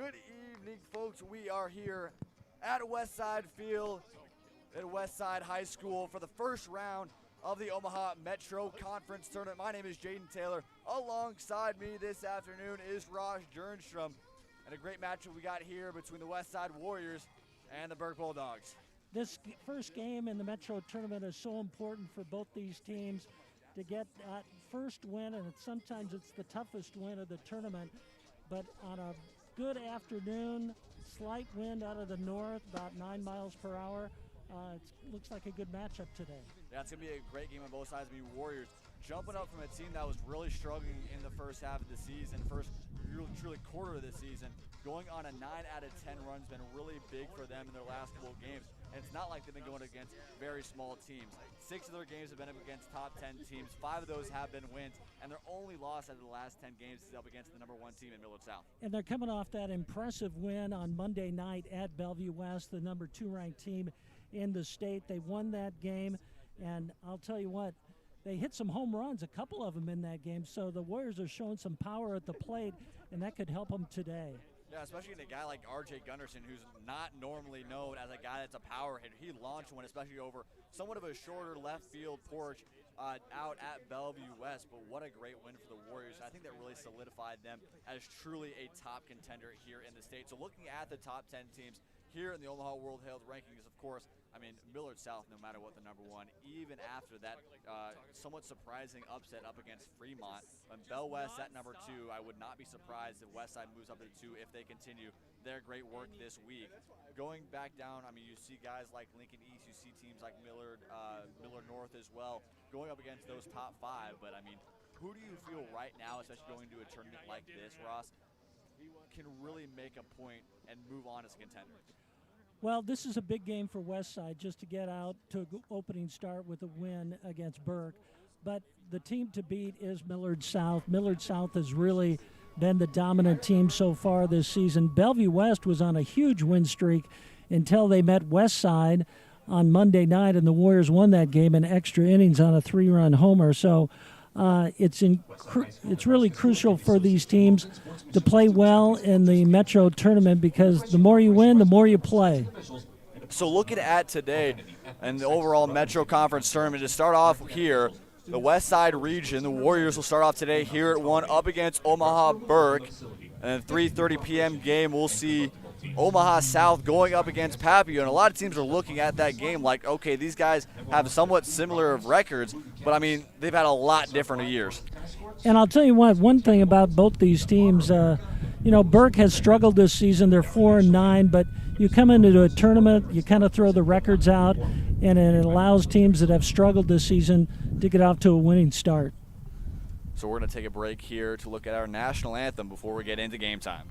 Good evening, folks. We are here at Westside Field at Westside High School for the first round of the Omaha Metro Conference Tournament. My name is Jaden Taylor. Alongside me this afternoon is Jernstrom. And a great matchup we got here between the Westside Warriors and the Burke Bulldogs. This first game in the Metro Tournament is so important for both these teams to get that first win, and sometimes it's the toughest win of the tournament. But on a good afternoon, slight wind out of the north, about 9 miles per hour. It looks like a good matchup today. Yeah, it's going to be a great game on both sides. Warriors jumping up from a team that was really struggling in the first half of the season, first truly quarter of the season. Going on a 9 out of 10 run has been really big for them in their last couple of games. And it's not like they've been going against very small teams. 6 of their games have been up against top 10 teams. 5 of those have been wins. And their only loss out of the last 10 games is up against the number 1 team in Millard South. And they're coming off that impressive win on Monday night at Bellevue West, the number 2 ranked team in the state. They won that game. And I'll tell you what, they hit some home runs, a couple of them in that game. So the Warriors are showing some power at the plate, and that could help them today. Yeah, especially in a guy like R.J. Gunderson, who's not normally known as a guy that's a power hitter. He launched one, especially over somewhat of a shorter left field porch out at Bellevue West. But what a great win for the Warriors. I think that really solidified them as truly a top contender here in the state. So looking at the top 10 teams here in the Omaha World Health Rankings, of course, Millard South, no matter what, the number 1. Even after that somewhat surprising upset up against Fremont. And Bell West at number 2, I would not be surprised if Westside moves up to 2 if they continue their great work this week. Going back down, you see guys like Lincoln East, you see teams like Millard North as well, going up against those top 5. But who do you feel right now, especially going to a tournament like this, Ross, can really make a point and move on as a contender? Well, this is a big game for Westside just to get out to an opening start with a win against Burke. But the team to beat is Millard South. Millard South has really been the dominant team so far this season. Bellevue West was on a huge win streak until they met Westside on Monday night, and the Warriors won that game in extra innings on a 3-run homer. So it's really crucial for these teams to play well in the Metro tournament, because the more you win, the more you play. So looking at today and the overall Metro Conference tournament, to start off here, the West Side region, the Warriors will start off today here at 1 up against Omaha Burke. And at 3:30 p.m. game, we'll see Omaha South going up against Papillion. And a lot of teams are looking at that game like, okay, these guys have somewhat similar of records, but they've had a lot different years. And I'll tell you what, one thing about both these teams, Burke has struggled this season. They're 4-9, but you come into a tournament, you kind of throw the records out, and it allows teams that have struggled this season to get off to a winning start. So we're going to take a break here to look at our national anthem before we get into game time.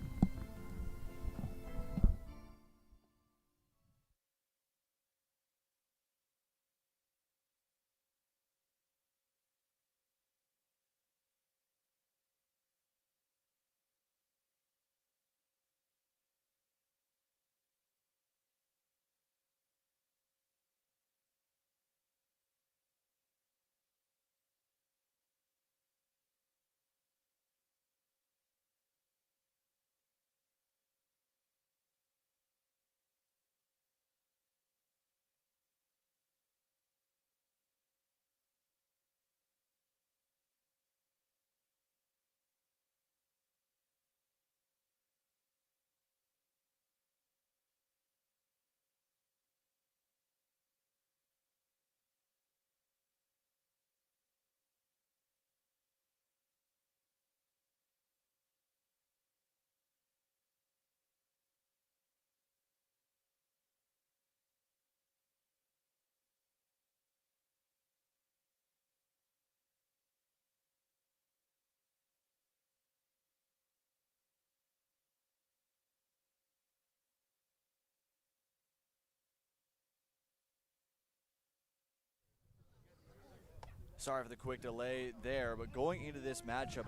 Sorry for the quick delay there, but going into this matchup,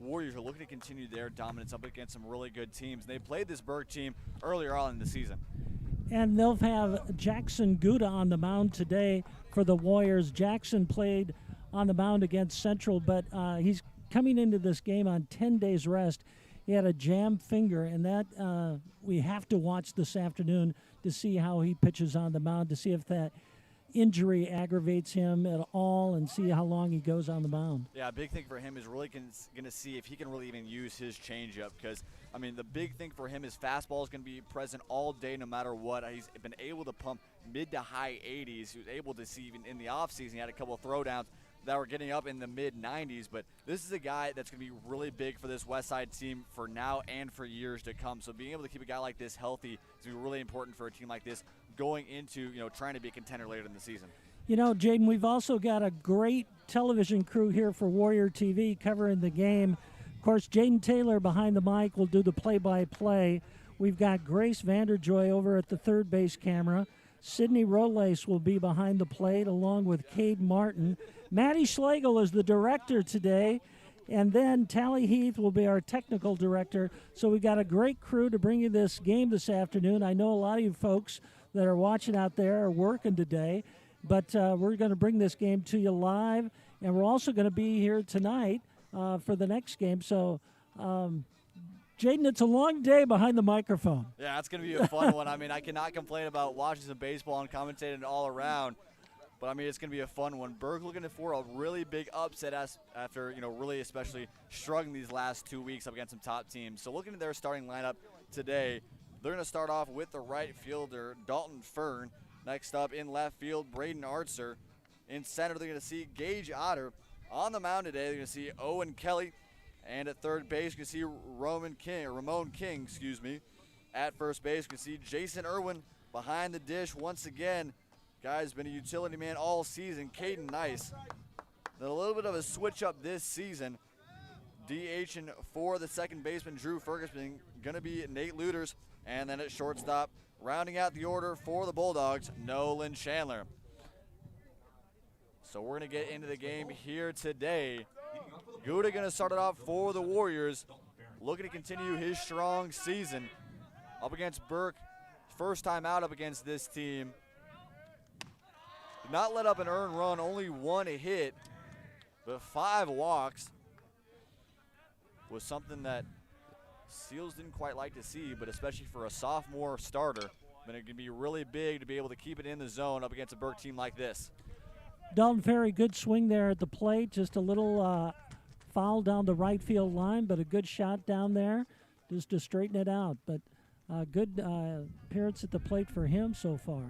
Warriors are looking to continue their dominance up against some really good teams. They played this Burke team earlier on in the season. And they'll have Jackson Gutta on the mound today for the Warriors. Jackson played on the mound against Central, but he's coming into this game on 10 days rest. He had a jammed finger, and that we have to watch this afternoon to see how he pitches on the mound, to see if that injury aggravates him at all and see how long he goes on the mound. Yeah, a big thing for him is really going to see if he can really even use his changeup, because, I mean, the big thing for him is fastball is going to be present all day no matter what. He's been able to pump mid to high 80s. He was able to see even in the offseason he had a couple of throwdowns that were getting up in the mid 90s, but this is a guy that's going to be really big for this Westside team for now and for years to come. So being able to keep a guy like this healthy is going to be really important for a team like this going into, trying to be a contender later in the season. Jaden, we've also got a great television crew here for Warrior TV covering the game. Of course, Jaden Taylor behind the mic will do the play-by-play. We've got Grace Vanderjoy over at the third base camera. Sydney Rolace will be behind the plate along with Kade Martin. Maddie Schlegel is the director today, and then Tally Heath will be our technical director. So we got a great crew to bring you this game this afternoon. I know a lot of you folks that are watching out there are working today, but we're going to bring this game to you live, and we're also going to be here tonight for the next game. So, Jaden, it's a long day behind the microphone. Yeah, it's going to be a fun one. I mean, I cannot complain about watching some baseball and commentating all around, but, I mean, it's going to be a fun one. Burke looking for a really big upset after, really especially struggling these last 2 weeks up against some top teams. So looking at their starting lineup today, they're going to start off with the right fielder, Dalton Fern. Next up in left field, Braden Artser. In center, they're going to see Gage Otter. On the mound today, they're going to see Owen Kelly. And at third base, you can see Ramon King. At first base, you can see Jason Irwin behind the dish once again. Guy's been a utility man all season, Caden Nice. Then a little bit of a switch up this season. DHing for the second baseman, Drew Ferguson, going to be Nate Luters. And then at shortstop, rounding out the order for the Bulldogs, Nolan Chandler. So we're going to get into the game here today. Gutta going to start it off for the Warriors, looking to continue his strong season up against Burke. First time out up against this team. Did not let up an earned run, only one hit, but 5 walks was something that Seals didn't quite like to see, but especially for a sophomore starter, but it can be really big to be able to keep it in the zone up against a Burke team like this. Dalton Ferry, good swing there at the plate, just a little foul down the right field line, but a good shot down there just to straighten it out. But good appearance at the plate for him so far.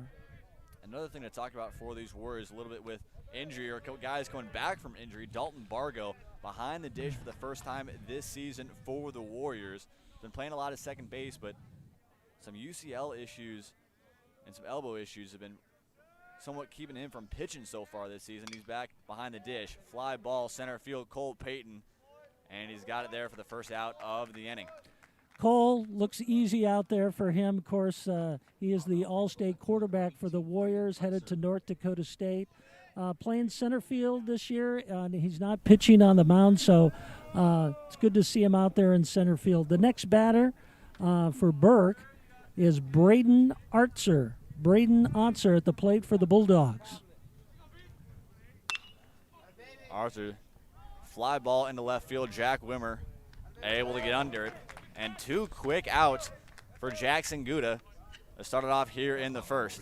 Another thing to talk about for these Warriors a little bit with injury, or guys coming back from injury, Dalton Bargo behind the dish for the first time this season for the Warriors. Been playing a lot of second base, but some UCL issues and some elbow issues have been somewhat keeping him from pitching so far this season. He's back behind the dish. Fly ball, center field, Cole Payton, and he's got it there for the first out of the inning. Cole looks easy out there for him. Of course, he is the all-state quarterback for the Warriors, headed to North Dakota State. Playing center field this year. He's not pitching on the mound, so it's good to see him out there in center field. The next batter for Burke is Braden Artser. Braden Artser at the plate for the Bulldogs. Artser, fly ball into left field. Jack Wimmer able to get under it. And 2 quick outs for Jackson Gutta. Started off here in the first.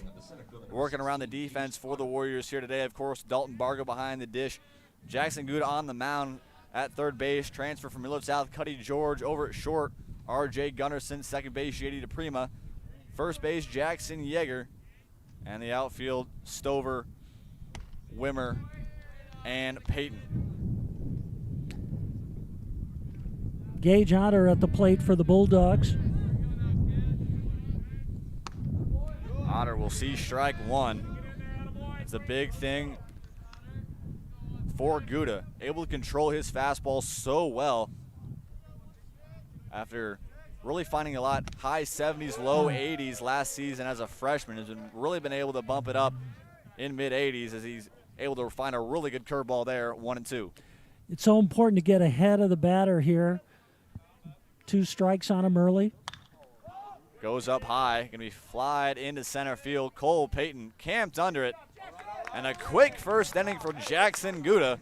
Working around the defense for the Warriors here today, of course, Dalton Bargo behind the dish. Jackson Gutta on the mound at third base. Transfer from Millard South, Cuddy George over at short. R.J. Gunnarsson, second base, JD DePrima. First base, Jackson Yeager. And the outfield, Stover, Wimmer, and Payton. Gage Otter at the plate for the Bulldogs. Otter will see strike 1. It's a big thing for Gutta. Able to control his fastball so well after really finding a lot high 70s, low 80s last season as a freshman. Has really been able to bump it up in mid 80s as he's able to find a really good curveball there, 1-2. It's so important to get ahead of the batter here. 2 strikes on him early. Goes up high, going to be flied into center field. Cole Payton camped under it. And a quick first inning for Jackson Gutta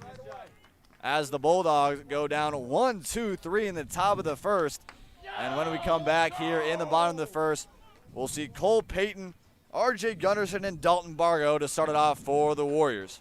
as the Bulldogs go down 1-2-3 in the top of the first. And when we come back here in the bottom of the first, we'll see Cole Payton, R.J. Gunderson, and Dalton Bargo to start it off for the Warriors.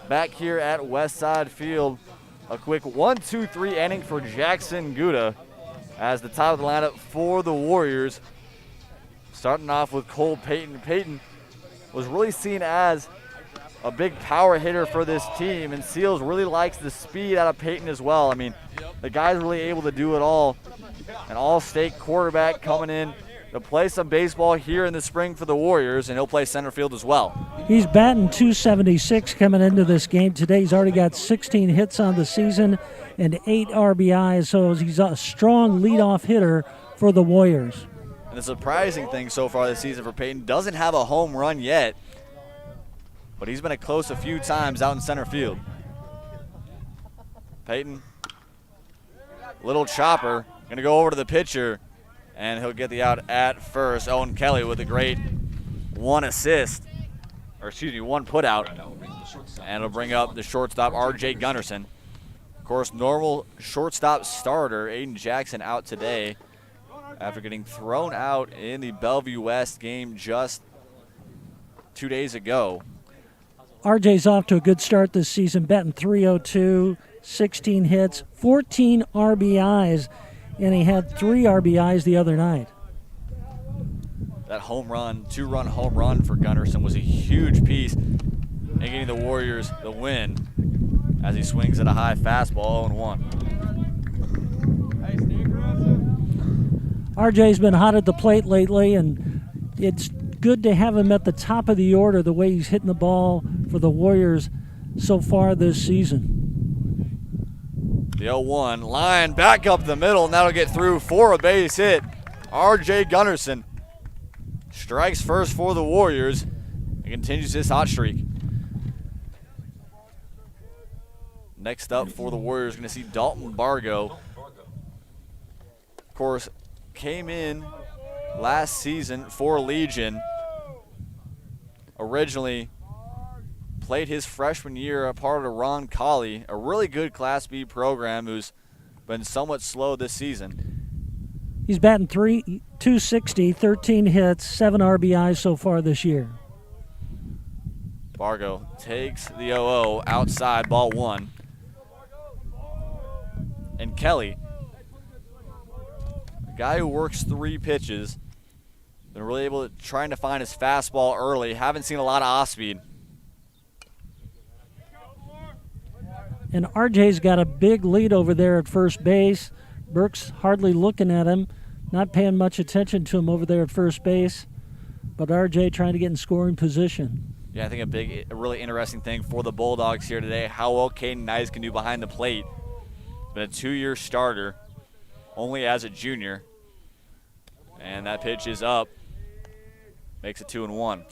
Back here at Westside Field, a quick 1-2-3 inning for Jackson Gutta as the top of the lineup for the Warriors. Starting off with Cole Payton. Payton was really seen as a big power hitter for this team, and Seals really likes the speed out of Payton as well. I mean, the guy's really able to do it all. An all-state quarterback coming in to play some baseball here in the spring for the Warriors, and he'll play center field as well. He's batting .276 coming into this game today. He's already got 16 hits on the season and 8 RBIs, so he's a strong leadoff hitter for the Warriors. And the surprising thing so far this season for Payton, doesn't have a home run yet, but he's been close a few times out in center field. Payton, little chopper, gonna go over to the pitcher, and he'll get the out at first. Owen Kelly with a great one put out. And it'll bring up the shortstop, R.J. Gunderson. Of course, normal shortstop starter, Aiden Jackson, out today after getting thrown out in the Bellevue West game just 2 days ago. RJ's off to a good start this season, batting .302, 16 hits, 14 RBIs, and he had 3 RBIs the other night. That home run, 2-run home run for Gunderson was a huge piece in getting the Warriors the win as he swings at a high fastball 0-1. RJ's been hot at the plate lately, and it's good to have him at the top of the order the way he's hitting the ball for the Warriors so far this season. The 0-1 line back up the middle, and that'll get through for a base hit. R.J. Gunderson strikes first for the Warriors and continues his hot streak. Next up for the Warriors, going to see Dalton Bargo. Of course, came in last season for Legion. Originally played his freshman year a part of Ron Colley, a really good Class B program who's been somewhat slow this season. He's batting .260, 13 hits, 7 RBIs so far this year. Bargo takes the 0-0 outside, ball 1. And Kelly, a guy who works 3 pitches, been really able to trying to find his fastball early. Haven't seen a lot of off speed. And RJ's got a big lead over there at first base. Burke's hardly looking at him, not paying much attention to him over there at first base. But RJ trying to get in scoring position. Yeah, I think a really interesting thing for the Bulldogs here today, how well Caden Nyes can do behind the plate. Been a 2-year starter, only as a junior. And that pitch is up. Makes it 2-1.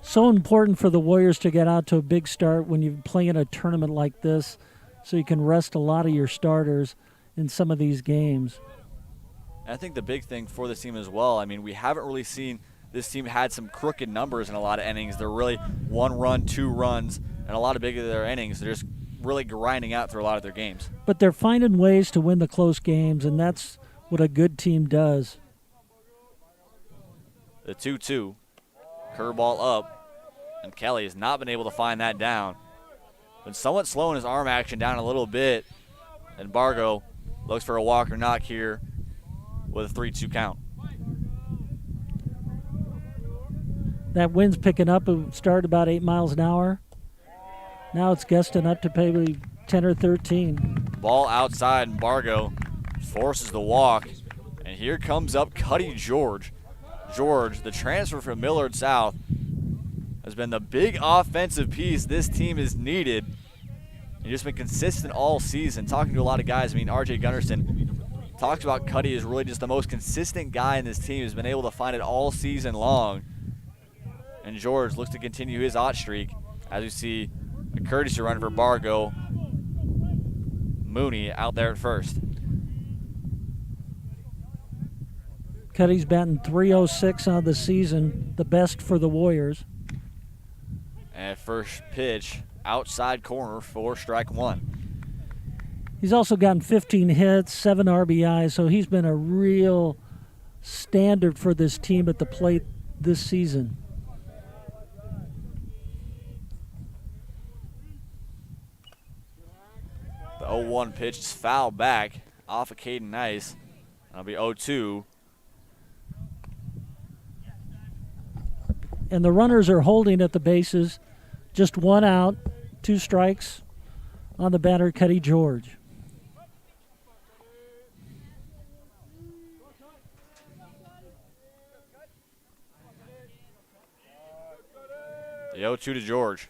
So important for the Warriors to get out to a big start when you play in a tournament like this, so you can rest a lot of your starters in some of these games. And I think the big thing for this team as well, I mean, we haven't really seen this team had some crooked numbers in a lot of innings. They're really 1 run, 2 runs, and a lot of big of their innings. They're just really grinding out through a lot of their games. But they're finding ways to win the close games, and that's what a good team does. The 2-2. Curveball up, and Kelly has not been able to find that down. Been somewhat slowing his arm action down a little bit, and Bargo looks for a walk or knock here with a 3-2 count. That wind's picking up. It started about 8 miles an hour. Now it's gusting up to maybe 10 or 13. Ball outside, and Bargo forces the walk. And here comes up Kade George. George, the transfer from Millard South, has been the big offensive piece this team has needed. He's just been consistent all season. Talking to a lot of guys, I mean, RJ Gunnarsson talks about Kade as really just the most consistent guy in this team. Has been able to find it all season long. And George looks to continue his hot streak as we see a courtesy run for Bargo. Mooney out there at first. Kade's batting .306 on the season, the best for the Warriors. And first pitch, outside corner for strike one. He's also gotten 15 hits, 7 RBIs, so he's been a real standard for this team at the plate this season. The 0-1 pitch is fouled back off of Caden Nice. That'll be 0-2. And the runners are holding at the bases. Just 1 out, 2 strikes on the batter, Kade George. The 0-2 to George.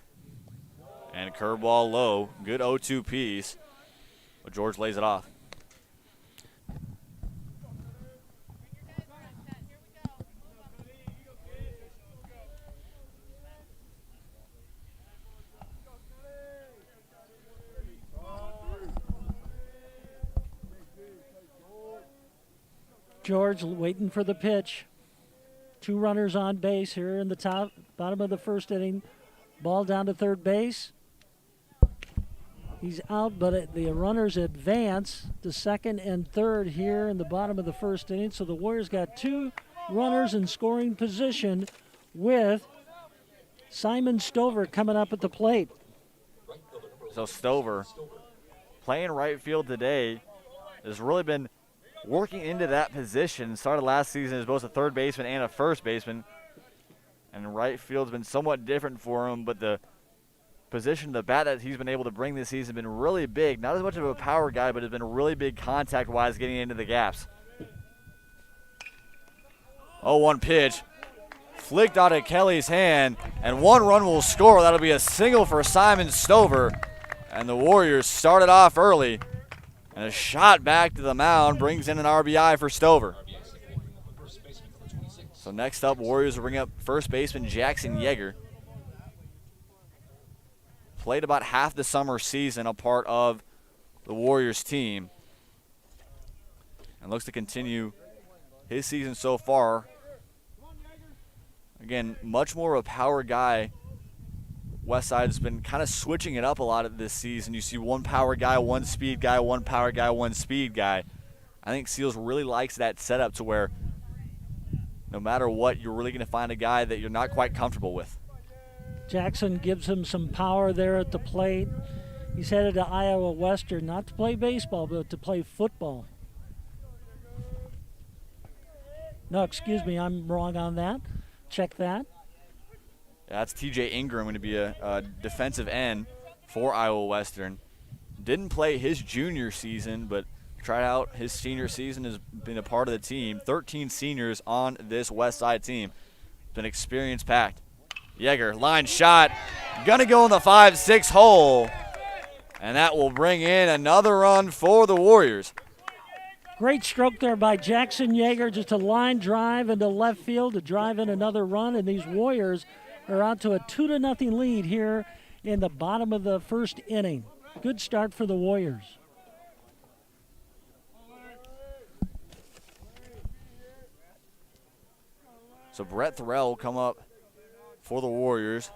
And a curveball low. Good 0-2 piece. But George lays it off. George waiting for the pitch. 2 runners on base here in the bottom of the first inning. Ball down to third base. He's out, but the runners advance to second and third here in the bottom of the first inning. So the Warriors got 2 runners in scoring position with Simon Stover coming up at the plate. So Stover, playing right field today, has really been working into that position. Started last season as both a third baseman and a first baseman. And right field's been somewhat different for him, but the position, the bat that he's been able to bring this season has been really big. Not as much of a power guy, but has been really big contact-wise getting into the gaps. 0-1 pitch. Flicked out of Kelly's hand, and 1 run will score. That'll be a single for Simon Stover. And the Warriors started off early. And a shot back to the mound brings in an RBI for Stover. So next up, Warriors will bring up first baseman Jackson Yeager. Played about half the summer season a part of the Warriors team. And looks to continue his season so far. Again, much more of a power guy. Westside's been kind of switching it up a lot of this season. You see 1 power guy, 1 speed guy, 1 power guy, 1 speed guy. I think Seals really likes that setup to where no matter what, you're really going to find a guy that you're not quite comfortable with. Jackson gives him some power there at the plate. He's headed to Iowa Western, not to play baseball, but to play football. No, excuse me, I'm wrong on that. Check that. Yeah, that's TJ Ingram going to be a defensive end for Iowa Western. Didn't play his junior season, but tried out his senior season, has been a part of the team. 13 seniors on this Westside team. Been experience packed. Yeager, line shot. Gonna go in the 5-6 hole. And that will bring in another run for the Warriors. Great stroke there by Jackson Yeager, just a line drive into left field to drive in another run, and these Warriors are out to a 2-0 lead here in the bottom of the first inning. Good start for the Warriors. So Brett Thorell will come up for the Warriors.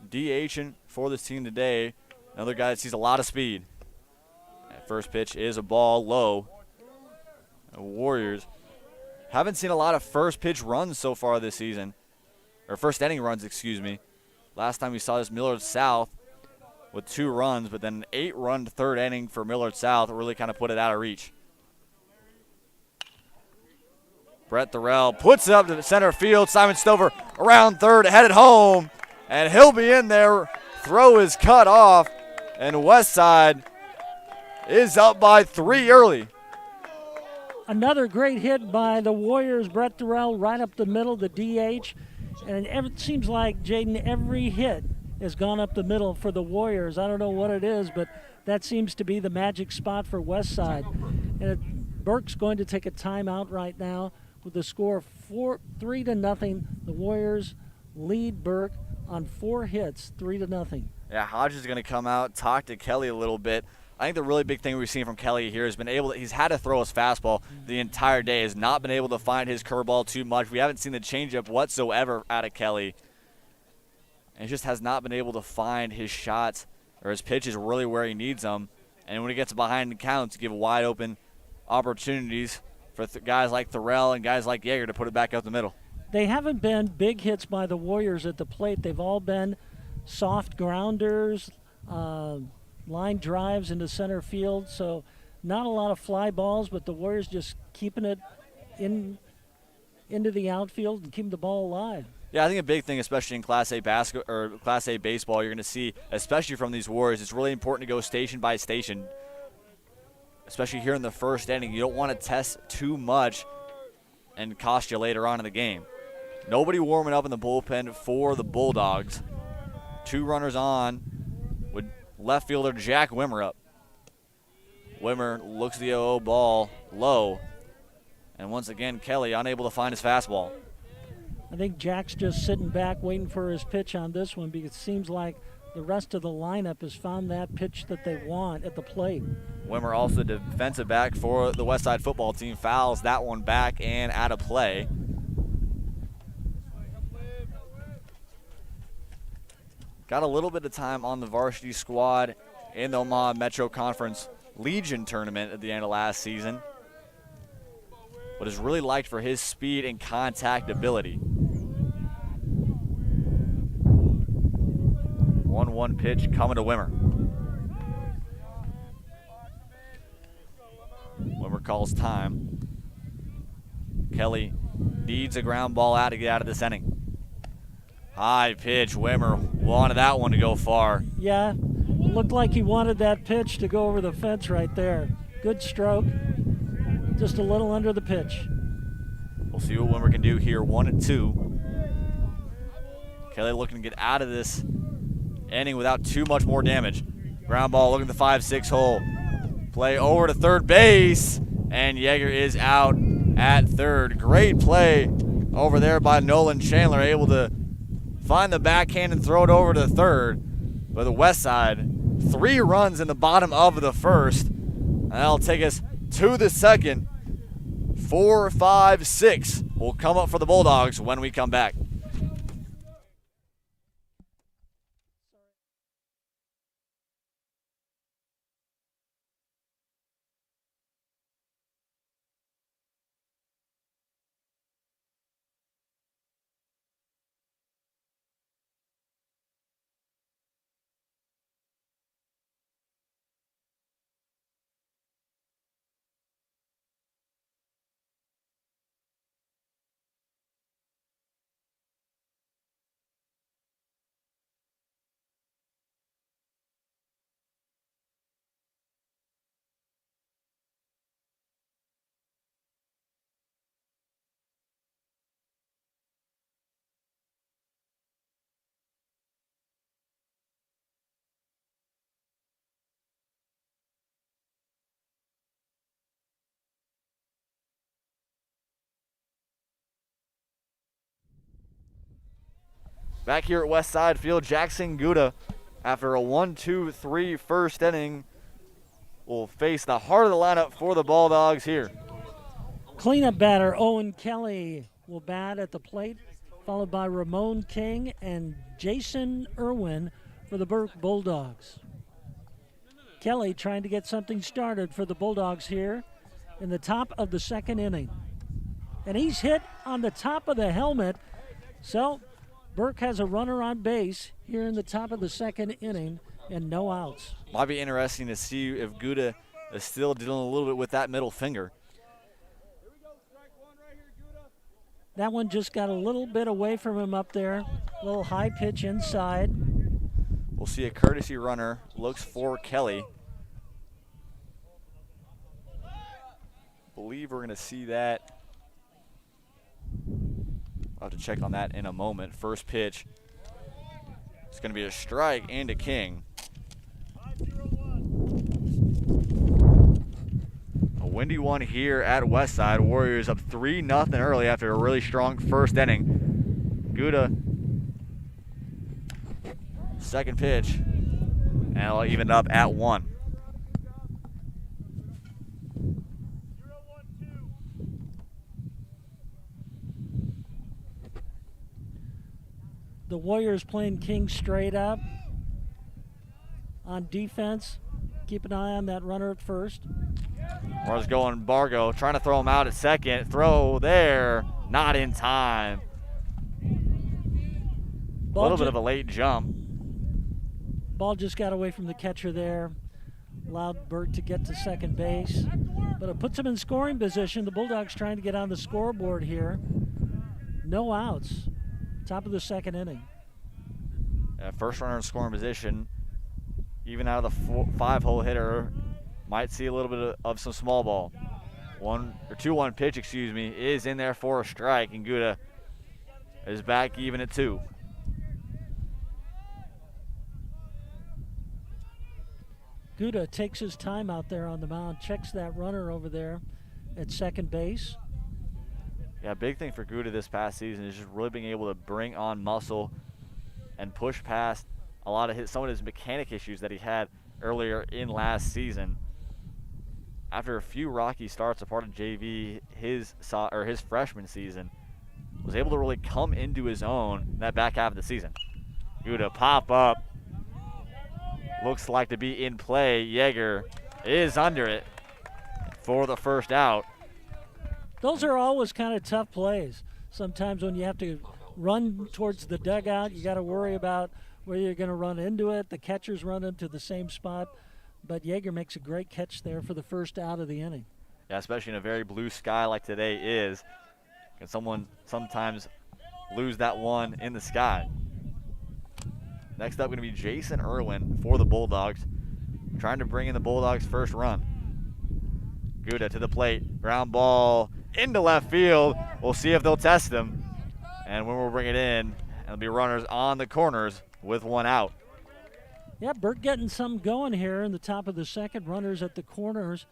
DHing for this team today, Another guy that sees a lot of speed. That first pitch is a ball low. The Warriors haven't seen a lot of first pitch runs so far this season. Or first inning runs, excuse me. Last time we saw this, Millard South with 2 runs, but then an 8-run third inning for Millard South really kind of put it out of reach. Brett Thorell puts it up to the center field. Simon Stover around third, headed home, and he'll be in there. Throw is cut off, and Westside is up by 3 early. Another great hit by the Warriors. Brett Thorell right up the middle, the DH. And it seems like, Jaden, every hit has gone up the middle for the Warriors. I don't know what it is, but that seems to be the magic spot for Westside. And Burke's going to take a timeout right now with the score 3-0. The Warriors lead Burke on 4 hits, 3-0. Yeah, Hodges is going to come out, talk to Kelly a little bit. I think the really big thing we've seen from Kelly here has been he's had to throw his fastball the entire day, has not been able to find his curveball too much. We haven't seen the changeup whatsoever out of Kelly. And he just has not been able to find his shots or his pitches really where he needs them. And when he gets behind the counts, give wide open opportunities for guys like Thorell and guys like Yeager to put it back up the middle. They haven't been big hits by the Warriors at the plate. They've all been soft grounders, line drives into center field, so not a lot of fly balls, but the Warriors just keeping it into the outfield and keeping the ball alive. Yeah, I think a big thing, especially in Class A basketball or Class A baseball, you're going to see, especially from these Warriors, it's really important to go station by station, especially here in the first inning. You don't want to test too much and cost you later on in the game. Nobody warming up in the bullpen for the Bulldogs. 2 runners on with left fielder Jack Wimmer up. Wimmer looks the 0-0 ball low. And once again, Kelly unable to find his fastball. I think Jack's just sitting back waiting for his pitch on this one because it seems like the rest of the lineup has found that pitch that they want at the plate. Wimmer, also defensive back for the Westside football team, fouls that one back and out of play. Got a little bit of time on the varsity squad in the Omaha Metro Conference Legion tournament at the end of last season, but is really liked for his speed and contact ability. 1-1 pitch coming to Wimmer. Wimmer calls time. Kelly needs a ground ball out to get out of this inning. High pitch, Wimmer wanted that one to go far. Yeah, looked like he wanted that pitch to go over the fence right there. Good stroke, just a little under the pitch. We'll see what Wimmer can do here, 1-2. Kelly looking to get out of this inning without too much more damage. Ground ball looking at the 5-6 hole. Play over to third base, and Yeager is out at third. Great play over there by Nolan Chandler, able to find the backhand and throw it over to third. But the Westside, 3 runs in the bottom of the first. And that'll take us to the second. 4, 5, 6 will come up for the Bulldogs when we come back. Back here at Westside Field, Jackson Gutta, after a 1-2-3 first inning, will face the heart of the lineup for the Bulldogs here. Cleanup batter Owen Kelly will bat at the plate, followed by Ramon King and Jason Irwin for the Burke Bulldogs. Kelly trying to get something started for the Bulldogs here in the top of the second inning. And he's hit on the top of the helmet. So Burke has a runner on base here in the top of the second inning and no outs. Might be interesting to see if Gutta is still dealing a little bit with that middle finger. That one just got a little bit away from him up there. A little high pitch inside. We'll see a courtesy runner, looks for Kelly. Believe we're going to see that. I'll have to check on that in a moment. First pitch. It's going to be a strike and a king. A windy one here at Westside. Warriors up 3-0 early after a really strong first inning. Gutta, second pitch, and it'll even up at 1. The Warriors playing king straight up on defense. Keep an eye on that runner at first. Warriors going Bargo, trying to throw him out at second. Throw there, not in time. A little bit of a late jump. Ball just got away from the catcher there. Allowed Burke to get to second base. But it puts him in scoring position. The Bulldogs trying to get on the scoreboard here. No outs. Top of the second inning. First runner in scoring position. Even out of the 5-hole hitter, might see a little bit of some small ball. 2-1 pitch, is in there for a strike, and Gutta is back even at 2. Gutta takes his time out there on the mound, checks that runner over there at second base. Yeah, big thing for Gutta this past season is just really being able to bring on muscle and push past a lot of some of his mechanic issues that he had earlier in last season. After a few rocky starts, a part of JV, his freshman season, was able to really come into his own that back half of the season. Gutta pop up, looks like to be in play. Yeager is under it for the first out. Those are always kind of tough plays. Sometimes when you have to run towards the dugout, you got to worry about where you're going to run into it. The catcher's run into the same spot. But Yeager makes a great catch there for the first out of the inning. Yeah, especially in a very blue sky like today is. Can someone sometimes lose that one in the sky? Next up going to be Jason Irwin for the Bulldogs, trying to bring in the Bulldogs' first run. Gutta to the plate, ground ball into left field. We'll see if they'll test him. And when we'll bring it in, there'll be runners on the corners with one out. Yeah, Burke getting something going here in the top of the second, runners at the corners.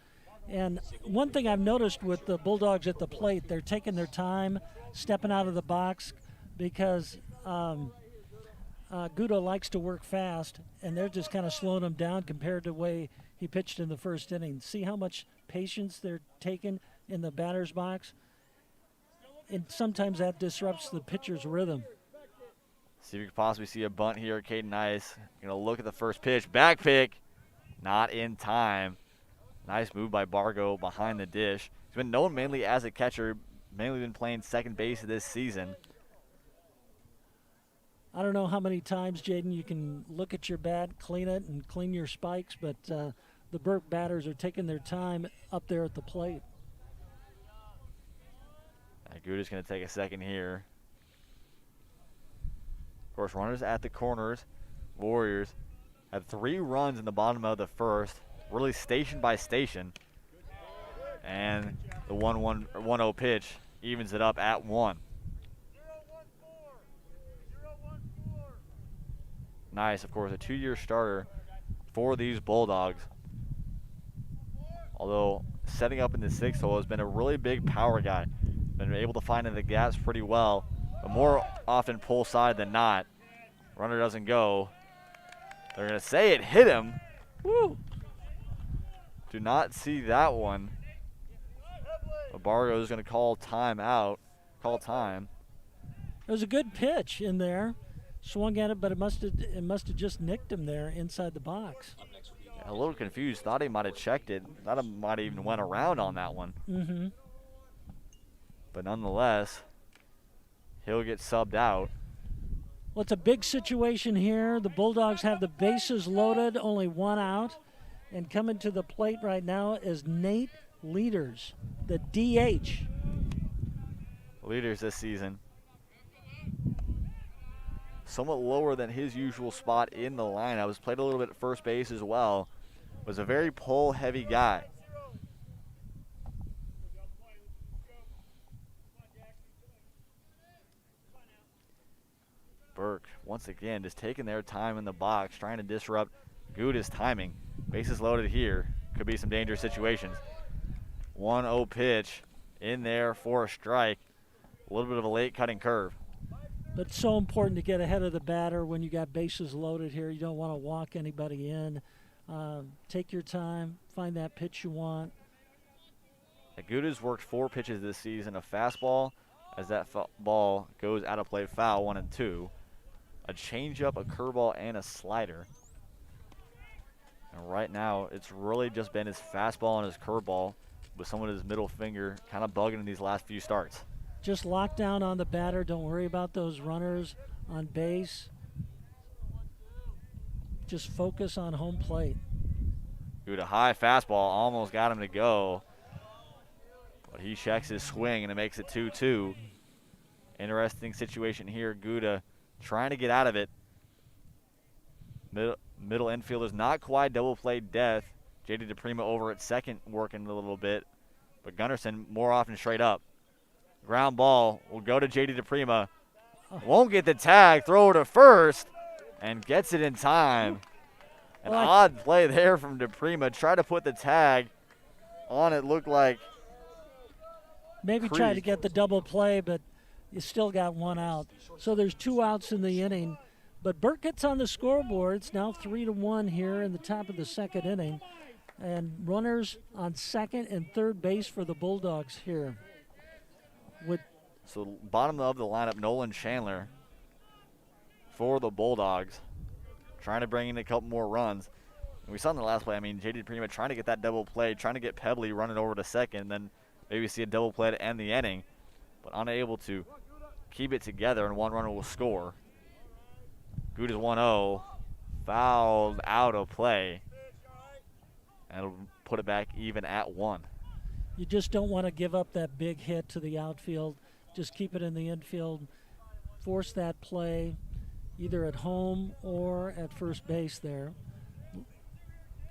And one thing I've noticed with the Bulldogs at the plate, they're taking their time, stepping out of the box because Gutta likes to work fast, and they're just kind of slowing him down compared to the way he pitched in the first inning. See how much patience they're taking in the batter's box? And sometimes that disrupts the pitcher's rhythm. See if we can possibly see a bunt here. Caden Nice going to look at the first pitch. Back pick, not in time. Nice move by Bargo behind the dish. He's been known mainly as a catcher, mainly been playing second base this season. I don't know how many times, Jaden, you can look at your bat, clean it, and clean your spikes, but the Burke batters are taking their time up there at the plate. Gutta's going to take a second here. Of course, runners at the corners. Warriors had 3 runs in the bottom of the first, really station by station. And the 1-0 pitch evens it up at 1. Nice, of course, a 2-year starter for these Bulldogs. Although setting up in the 6th hole has been a really big power guy. Been able to find in the gaps pretty well, but more often pull side than not. Runner doesn't go. They're going to say it hit him. Woo! Do not see that one. Bargo is going to call time out. Call time. It was a good pitch in there. Swung at it, but it must have just nicked him there inside the box. A little confused. Thought he might have checked it. Thought he might have even went around on that one. Mm-hmm. But nonetheless, he'll get subbed out. Well, it's a big situation here. The Bulldogs have the bases loaded, only one out. And coming to the plate right now is Nate Leaders, the DH. Leaders this season. Somewhat lower than his usual spot in the lineup. Was played a little bit at first base as well. Was a very pull-heavy guy. Burke, once again, just taking their time in the box, trying to disrupt Gutta's timing. Bases loaded here. Could be some dangerous situations. 1-0 pitch in there for a strike. A little bit of a late cutting curve. But it's so important to get ahead of the batter when you got bases loaded here. You don't want to walk anybody in. Take your time, find that pitch you want. Gutta's worked 4 pitches this season. A fastball, as that ball goes out of play, foul, 1 and 2. A changeup, a curveball, and a slider. And right now, it's really just been his fastball and his curveball, with some of his middle finger kind of bugging in these last few starts. Just lock down on the batter. Don't worry about those runners on base. Just focus on home plate. Gutta, high fastball, almost got him to go. But he checks his swing, and it makes it 2-2. Interesting situation here. Gutta trying to get out of it. Middle infielders not quite double play death. Jaden Taylor over at second working a little bit. But Gunnarsson more often straight up. Ground ball will go to Jaden Taylor. Won't get the tag. Throw it to first. And gets it in time. An odd play there from Taylor. Try to put the tag on it. Looked like maybe try to get the double play, but you still got 1 out. So there's 2 outs in the inning. But Burke gets on the scoreboard. It's now 3-1 here in the top of the 2nd inning. And runners on second and third base for the Bulldogs here. So bottom of the lineup, Nolan Chandler for the Bulldogs. Trying to bring in a couple more runs. And we saw in the last play, I mean, Jaden Taylor trying to get that double play, trying to get Pebbly running over to second, and then maybe see a double play to end the inning, but unable to keep it together, and 1 runner will score. Gutta's 1-0, fouled out of play, and it'll put it back even at 1. You just don't want to give up that big hit to the outfield. Just keep it in the infield. Force that play either at home or at first base there.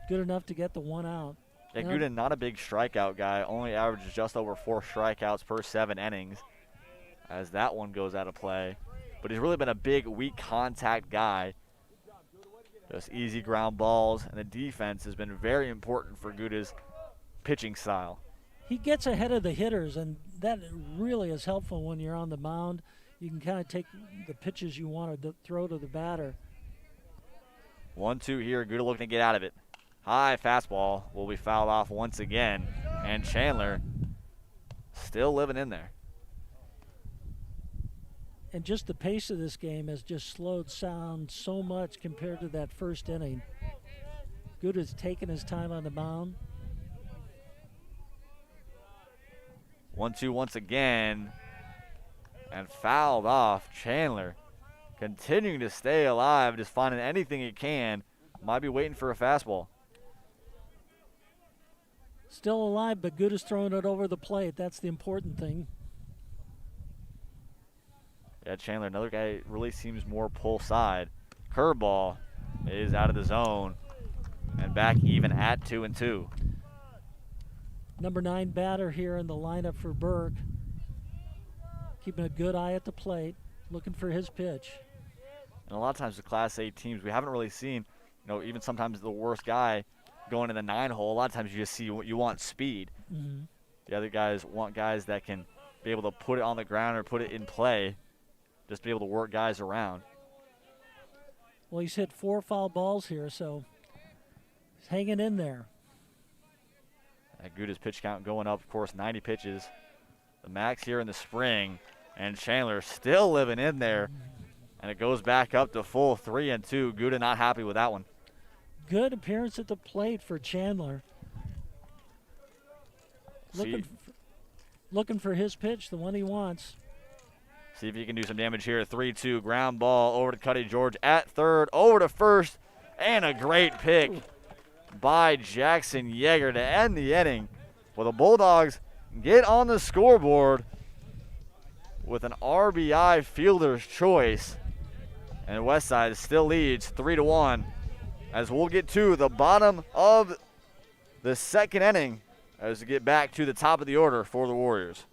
Good enough to get the 1 out. Yeah, Gutta not a big strikeout guy. Only averages just over 4 strikeouts per 7 innings as that one goes out of play. But he's really been a big, weak contact guy. Just easy ground balls, and the defense has been very important for Gutta's pitching style. He gets ahead of the hitters, and that really is helpful when you're on the mound. You can kind of take the pitches you want to throw to the batter. 1-2 here. Gutta looking to get out of it. High fastball will be fouled off once again, and Chandler still living in there. And just the pace of this game has just slowed down so much compared to that first inning. Gutta's taking his time on the mound. 1-2 once again, and fouled off. Chandler continuing to stay alive, just finding anything he can. Might be waiting for a fastball. Still alive, but Gutta's throwing it over the plate. That's the important thing. Yeah, Chandler, another guy really seems more pull side. Curveball is out of the zone and back even at 2-2. Number 9 batter here in the lineup for Burke. Keeping a good eye at the plate, looking for his pitch. And a lot of times the Class A teams, we haven't really seen, even sometimes the worst guy going in the 9-hole. A lot of times you just see what you want speed. Mm-hmm. The other guys want guys that can be able to put it on the ground or put it in play, just be able to work guys around. Well, he's hit 4 foul balls here, so he's hanging in there. Gutta's pitch count going up, of course, 90 pitches. The max here in the spring, and Chandler still living in there, and it goes back up to full 3-2. Gutta not happy with that one. good appearance at the plate for Chandler. Looking for his pitch, the one he wants. See if he can do some damage here. 3-2 ground ball over to Kade George at third, over to first, and a great pick by Jackson Yeager to end the inning. Well, the Bulldogs get on the scoreboard with an RBI fielder's choice, and Westside still leads 3-1 as we'll get to the bottom of the second inning as we get back to the top of the order for the Warriors.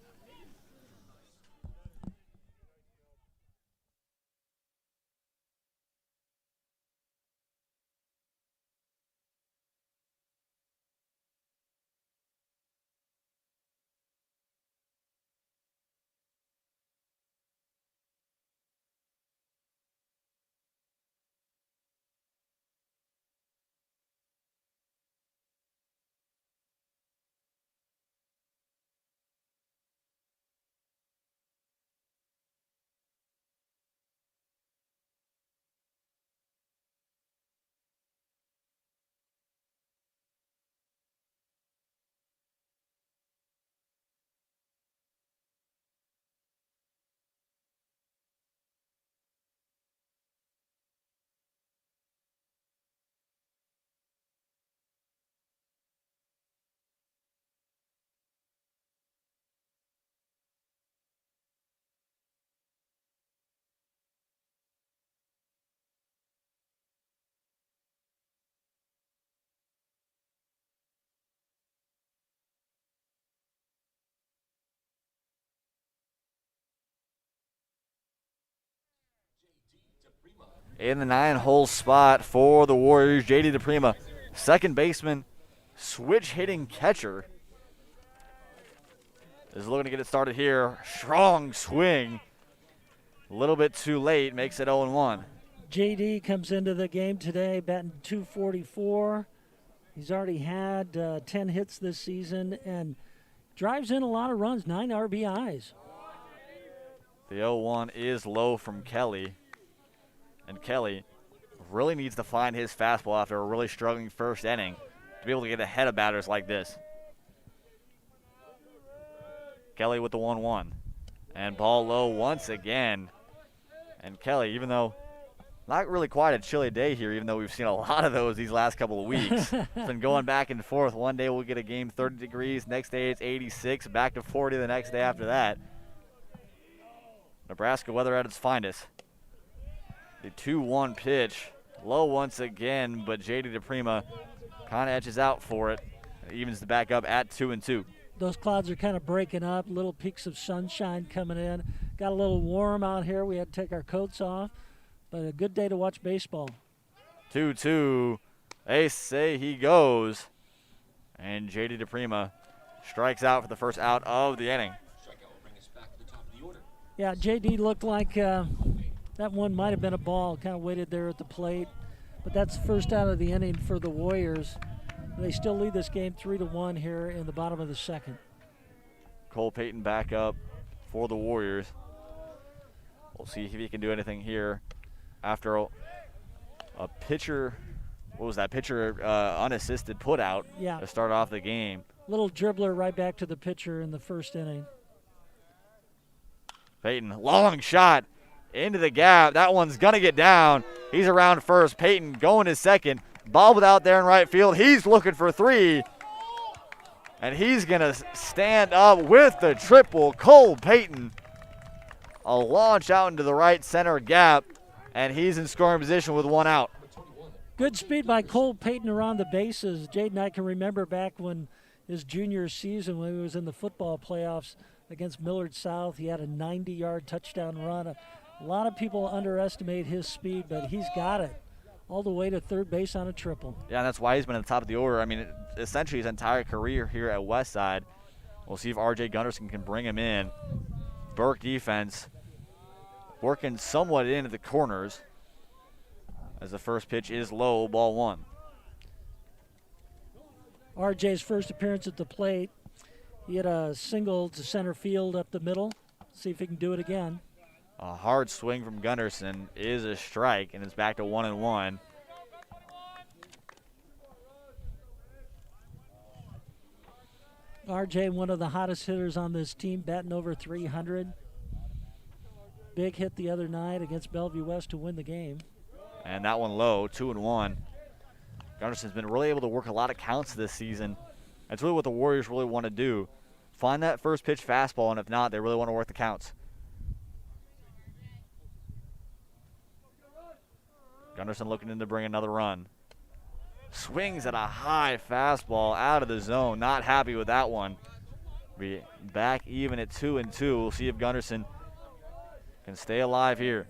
In the 9-hole spot for the Warriors, Jaden DePrima, second baseman, switch hitting catcher, is looking to get it started here. Strong swing. A little bit too late, makes it 0-1. JD comes into the game today batting .244. He's already had 10 hits this season and drives in a lot of runs, 9 RBIs. The 0-1 is low from Kelly. And Kelly really needs to find his fastball after a really struggling first inning to be able to get ahead of batters like this. Kelly with the 1-1. And ball low once again. And Kelly, even though not really quite a chilly day here, even though we've seen a lot of those these last couple of weeks. It's been going back and forth. One day we'll get a game 30 degrees. Next day it's 86. Back to 40 the next day after that. Nebraska weather at its finest. The 2-1 pitch. Low once again, but J.D. DePrima kind of edges out for it. Evens the back up at 2-2. Those clouds are kind of breaking up. Little peaks of sunshine coming in. Got a little warm out here. We had to take our coats off. But a good day to watch baseball. 2-2. They say he goes. And J.D. DePrima strikes out for the first out of the inning. Yeah, J.D. looked like that one might have been a ball. Kind of waited there at the plate. But that's the first out of the inning for the Warriors. They still lead this game 3-1 here in the bottom of the second. Cole Payton back up for the Warriors. We'll see if he can do anything here after a pitcher, what was that, pitcher unassisted put out to start off the game. Little dribbler right back to the pitcher in the first inning. Payton, long shot into the gap. That one's going to get down. He's around first. Payton going to second. Bobbled out there in right field. He's looking for three. And he's going to stand up with the triple. Cole Payton. A launch out into the right center gap. And he's in scoring position with one out. Good speed by Cole Payton around the bases. Jaden and I can remember back when his junior season when he was in the football playoffs against Millard South. He had a 90-yard touchdown run. A lot of people underestimate his speed, but he's got it all the way to third base on a triple. Yeah, and that's why he's been at the top of the order. I mean, essentially his entire career here at Westside. We'll see if R.J. Gunderson can bring him in. Burke defense working somewhat into the corners as the first pitch is low, ball one. R.J.'s first appearance at the plate. He had a single to center field up the middle. See if he can do it again. A hard swing from Gunderson is a strike, and it's back to 1-1. RJ, one of the hottest hitters on this team, batting over 300. Big hit the other night against Bellevue West to win the game. And that one low, 2-1. Gunderson's been really able to work a lot of counts this season. That's really what the Warriors really want to do. Find that first pitch fastball, and if not, they really want to work the counts. Gunderson looking in to bring another run. Swings at a high fastball out of the zone. Not happy with that one. Be back even at 2-2. We'll see if Gunderson can stay alive here.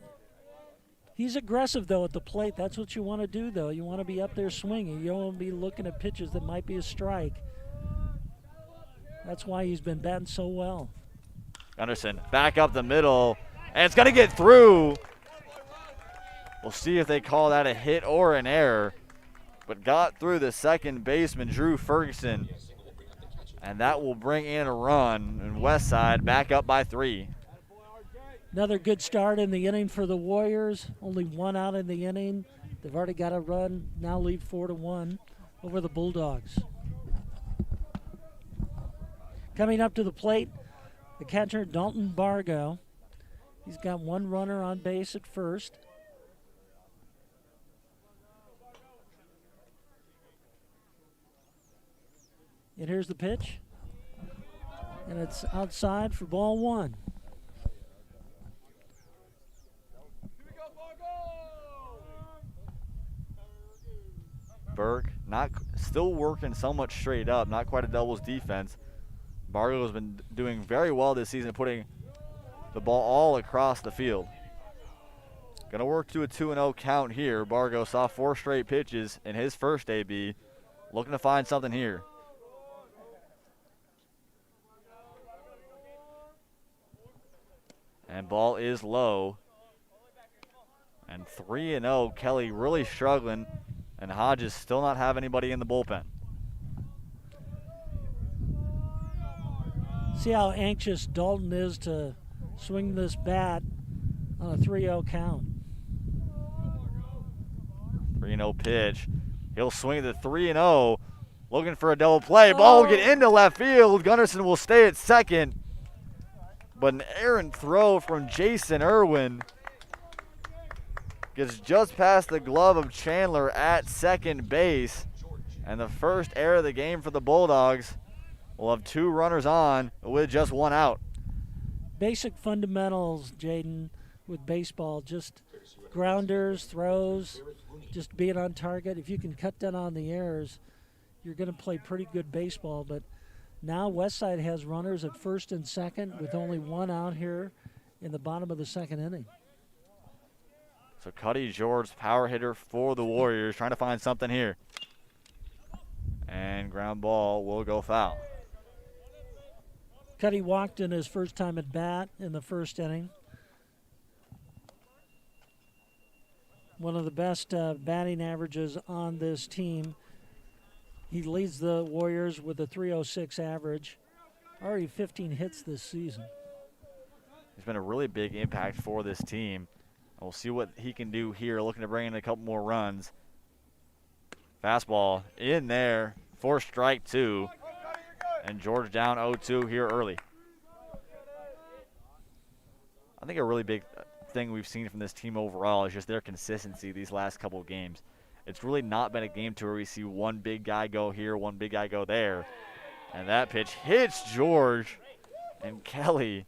He's aggressive, though, at the plate. That's what you want to do, though. You want to be up there swinging. You don't want to be looking at pitches that might be a strike. That's why he's been batting so well. Gunderson back up the middle, and it's going to get through. We'll see if they call that a hit or an error, but got through the second baseman, Drew Ferguson, and that will bring in a run, and Westside back up by 3. Another good start in the inning for the Warriors. Only 1 out in the inning. They've already got a run, now lead 4-1 over the Bulldogs. Coming up to the plate, the catcher, Dalton Bargo. He's got 1 runner on base at first. And here's the pitch. And it's outside for ball 1. Burke still working somewhat straight up, not quite a doubles defense. Bargo has been doing very well this season, putting the ball all across the field. Going to work to a 2-0 count here. Bargo saw 4 straight pitches in his first AB. Looking to find something here. And ball is low. And 3-0, Kelly really struggling. And Hodges still not have anybody in the bullpen. See how anxious Dalton is to swing this bat on a 3-0 count. 3-0 pitch. He'll swing the 3-0. Looking for a double play. Ball will get into left field. Gunderson will stay at second. But an errant throw from Jason Irwin gets just past the glove of Chandler at second base. And the first error of the game for the Bulldogs. Will have 2 runners on with just 1 out. Basic fundamentals, Jaden, with baseball. Just grounders, throws, just being on target. If you can cut down on the errors, you're going to play pretty good baseball. But now Westside has runners at first and second with only 1 out here in the bottom of the second inning. So Cuddy George, power hitter for the Warriors, trying to find something here. And ground ball will go foul. Cuddy walked in his first time at bat in the first inning. One of the best batting averages on this team. He leads the Warriors with a .306 average. Already 15 hits this season. He's been a really big impact for this team. We'll see what he can do here, looking to bring in a couple more runs. Fastball in there for strike 2. And George down 0-2 here early. I think a really big thing we've seen from this team overall is just their consistency these last couple of games. It's really not been a game to where we see one big guy go here, one big guy go there. And that pitch hits George. And Kelly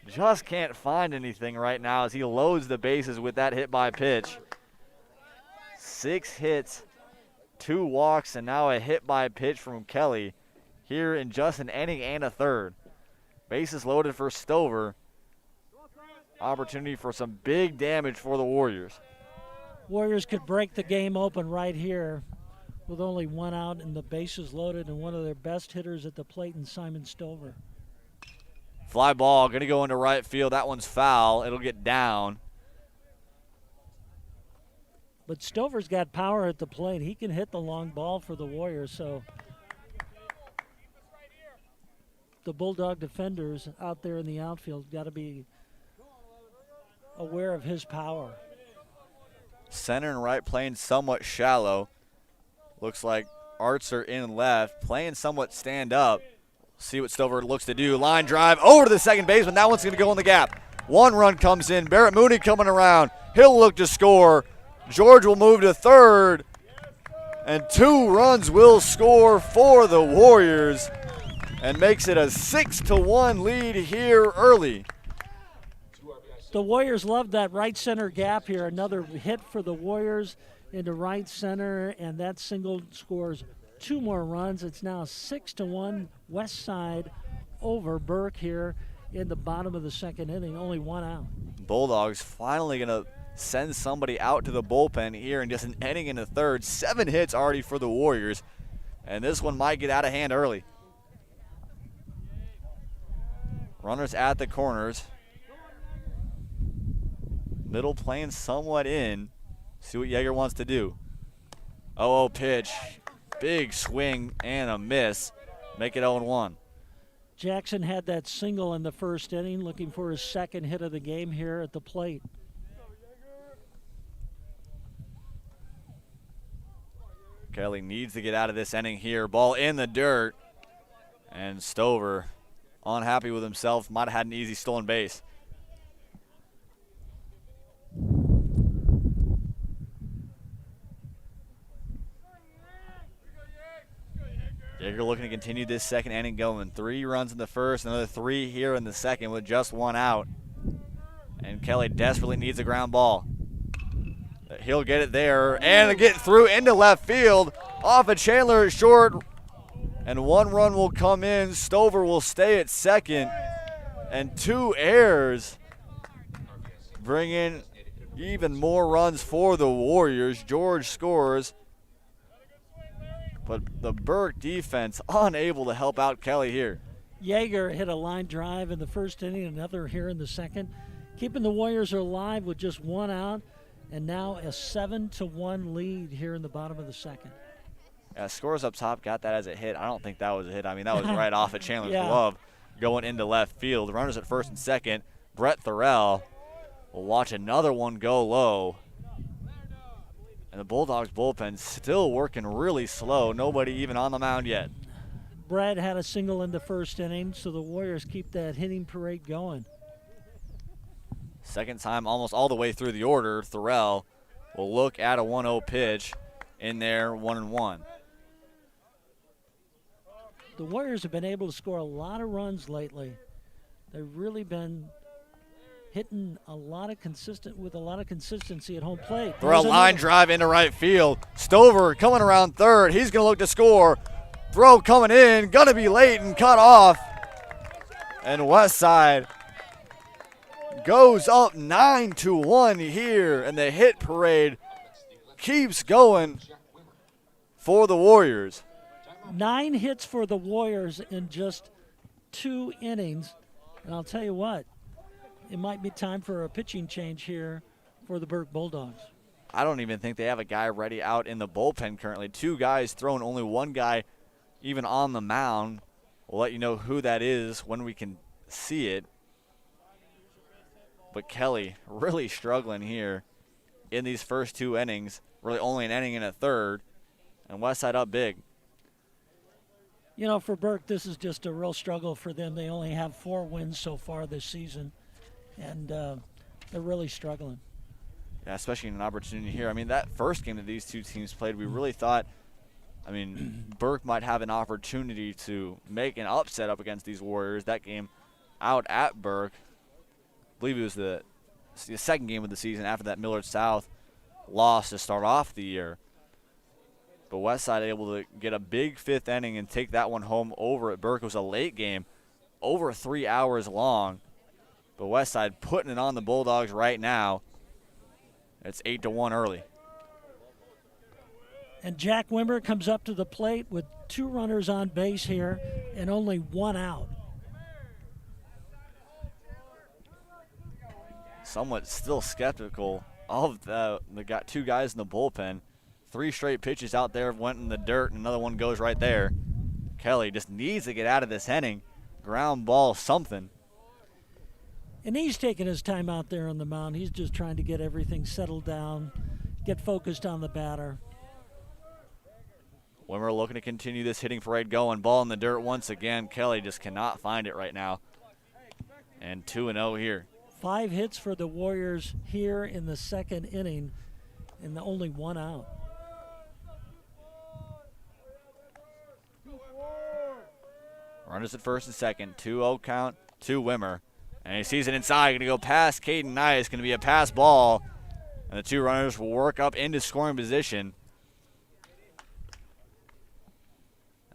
just can't find anything right now as he loads the bases with that hit by pitch. 6 hits, 2 walks, and now a hit by pitch from Kelly here in just an inning and a third. Bases loaded for Stover. Opportunity for some big damage for the Warriors. Warriors could break the game open right here with only 1 out and the bases loaded and one of their best hitters at the plate in Simon Stover. Fly ball, going to go into right field. That one's foul. It'll get down. But Stover's got power at the plate. He can hit the long ball for the Warriors, so the Bulldog defenders out there in the outfield got to be aware of his power. Center and right playing somewhat shallow. Looks like Arts are in left, playing somewhat stand up. See what Stover looks to do. Line drive over to the second baseman. That one's going to go in the gap. 1 run comes in. Barrett Mooney coming around. He'll look to score. George will move to third. And 2 runs will score for the Warriors and makes it a 6-1 lead here early. The Warriors love that right center gap here. Another hit for the Warriors into right center, and that single scores 2 more runs. It's now 6-1 Westside over Burke here in the bottom of the second inning. Only 1 out. Bulldogs finally going to send somebody out to the bullpen here in just an inning in the third. 7 hits already for the Warriors, and this one might get out of hand early. Runners at the corners. Middle playing somewhat in. See what Yeager wants to do. 0-0 pitch. Big swing and a miss. Make it 0-1. Jackson had that single in the first inning, looking for his second hit of the game here at the plate. Kelly needs to get out of this inning here. Ball in the dirt. And Stover, unhappy with himself, might have had an easy stolen base. Yeager looking to continue this second inning going. 3 runs in the first, another 3 here in the second with just 1 out. And Kelly desperately needs a ground ball. He'll get it there and get through into left field off of Chandler at short. And 1 run will come in. Stover will stay at second. And 2 errors bring in even more runs for the Warriors. George scores. But the Burke defense unable to help out Kelly here. Yeager hit a line drive in the first inning, another here in the second. Keeping the Warriors alive with just 1 out, and now a 7-1 lead here in the bottom of the second. Yeah, scores up top, got that as a hit. I don't think that was a hit. I mean, that was right off of Chandler's glove going into left field. Runners at first and second. Brett Thorell will watch another one go low. And the Bulldogs bullpen still working really slow. Nobody even on the mound yet. Brad had a single in the first inning, so the Warriors keep that hitting parade going. Second time almost all the way through the order. Thorell will look at a 1-0 pitch in there, 1-1. The Warriors have been able to score a lot of runs lately. They've really been hitting a lot of consistency at home plate. Throw a line drive into right field. Stover coming around third. He's going to look to score. Throw coming in. Going to be late and cut off. And Westside goes up 9-1 here. And the hit parade keeps going for the Warriors. 9 hits for the Warriors in just 2 innings. And I'll tell you what, it might be time for a pitching change here for the Burke Bulldogs. I don't even think they have a guy ready out in the bullpen currently. 2 guys thrown, only 1 guy even on the mound. We'll let you know who that is when we can see it. But Kelly really struggling here in these first 2 innings. Really only an inning and a third. And Westside up big. You know, for Burke, this is just a real struggle for them. They only have 4 wins so far this season. And they're really struggling. Yeah, especially in an opportunity here. I mean, that first game that these 2 teams played, we really thought, Burke might have an opportunity to make an upset up against these Warriors. That game out at Burke, I believe it was the second game of the season after that Millard South loss to start off the year. But Westside able to get a big 5th inning and take that one home over at Burke. It was a late game, over 3 hours long. But Westside putting it on the Bulldogs right now. It's 8-1 early. And Jack Wimber comes up to the plate with 2 runners on base here and only 1 out. Somewhat still skeptical of got 2 guys in the bullpen. 3 straight pitches out there went in the dirt, and another one goes right there. Kelly just needs to get out of this inning. Ground ball, something. And he's taking his time out there on the mound. He's just trying to get everything settled down, get focused on the batter. Wimmer looking to continue this hitting parade going. Ball in the dirt once again. Kelly just cannot find it right now. And 2-0 here. 5 hits for the Warriors here in the second inning, and only 1 out. Runners at first and second. 2-0 count to Wimmer. And he sees it inside. Going to go past Caden Knight. It's going to be a pass ball. And the 2 runners will work up into scoring position.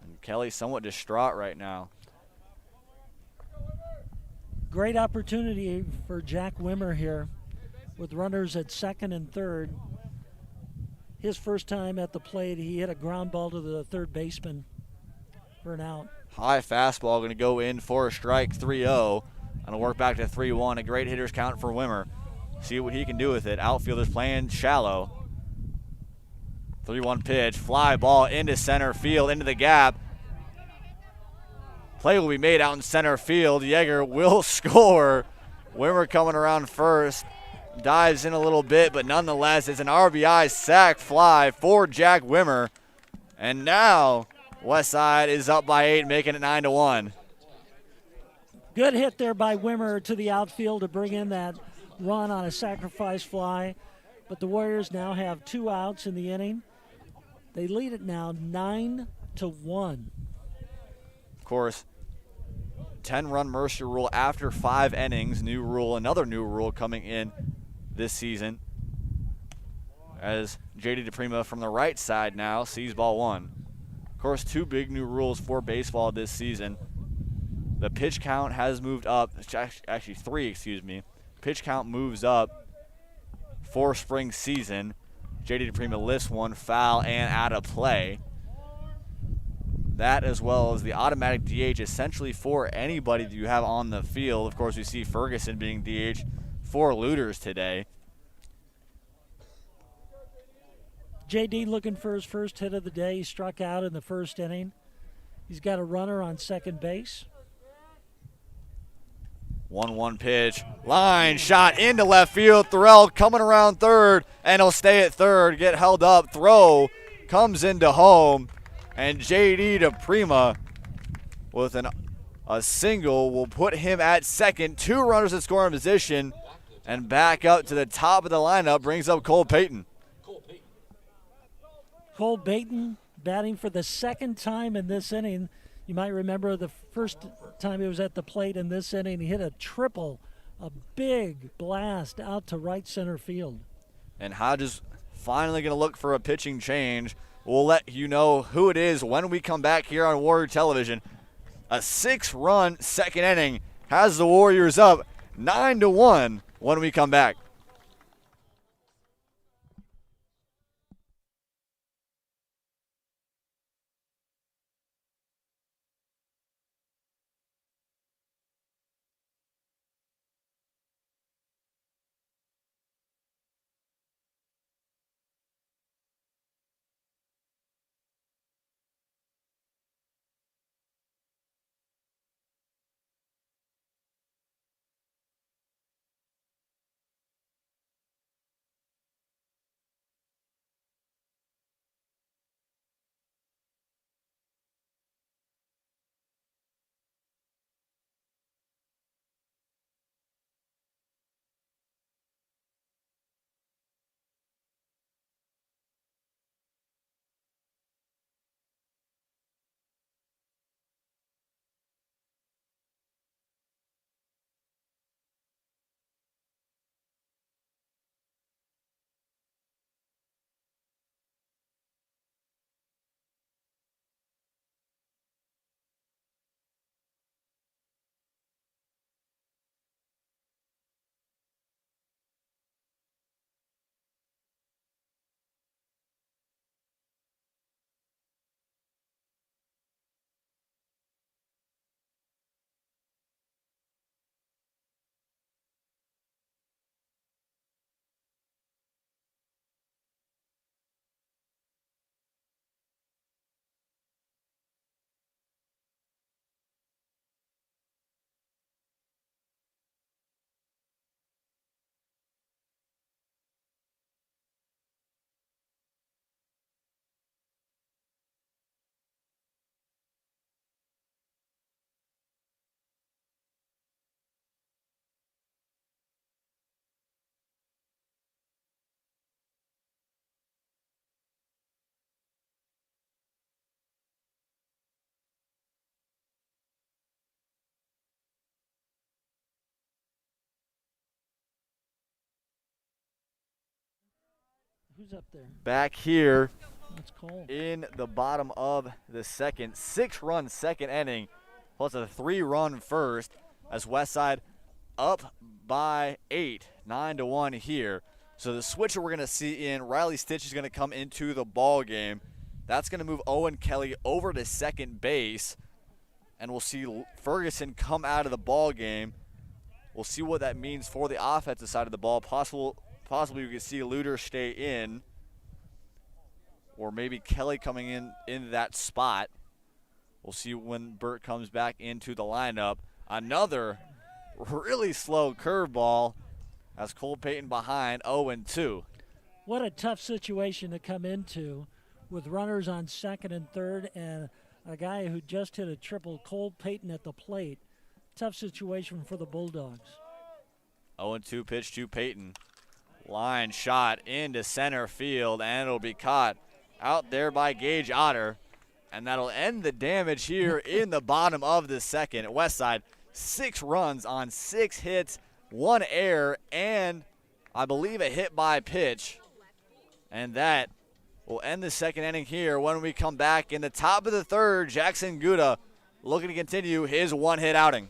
And Kelly's somewhat distraught right now. Great opportunity for Jack Wimmer here with runners at second and third. His first time at the plate, he hit a ground ball to the third baseman for an out. High fastball going to go in for a strike, 3-0. And it'll work back to 3-1. A great hitter's count for Wimmer. See what he can do with it. Outfielders playing shallow. 3-1 pitch. Fly ball into center field, into the gap. Play will be made out in center field. Yeager will score. Wimmer coming around first. Dives in a little bit, but nonetheless, it's an RBI sac fly for Jack Wimmer. And now Westside is up by 8, making it 9-1. Good hit there by Wimmer to the outfield to bring in that run on a sacrifice fly. But the Warriors now have 2 outs in the inning. They lead it now 9-1. Of course, 10-run Mercer rule after 5 innings. New rule, another new rule coming in this season. As J.D. DePrima from the right side now sees ball 1. Of course, 2 big new rules for baseball this season. The pitch count has moved up. Actually 3, excuse me. Pitch count moves up for spring season. J.D. DePrima lifts one foul and out of play. That, as well as the automatic DH, essentially for anybody that you have on the field. Of course, we see Ferguson being DH for Looters today. J.D. looking for his first hit of the day. He struck out in the first inning. He's got a runner on second base. 1-1 pitch. Line shot into left field. Thorell coming around third, and he'll stay at third. Get held up. Throw comes into home. And J.D. DePrima with a single will put him at second. 2 runners in scoring position. And back up to the top of the lineup brings up Cole Payton. Cole Payton batting for the second time in this inning. You might remember the first time he was at the plate in this inning, he hit a triple, a big blast out to right center field. And Hodges finally going to look for a pitching change. We'll let you know who it is when we come back here on Warrior Television. A 6-run second inning has the Warriors up 9-1 when we come back. Who's up there? Back here That's Cole. in the bottom of the second. 6-run second inning, plus a 3-run first, as Westside up by 8, 9-1 here. So the switcher we're going to see in, Riley Stitch is going to come into the ball game. That's going to move Owen Kelly over to second base, and we'll see Ferguson come out of the ball game. We'll see what that means for the offensive side of the ball. Possibly we could see Luter stay in, or maybe Kelly coming in that spot. We'll see when Burt comes back into the lineup. Another really slow curveball as Cole Payton behind 0-2. What a tough situation to come into with runners on second and third and a guy who just hit a triple, Cole Payton at the plate. Tough situation for the Bulldogs. 0-2 pitch to Payton. Line shot into center field, and it'll be caught out there by Gage Otter. And that'll end the damage here in the bottom of the second. Westside, 6 runs on 6 hits, 1 error, and I believe a hit by pitch. And that will end the second inning here. When we come back in the top of the third, Jackson Gutta looking to continue his 1-hit outing.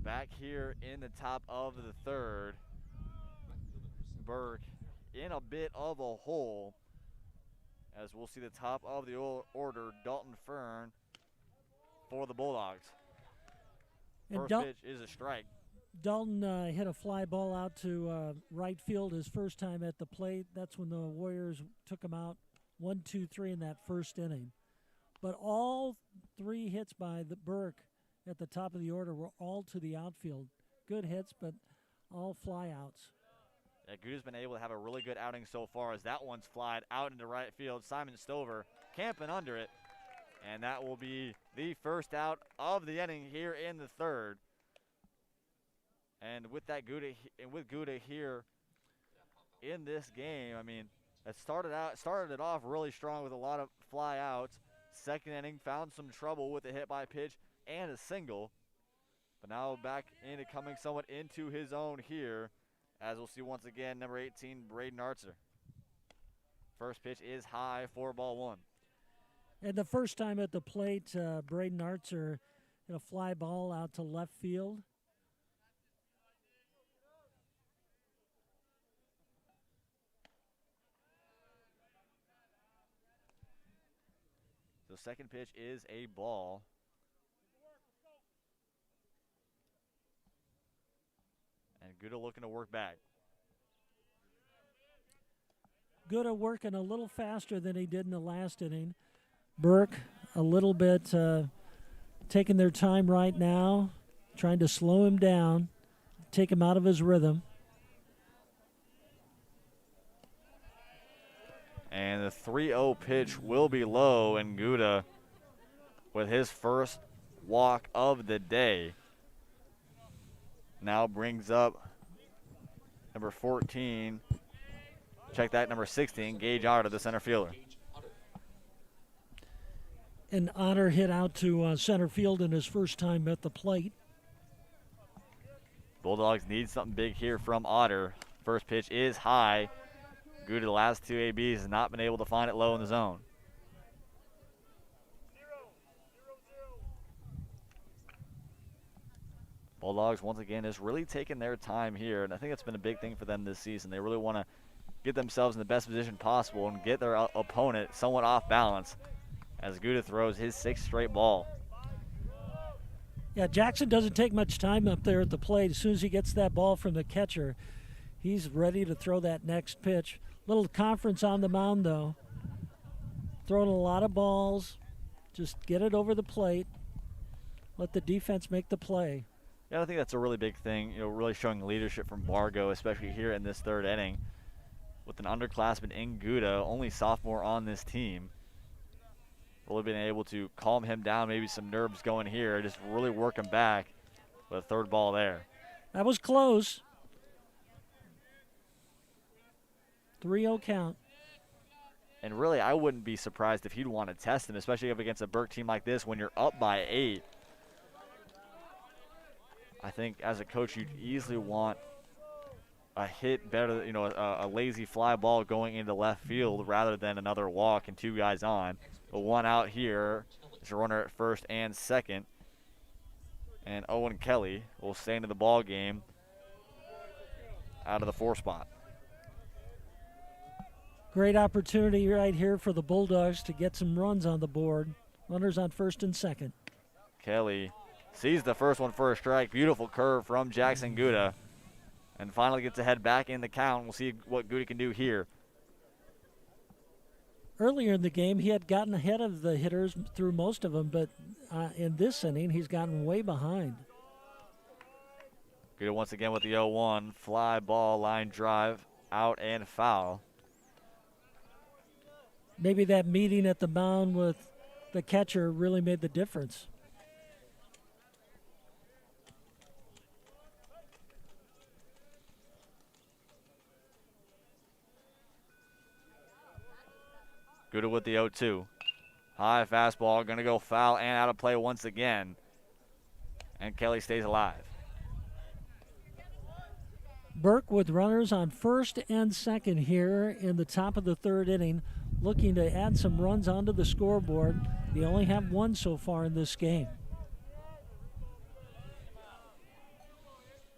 Back here in the top of the third, Burke in a bit of a hole, as we'll see the top of the order, Dalton Fern for the Bulldogs. First pitch is a strike. Dalton hit a fly ball out to right field his first time at the plate. That's when the Warriors took him out 1-2-3 in that first inning. But all 3 hits by the Burke at the top of the order were all to the outfield. Good hits, but all flyouts. Yeah, Gutta's been able to have a really good outing so far, as that one's flied out into right field. Simon Stover camping under it, and that will be the first out of the inning here in the third. And with that Gutta here in this game, I mean, it started it off really strong with a lot of fly outs. Second inning found some trouble with a hit by pitch and a single, but now back into coming somewhat into his own here, as we'll see once again number 18 Braden Archer. First pitch is high for ball 1. And the first time at the plate, Braden Archer hit a fly ball out to left field. The second pitch is a ball. And Gutta looking to work back. Gutta working a little faster than he did in the last inning. Burke a little bit taking their time right now, trying to slow him down, take him out of his rhythm. And the 3-0 pitch will be low, and Gutta with his first walk of the day. Now brings up number 14. Check that, number 16, Gage Otter, the center fielder. And Otter hit out to center field in his first time at the plate. Bulldogs need something big here from Otter. First pitch is high. Gutta, the last two ABs, has not been able to find it low in the zone. Bulldogs, once again, is really taking their time here, and I think that's been a big thing for them this season. They really want to get themselves in the best position possible and get their opponent somewhat off balance as Gutta throws his 6th straight ball. Yeah, Jackson doesn't take much time up there at the plate. As soon as he gets that ball from the catcher, he's ready to throw that next pitch. Little conference on the mound, though. Throwing a lot of balls. Just get it over the plate. Let the defense make the play. Yeah, I think that's a really big thing, really showing leadership from Bargo, especially here in this 3rd inning. With an underclassman in Gutta, only sophomore on this team. Really been able to calm him down, maybe some nerves going here, just really work him back with a 3rd ball there. That was close. 3-0 count. And really, I wouldn't be surprised if he'd want to test him, especially up against a Burke team like this when you're up by 8. I think as a coach, you'd easily want a hit better, a lazy fly ball going into left field rather than another walk and 2 guys on. But 1 out here. There's a runner at 1st and 2nd. And Owen Kelly will stay into the ball game out of the 4 spot. Great opportunity right here for the Bulldogs to get some runs on the board. Runners on 1st and 2nd. Kelly sees the first one for a strike. Beautiful curve from Jackson Gutta. And finally gets ahead back in the count. We'll see what Gutta can do here. Earlier in the game, he had gotten ahead of the hitters through most of them, but in this inning, he's gotten way behind. Gutta once again with the 0-1. Fly ball, line drive, out and foul. Maybe that meeting at the mound with the catcher really made the difference. Gutta with the 0-2. High fastball, going to go foul and out of play once again. And Kelly stays alive. Burke with runners on 1st and 2nd here in the top of the 3rd inning, looking to add some runs onto the scoreboard. They only have 1 so far in this game.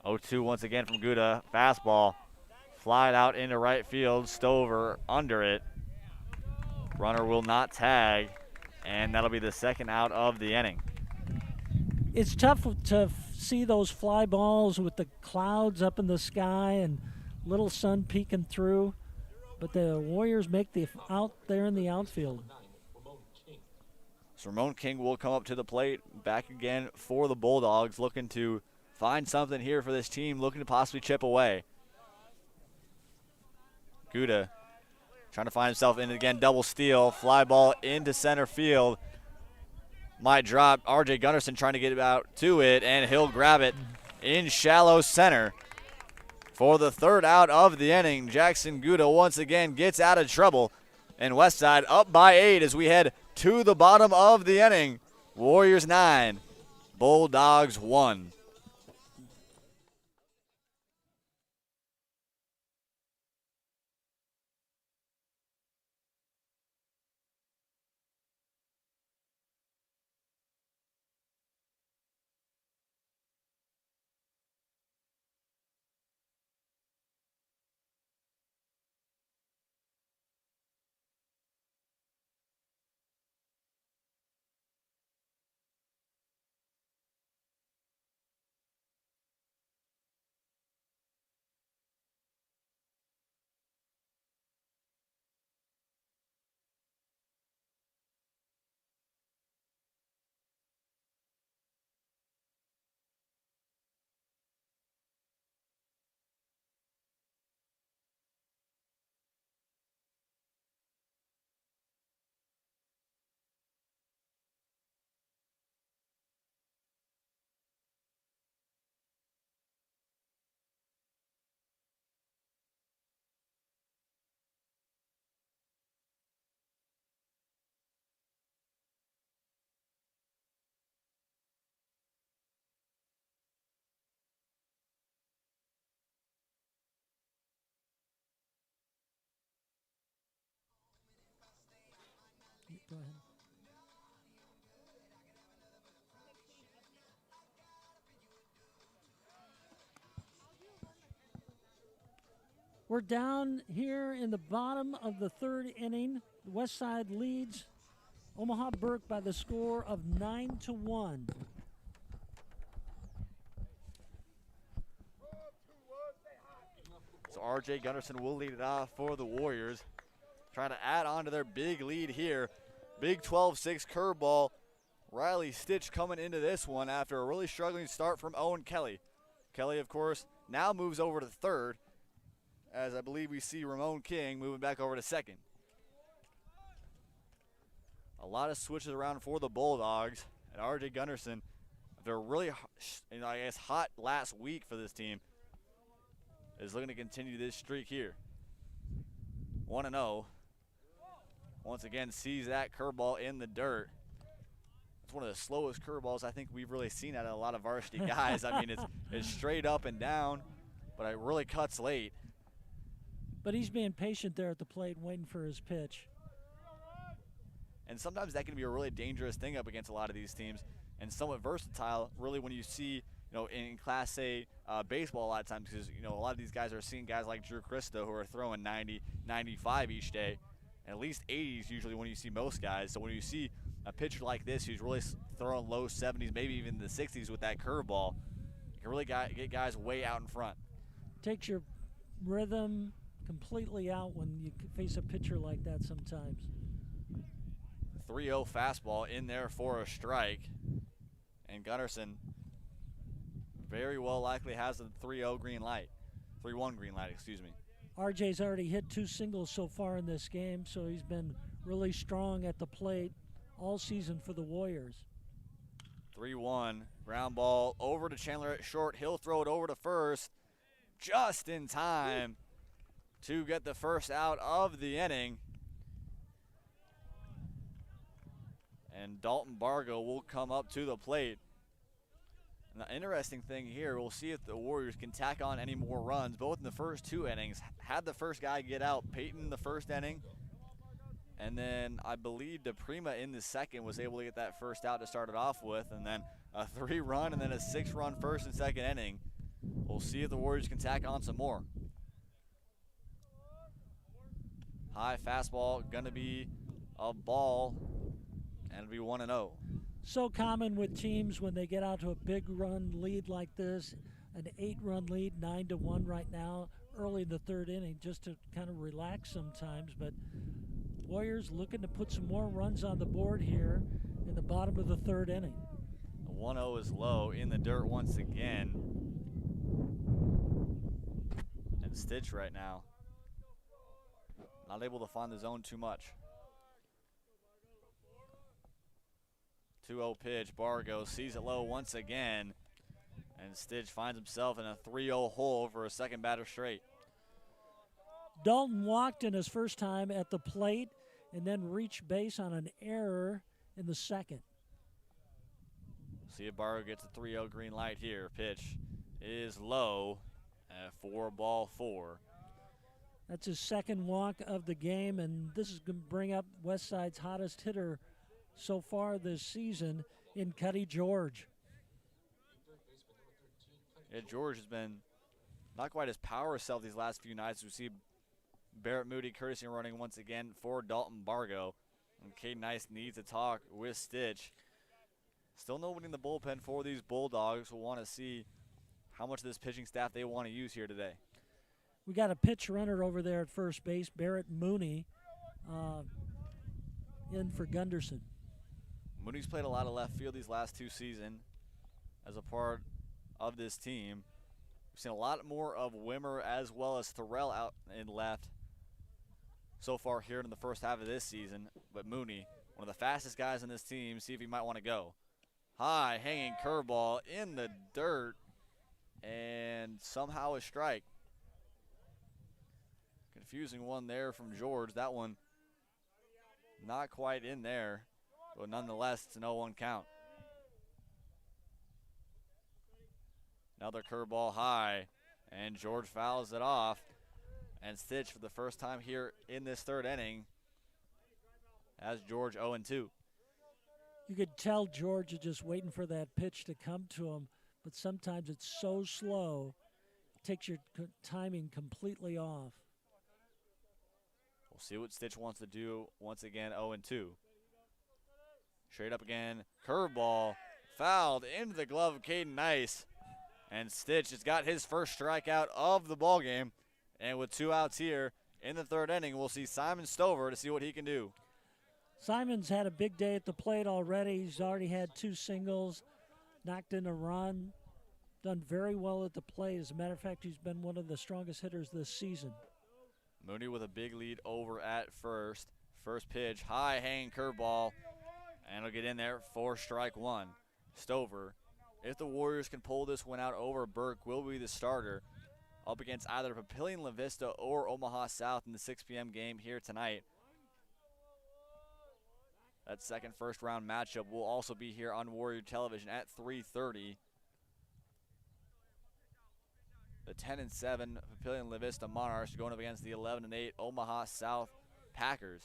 0-2 once again from Gutta. Fastball. Flied out into right field. Stover under it. Runner will not tag, and that'll be the 2nd out of the inning. It's tough to see those fly balls with the clouds up in the sky and little sun peeking through, but the Warriors make the out there in the outfield. So Ramon King will come up to the plate, back again for the Bulldogs, looking to find something here for this team, looking to possibly chip away. Gutta trying to find himself in again, double steal, fly ball into center field. Might drop. R.J. Gunderson trying to get out to it, and he'll grab it in shallow center. For the 3rd out of the inning, Jackson Gutta once again gets out of trouble. And Westside up by 8 as we head to the bottom of the inning. Warriors 9, Bulldogs 1. We're down here in the bottom of the third inning. Westside leads Omaha Burke by the score of 9-1. So R.J. Gunderson will lead it off for the Warriors. Trying to add on to their big lead here. Big 12-6 curveball. Riley Stitch coming into this one after a really struggling start from Owen Kelly. Kelly, of course, now moves over to third, as I believe we see Ramon King moving back over to second. A lot of switches around for the Bulldogs, and R.J. Gunderson, they're really, hot last week for this team, is looking to continue this streak here. 1-0. Once again, sees that curveball in the dirt. It's one of the slowest curveballs I think we've really seen out of a lot of varsity guys. I mean, it's straight up and down, but it really cuts late. But he's being patient there at the plate, waiting for his pitch. And sometimes that can be a really dangerous thing up against a lot of these teams, and somewhat versatile, really, when you see, in Class A baseball a lot of times, because, a lot of these guys are seeing guys like Drew Christo who are throwing 90, 95 each day, and at least 80s usually when you see most guys. So when you see a pitcher like this who's really throwing low 70s, maybe even the 60s with that curveball, you can really get guys way out in front. Takes your rhythm completely out when you face a pitcher like that sometimes. 3-0 fastball in there for a strike, and Gunderson very well likely has a 3-0 green light. 3-1 green light, excuse me. RJ's already hit 2 singles so far in this game, so he's been really strong at the plate all season for the Warriors. 3-1, ground ball over to Chandler at short. He'll throw it over to first just in time to get the first out of the inning. And Dalton Bargo will come up to the plate. And the interesting thing here, we'll see if the Warriors can tack on any more runs, both in the first 2 innings. Had the first guy get out, Peyton the first inning, and then I believe DePrima in the second was able to get that first out to start it off with, and then a 3-run and then a 6-run first and second inning. We'll see if the Warriors can tack on some more. High fastball, gonna be a ball, and it'll be 1-0. So common with teams when they get out to a big run lead like this, an 8-run lead, 9-1 right now, early in the third inning, just to kind of relax sometimes. But Warriors looking to put some more runs on the board here in the bottom of the third inning. The 1-0 is low in the dirt once again. And Stitch right now, not able to find the zone too much. 2-0 pitch, Bargo sees it low once again, and Stitch finds himself in a 3-0 hole for a second batter straight. Dalton walked in his first time at the plate and then reached base on an error in the second. See if Bargo gets a 3-0 green light here. Pitch is low at 4-4. That's his second walk of the game, and this is going to bring up Westside's hottest hitter so far this season in Cuddy George. Yeah, George has been not quite his power self these last few nights. We see Barrett Moody courtesy running once again for Dalton Bargo. And Caden Nice needs to talk with Stitch. Still nobody in the bullpen for these Bulldogs. We'll want to see how much of this pitching staff they want to use here today. We got a pitch runner over there at first base, Barrett Mooney, in for Gunderson. Mooney's played a lot of left field these last 2 seasons as a part of this team. We've seen a lot more of Wimmer as well as Thorell out in left so far here in the first half of this season. But Mooney, one of the fastest guys on this team, see if he might want to go. High hanging curveball in the dirt, and somehow a strike. Confusing one there from George. That one not quite in there, but nonetheless, it's an 0-1 count. Another curveball high, and George fouls it off. And Stitch, for the first time here in this third inning, has George 0-2. You could tell George is just waiting for that pitch to come to him, but sometimes it's so slow, it takes your timing completely off. see what Stitch wants to do once again. 0-2. Straight up again. Curveball. Fouled into the glove of Caden Nice. And Stitch has got his first strikeout of the ball game. And with 2 outs here in the 3rd inning, we'll see Simon Stover to see what he can do. Simon's had a big day at the plate already. He's already had 2 singles, knocked in a run, done very well at the plate. As a matter of fact, he's been one of the strongest hitters this season. Mooney with a big lead over at first. First pitch, high hanging curveball, and it'll get in there for strike 1. Stover, if the Warriors can pull this one out over Burke, will be the starter up against either Papillion-La Vista or Omaha South in the 6 p.m. game here tonight. That second first round matchup will also be here on Warrior Television at 3:30. The 10-7 Papillion-La Vista Monarchs going up against the 11-8 Omaha South Packers.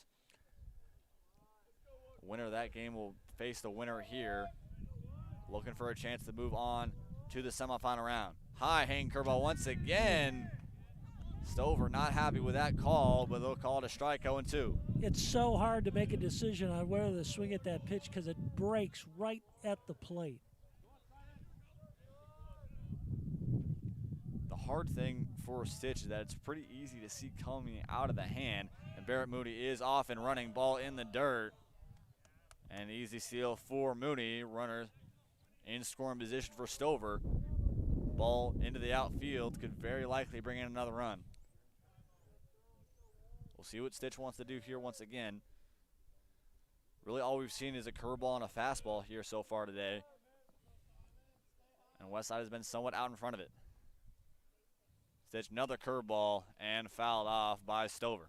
Winner of that game will face the winner here, looking for a chance to move on to the semifinal round. High hanging curveball once again. Stover not happy with that call, but they'll call it a strike. 0-2. It's so hard to make a decision on whether to swing at that pitch because it breaks right at the plate. The hard thing for Stitch is that it's pretty easy to see coming out of the hand. And Barrett Mooney is off and running, ball in the dirt. And easy steal for Mooney. Runner in scoring position for Stover. Ball into the outfield could very likely bring in another run. We'll see what Stitch wants to do here once again. Really all we've seen is a curveball and a fastball here so far today. And Westside has been somewhat out in front of it. Stitch, another curveball, and fouled off by Stover.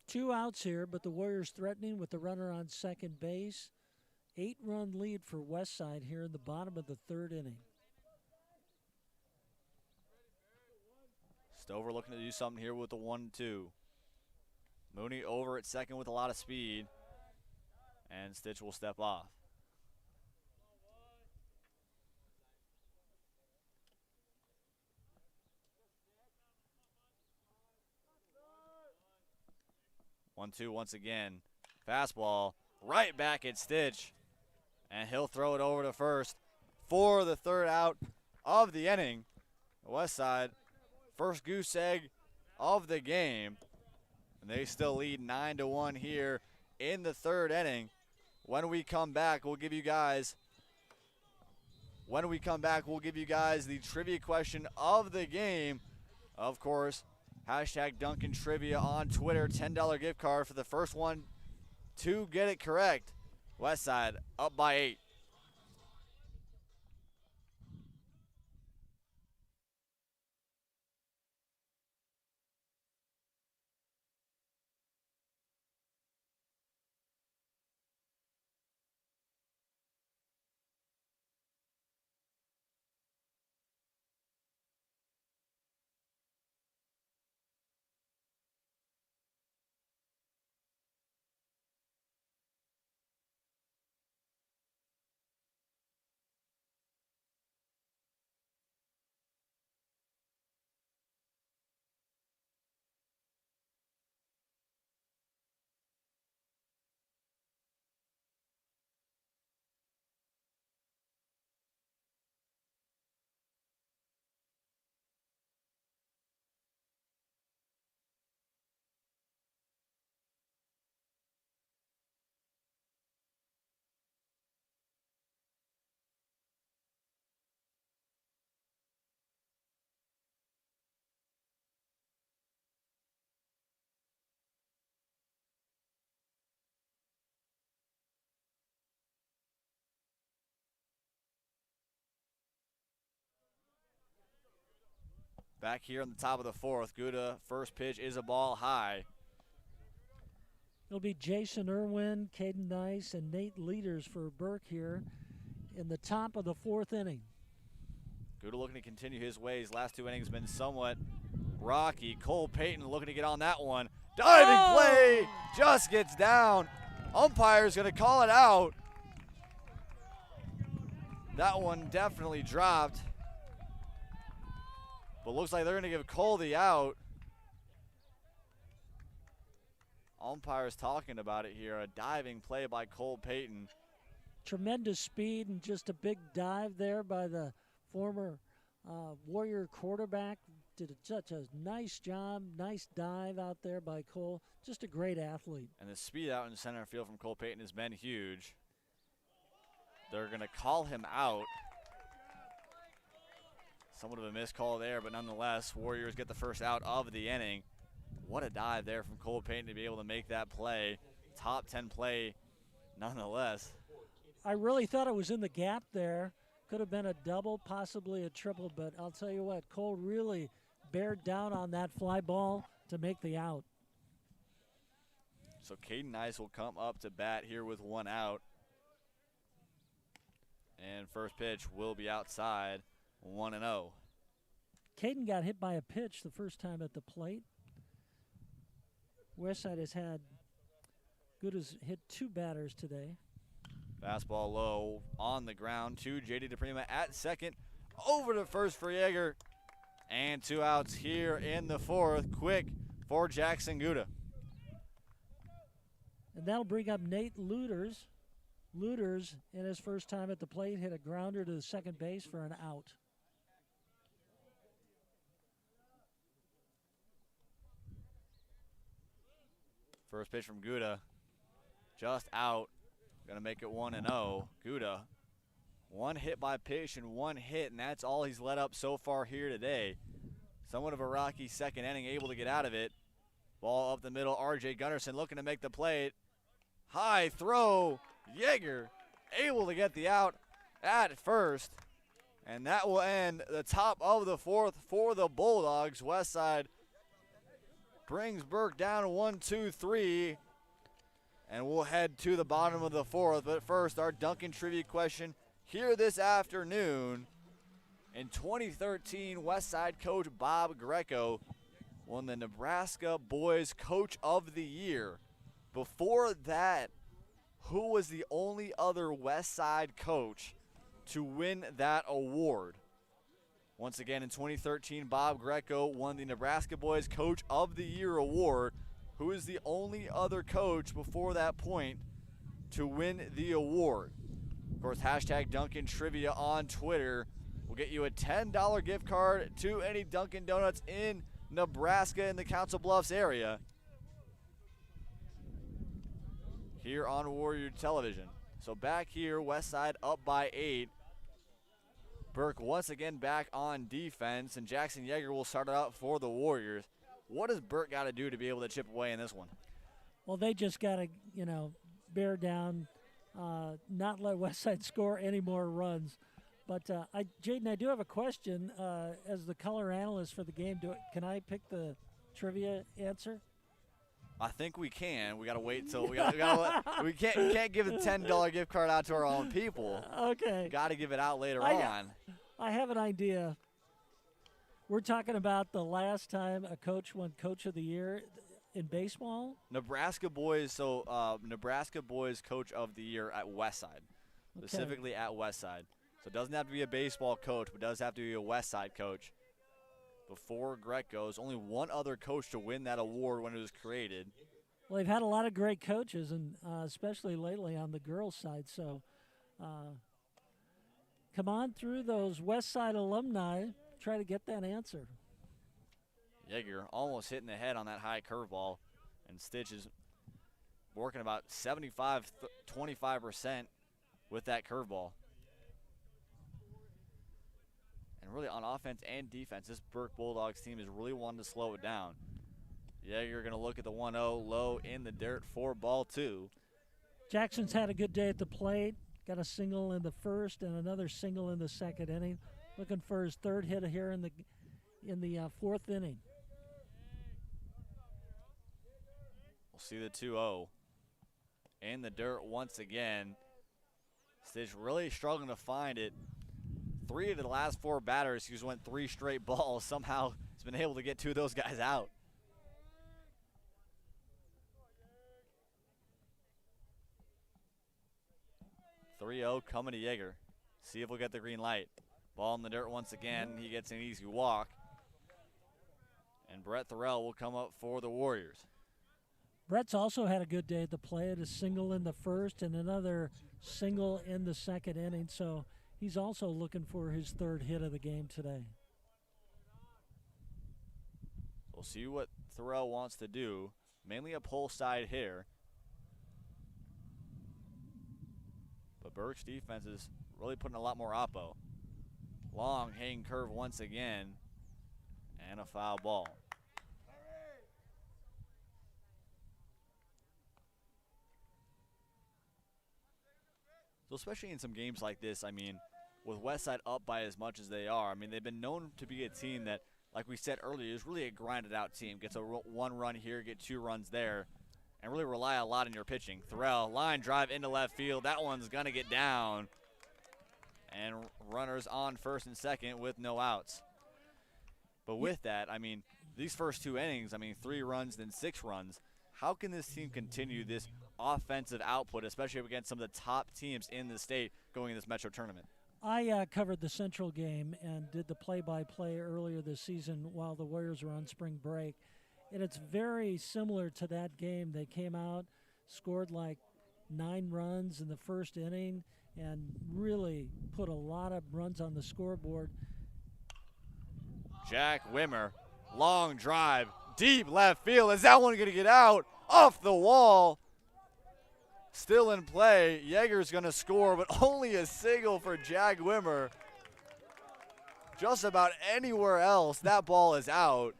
2 outs here, but the Warriors threatening with the runner on second base. 8-run lead for Westside here in the bottom of the 3rd inning. Stover looking to do something here with the 1-2. Mooney over at second with a lot of speed, and Stitch will step off. One-two once again. Fastball right back at Stitch, and he'll throw it over to first for the 3rd out of the inning. Westside, first goose egg of the game, and they still lead 9-1 here in the 3rd inning. When we come back, we'll give you guys the trivia question of the game. Of course, hashtag Duncan Trivia on Twitter, $10 gift card for the first one to get it correct. Westside up by 8. Back here on the top of the 4th, Gutta, first pitch is a ball high. It'll be Jason Irwin, Caden Nice, and Nate Leaders for Burke here in the top of the 4th inning. Gutta looking to continue his ways. Last 2 innings been somewhat rocky. Cole Payton looking to get on that one. Diving play, just gets down. Umpire's going to call it out. That one definitely dropped. But looks like they're going to give Cole the out. umpires talking about it here. A diving play by Cole Payton. Tremendous speed and just a big dive there by the former Warrior quarterback. Did such a nice job, nice dive out there by Cole. Just a great athlete. And the speed out in center field from Cole Payton has been huge. They're going to call him out. Somewhat of a missed call there, but nonetheless, Warriors get the first out of the inning. What a dive there from Cole Payton to be able to make that play. Top 10 play nonetheless. I really thought it was in the gap there. Could have been a double, possibly a triple, but I'll tell you what, Cole really bared down on that fly ball to make the out. So Caden Nice will come up to bat here with one out. And first pitch will be outside, 1-0. Caden got hit by a pitch the first time at the plate. Westside has had Gutta's hit 2 batters today. Fastball low on the ground to J.D. DePrima at second. Over to first for Yeager. And 2 outs here in the 4th. Quick for Jackson Gutta. And that'll bring up Nate Luters. Luters, in his first time at the plate, hit a grounder to the second base for an out. First pitch from Gutta. Just out. Going to make it 1-0. Gutta, 1 hit by pitch and 1 hit, and that's all he's let up so far here today. Somewhat of a rocky second inning, able to get out of it. Ball up the middle, R.J. Gunnarsson looking to make the play. High throw, Yeager able to get the out at first. And that will end the top of the 4th for the Bulldogs. Westside brings Burke down 1-2-3. And we'll head to the bottom of the 4th. But first, our Duncan trivia question here this afternoon. In 2013, Westside coach Bob Greco won the Nebraska Boys Coach of the Year. Before that, who was the only other Westside coach to win that award? Once again, in 2013, Bob Greco won the Nebraska Boys Coach of the Year award. Who is the only other coach before that point to win the award? Of course, hashtag Duncan Trivia on Twitter will get you a $10 gift card to any Dunkin' Donuts in Nebraska in the Council Bluffs area here on Warrior Television. So back here, Westside up by 8. Burke once again back on defense, and Jackson Yeager will start it out for the Warriors. What does Burke got to do to be able to chip away in this one? Well, they just got to, bear down, not let Westside score any more runs. But, Jaden, I do have a question. As the color analyst for the game, can I pick the trivia answer? I think we can. We got to wait till we can't give a $10 gift card out to our own people. Okay. Got to give it out later on. I have an idea. We're talking about the last time a coach won Coach of the Year in baseball. Nebraska Boys. Nebraska Boys Coach of the Year at Westside, specifically at Westside. So it doesn't have to be a baseball coach, but does have to be a Westside coach. Before Greco's, only one other coach to win that award when it was created. Well, they've had a lot of great coaches, and especially lately on the girls' side. So come on through those Westside alumni. Try to get that answer. Yeager almost hitting the head on that high curveball, and Stitch is working about 25% with that curveball. And really on offense and defense, this Burke Bulldogs team is really wanting to slow it down. Yeager going to look at the 1-0 low in the dirt for ball 2. Jackson's had a good day at the plate. Got a single in the first and another single in the second inning. Looking for his 3rd hit here in the 4th inning. We'll see the 2-0 in the dirt once again. Stitch really struggling to find it. 3 of the last 4 batters, he's went 3 straight balls. Somehow he's been able to get 2 of those guys out. coming to Yeager. See if we'll get the green light. Ball in the dirt once again. He gets an easy walk. And Brett Thorell will come up for the Warriors. Brett's also had a good day at the plate, a single in the first and another single in the second inning, so he's also looking for his third hit of the game today. We'll see what Thorell wants to do. Mainly a pull side hitter. But Burke's defense is really putting a lot more oppo. Long hanging curve once again, and a foul ball. So especially in some games like this, I mean, with Westside up by as much as they are, I mean, they've been known to be a team that, like we said earlier, is really a grinded out team. Gets a one run here, get 2 runs there, and really rely a lot on your pitching. Thorell, line drive into left field. That one's going to get down. And runners on first and second with no outs. But with that, I mean, these first 2 innings, I mean, 3 runs, then 6 runs. How can this team continue this offensive output, especially against some of the top teams in the state going in this Metro tournament? I covered the Central game and did the play-by-play earlier this season while the Warriors were on spring break. And it's very similar to that game. They came out, scored like 9 runs in the first inning, and really put a lot of runs on the scoreboard. Jack Wimmer, long drive, deep left field. Is that one going to get out? Off the wall. Still in play. Yeager's going to score, but only a single for Jack Wimmer. Just about anywhere else, that ball is out.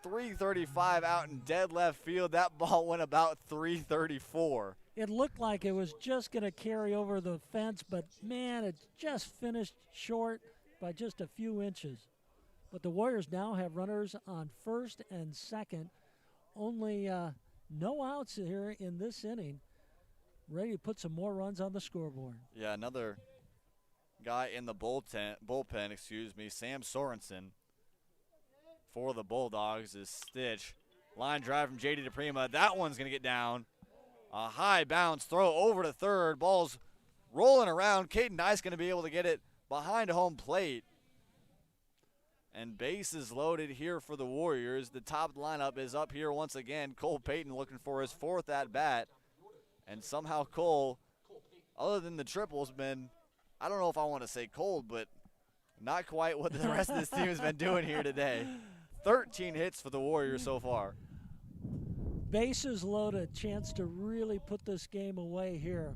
335 out in dead left field. That ball went about 334. It looked like it was just going to carry over the fence, but, man, it just finished short by just a few inches. But the Warriors now have runners on first and second. Only no outs here in this inning. Ready to put some more runs on the scoreboard. Yeah, another guy in the bullpen, Sam Sorensen for the Bulldogs is Stitch. Line drive from JD DePrima. That one's going to get down. A high bounce throw over to third. Ball's rolling around. Caden Nice going to be able to get it behind home plate. And bases loaded here for the Warriors. The top lineup is up here once again. Cole Payton looking for his 4th at-bat. And somehow Cole, other than the triples, been, I don't know if I want to say cold, but not quite what the rest of this team has been doing here today. 13 hits for the Warriors so far. Bases loaded, chance to really put this game away here.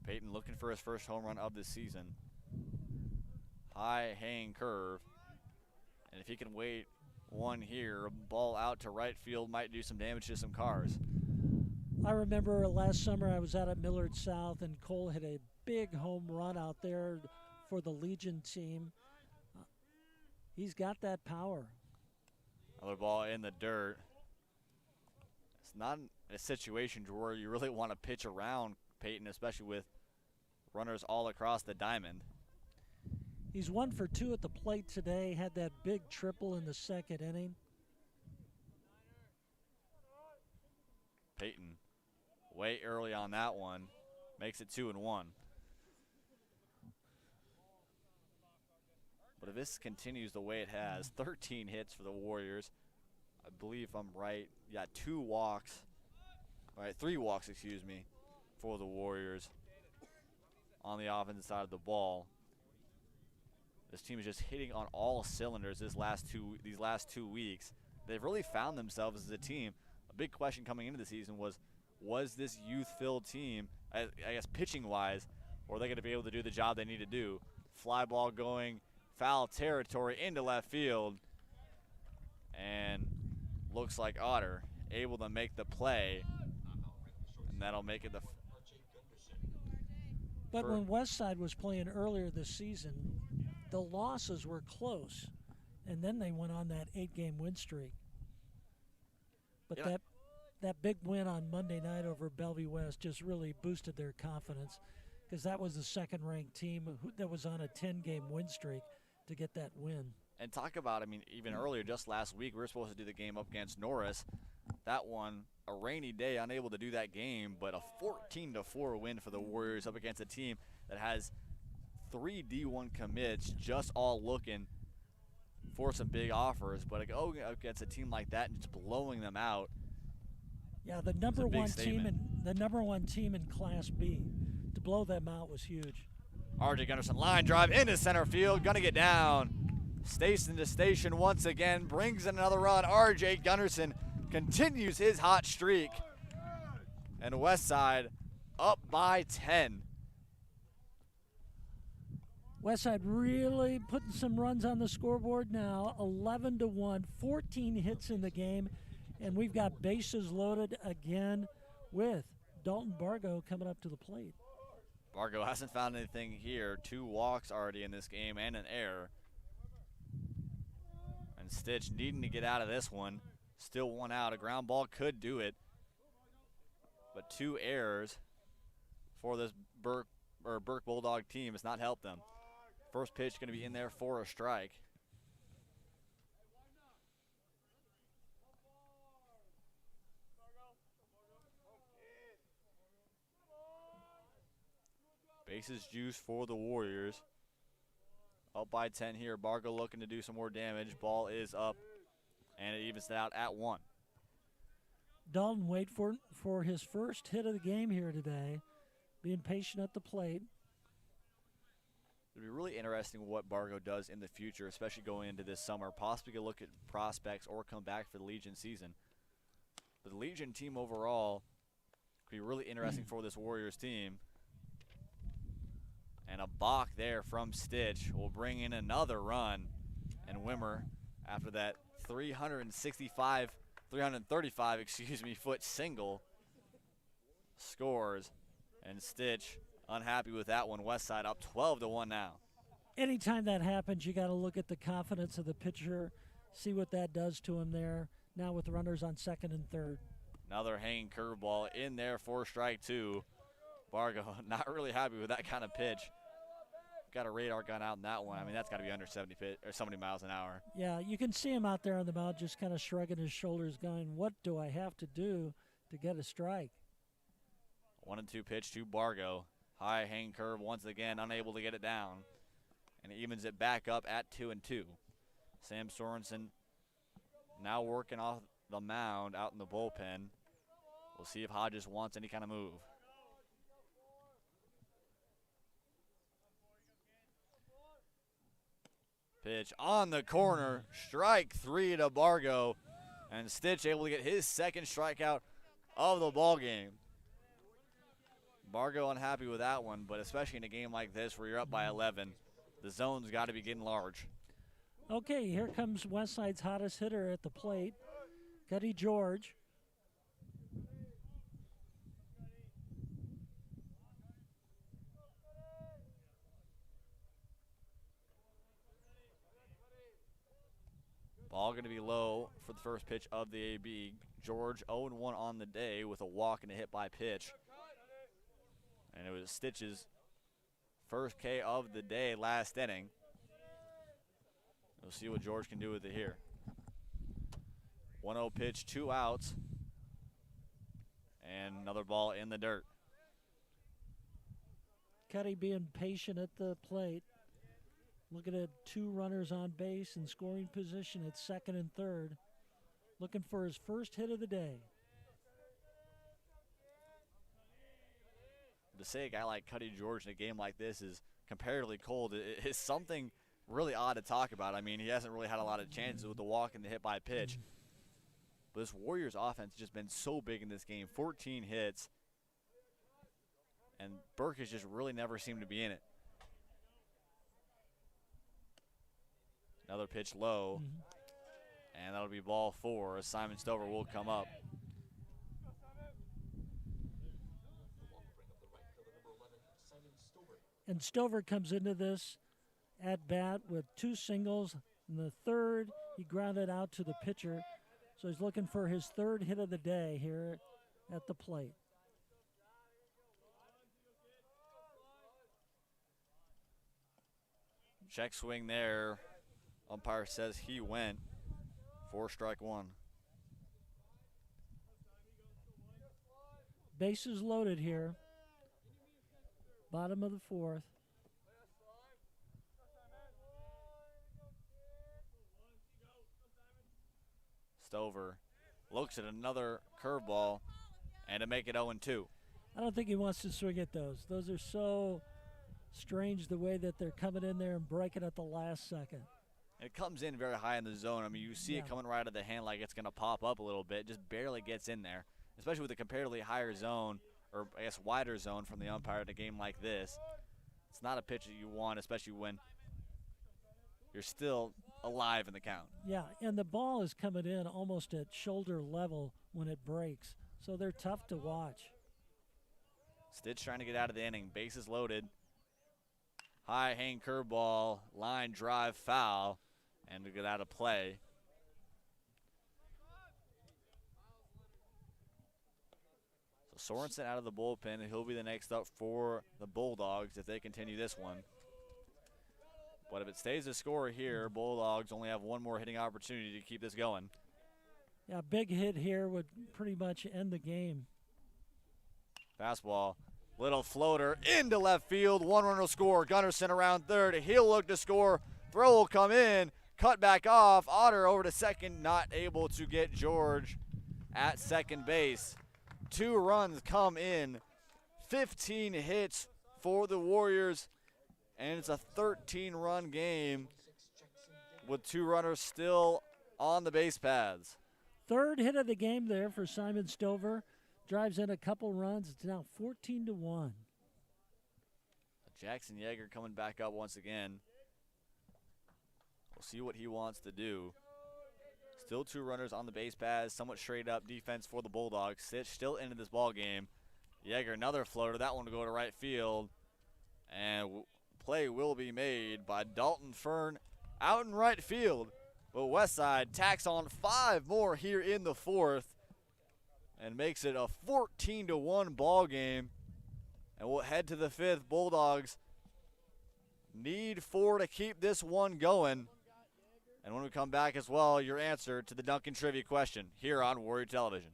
Payton looking for his first home run of the season. High hanging curve. And if he can wait one here, a ball out to right field might do some damage to some cars. I remember last summer I was out at Millard South and Cole hit a big home run out there for the Legion team. He's got that power. Another ball in the dirt. It's not a situation where you really want to pitch around Payton, especially with runners all across the diamond. He's 1 for 2 at the plate today, had that big triple in the second inning. Payton way early on that one, makes it 2-1. But if this continues the way it has, 13 hits for the Warriors. I believe I'm right. Yeah, 2 walks. All right, 3 walks, excuse me, for the Warriors on the offensive side of the ball. This team is just hitting on all cylinders these last 2 weeks. They've really found themselves as a team. A big question coming into the season was this youth-filled team, I guess pitching-wise, or are they going to be able to do the job they need to do? Fly ball going foul territory into left field. And looks like Otter able to make the play. And that'll make it the... But when Westside was playing earlier this season, the losses were close. And then they went on that 8-game win streak. But that big win on Monday night over Bellevue West just really boosted their confidence, because that was the second-ranked team that was on a 10-game win streak to get that win. And talk about, I mean, even earlier, just last week, we were supposed to do the game up against Norris. That one, a rainy day, unable to do that game, but a 14-4 win for the Warriors up against a team that has 3 D1 commits, just all looking for some big offers, but go against a team like that and just blowing them out. Yeah, the number one team in Class B, to blow them out was huge. RJ Gunderson line drive into center field, gonna get down. Station to station once again, brings in another run. RJ Gunderson continues his hot streak. And Westside up by 10. Westside really putting some runs on the scoreboard now, 11-1, 14 hits in the game, and we've got bases loaded again with Dalton Bargo coming up to the plate. Bargo hasn't found anything here. 2 walks already in this game and an error. And Stitch needing to get out of this one. Still 1 out. A ground ball could do it. But 2 errors for this Burke Bulldog team has not helped them. First pitch going to be in there for a strike. Bases juice for the Warriors. Up by 10 here. Bargo looking to do some more damage. Ball is up, and it evens it out at 1. Dalton wait for his first hit of the game here today, being patient at the plate. It'll be really interesting what Bargo does in the future, especially going into this summer. Possibly could look at prospects or come back for the Legion season. But the Legion team overall could be really interesting for this Warriors team. And a balk there from Stitch will bring in another run. And Wimmer, after that 335 foot single, scores. And Stitch unhappy with that one. Westside up 12-1 now. Anytime that happens, you got to look at the confidence of the pitcher, see what that does to him there. Now with runners on second and third. Another hanging curveball in there for strike 2. Bargo not really happy with that kind of pitch. Got a radar gun out in that one. I mean, that's got to be under 70 miles an hour. Yeah, you can see him out there on the mound just kind of shrugging his shoulders, going, what do I have to do to get a strike? 1-2 pitch to Bargo. High hang curve once again, unable to get it down. And it evens it back up at 2-2. Sam Sorensen now working off the mound out in the bullpen. We'll see if Hodges wants any kind of move. Pitch on the corner, strike 3 to Bargo, and Stitch able to get his second strikeout of the ball game. Bargo unhappy with that one, but especially in a game like this where you're up by 11, the zone's got to be getting large. Okay, here comes Westside's hottest hitter at the plate, Gutta George. Ball going to be low for the first pitch of the AB. George 0-1 on the day with a walk and a hit by pitch. And it was Stitch's first K of the day last inning. We'll see what George can do with it here. 1-0 pitch, 2 outs. And another ball in the dirt. Cuddy being patient at the plate. Looking at 2 runners on base in scoring position at second and third. Looking for his first hit of the day. To say a guy like Cuddy George in a game like this is comparatively cold is something really odd to talk about. I mean, he hasn't really had a lot of chances with the walk and the hit by pitch. But this Warriors offense has just been so big in this game. 14 hits. And Burke has just really never seemed to be in it. Another pitch low. And that'll be ball 4 as Simon Stover will come up. And Stover comes into this at bat with 2 singles. In the third, he grounded out to the pitcher. So he's looking for his 3rd hit of the day here at the plate. Check swing there. Umpire says he went for strike 1. Bases loaded here. Bottom of the 4th. Stover looks at another curveball and to make it 0-2. I don't think he wants to swing at those. Those are so strange the way that they're coming in there and breaking at the last second. It comes in very high in the zone. I mean, you see it coming right out of the hand like it's going to pop up a little bit. Just barely gets in there, especially with a comparatively higher zone, or I guess wider zone from the umpire in a game like this. It's not a pitch that you want, especially when you're still alive in the count. Yeah, and the ball is coming in almost at shoulder level when it breaks, so they're tough to watch. Stitch trying to get out of the inning. Bases loaded. High hang curveball, line drive foul, and to get out of play. So Sorensen out of the bullpen, and he'll be the next up for the Bulldogs if they continue this one. But if it stays a score here, Bulldogs only have one more hitting opportunity to keep this going. Yeah, big hit here would pretty much end the game. Fastball, little floater into left field. One run will score. Gunderson around third. He'll look to score. Throw will come in. Cut back off. Otter over to second. Not able to get George at second base. 2 runs come in. 15 hits for the Warriors. And it's a 13-run game with 2 runners still on the base paths. Third hit of the game there for Simon Stover. Drives in a couple runs. It's now 14-1. Jackson Yeager coming back up once again. We'll see what he wants to do. Still 2 runners on the base paths. Somewhat straight up defense for the Bulldogs. Stitch still into this ball game. Yeager, another floater. That one to go to right field. And play will be made by Dalton Fern out in right field. But Westside tacks on 5 more here in the 4th and makes it a 14-1 ball game. And we'll head to the 5th. Bulldogs need 4 to keep this one going. And when we come back as well, your answer to the Duncan Trivia question here on Warrior Television.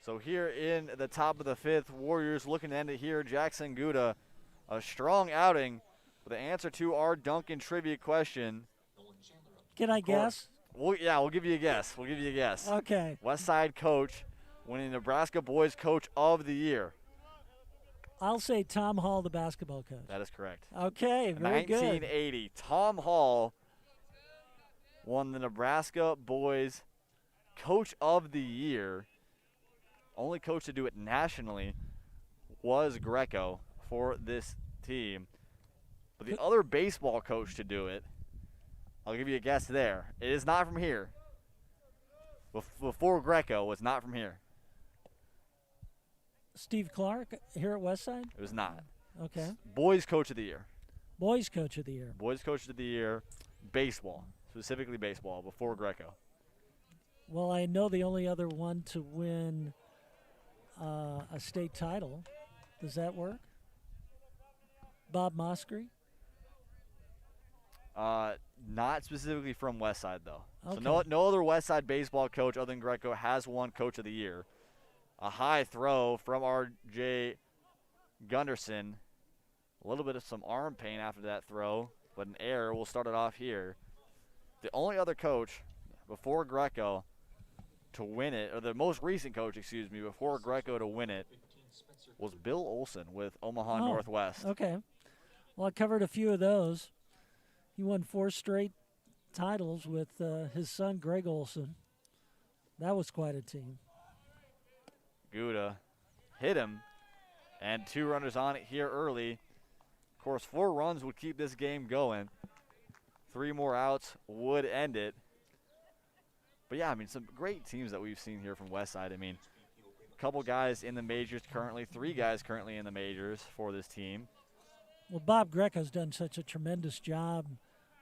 So here in the top of the 5th, Warriors looking to end it here. Jackson Gutta, a strong outing with an answer to our Duncan Trivia question. Can I guess? We'll give you a guess. We'll give you a guess. Okay. Westside coach winning Nebraska Boys Coach of the Year. I'll say Tom Hall, the basketball coach. That is correct. Okay, very good. 1980, Tom Hall won the Nebraska Boys Coach of the Year. Only coach to do it nationally was Greco for this team. But the other baseball coach to do it, I'll give you a guess there. It is not from here. Before Greco was not from here. Steve Clark here at Westside? It was not. Okay. Boys Coach of the Year. Boys Coach of the Year. Boys Coach of the Year, baseball, specifically baseball, before Greco. Well, I know the only other one to win a state title. Does that work? Bob Moskery? Not specifically from Westside, though. Okay. So no other Westside baseball coach other than Greco has won Coach of the Year. A high throw from R.J. Gunderson. A little bit of some arm pain after that throw, but an error. We'll start it off here. The only other coach before Greco to win it, or the most recent coach, excuse me, before Greco to win it, was Bill Olson with Omaha Northwest. Okay. Well, I covered a few of those. He won 4 straight titles with his son, Greg Olson. That was quite a team. Gutta hit him, and 2 runners on it here early. Of course, 4 runs would keep this game going. 3 more outs would end it. But yeah, I mean, some great teams that we've seen here from Westside. I mean, a couple guys in the majors currently, 3 guys currently in the majors for this team. Well, Bob Greco's done such a tremendous job.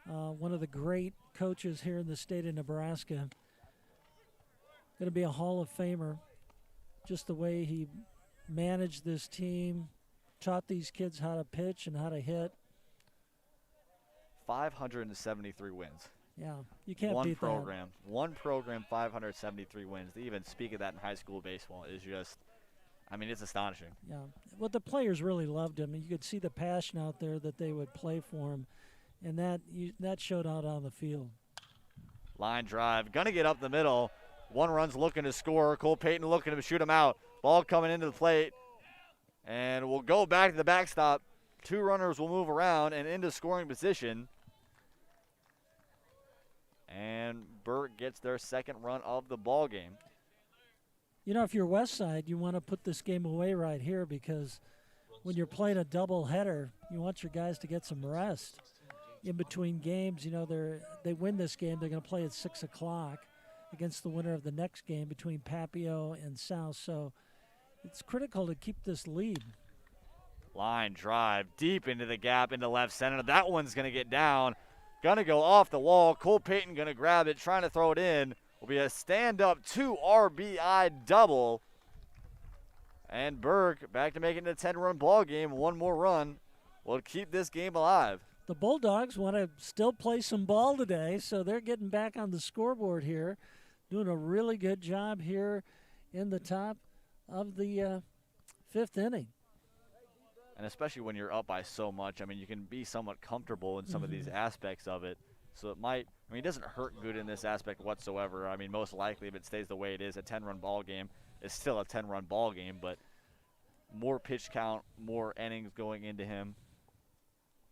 One of the great coaches here in the state of Nebraska. Going to be a Hall of Famer. Just the way he managed this team, taught these kids how to pitch and how to hit. 573 wins. Yeah, you can't beat that. One program, 573 wins. To even speak of that in high school baseball is just, I mean, it's astonishing. Yeah, well, the players really loved him. You could see the passion out there that they would play for him, and that showed out on the field. Line drive, gonna get up the middle. 1 run's looking to score. Cole Payton looking to shoot him out. Ball coming into the plate, and we'll go back to the backstop. 2 runners will move around and into scoring position. And Burke gets their 2nd run of the ball game. You know, if you're Westside, you want to put this game away right here because when you're playing a double header, you want your guys to get some rest in between games. You know, they win this game, they're going to play at 6 o'clock against the winner of the next game between Papillion and South. So it's critical to keep this lead. Line drive deep into the gap into left center. That one's going to get down. Going to go off the wall. Cole Payton going to grab it, trying to throw it in. Will be a stand-up 2 RBI double. And Burke back to making it a 10-run ball game. 1 more run will keep this game alive. The Bulldogs want to still play some ball today, so they're getting back on the scoreboard here, doing a really good job here in the top of the 5th inning. And especially when you're up by so much, I mean, you can be somewhat comfortable in some of these aspects of it. So it might, I mean, it doesn't hurt good in this aspect whatsoever. I mean, most likely if it stays the way it is, a 10-run ball game is still a 10-run ball game, but more pitch count, more innings going into him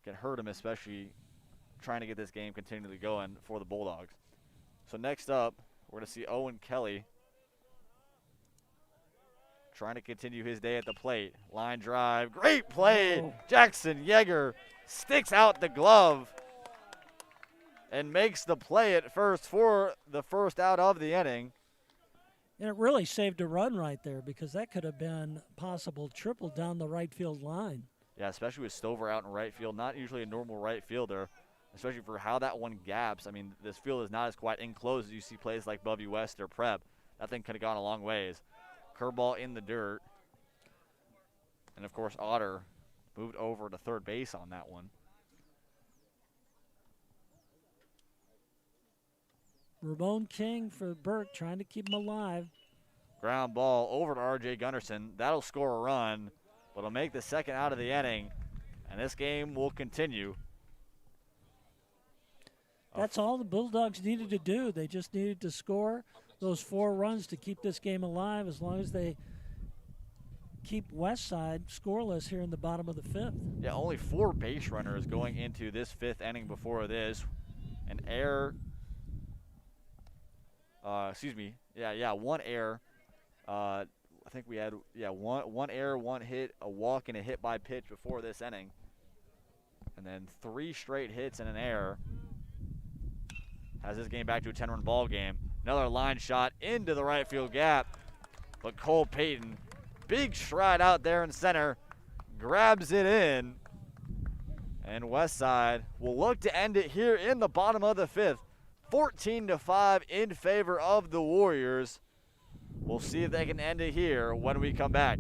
can hurt him, especially trying to get this game continually going for the Bulldogs. So next up, we're going to see Owen Kelly trying to continue his day at the plate. Line drive, great play. Oh. Jackson Yeager sticks out the glove and makes the play at first for the first out of the inning. And it really saved a run right there because that could have been possible triple down the right field line. Yeah, especially with Stover out in right field, not usually a normal right fielder, especially for how that one gaps. I mean, this field is not as quite enclosed as you see plays like Bellevue West or Prep. That thing could have gone a long ways. Curveball in the dirt. And, of course, Otter moved over to third base on that one. Ramon King for Burke trying to keep him alive. Ground ball over to R.J. Gunderson. That'll score a run, but it'll make the 2nd out of the inning, and this game will continue. That's all the Bulldogs needed to do. They just needed to score those 4 runs to keep this game alive as long as they keep Westside scoreless here in the bottom of the 5th. Yeah, only 4 base runners going into this 5th inning before this. An error. One error. I think we had, one error, 1 hit, a walk, and a hit by pitch before this inning. And then 3 straight hits and an error. Has this game back to a 10-run ball game. Another line shot into the right field gap. But Cole Payton, big stride out there in center, grabs it in. And Westside will look to end it here in the bottom of the 5th. 14-5 in favor of the Warriors. We'll see if they can end it here when we come back.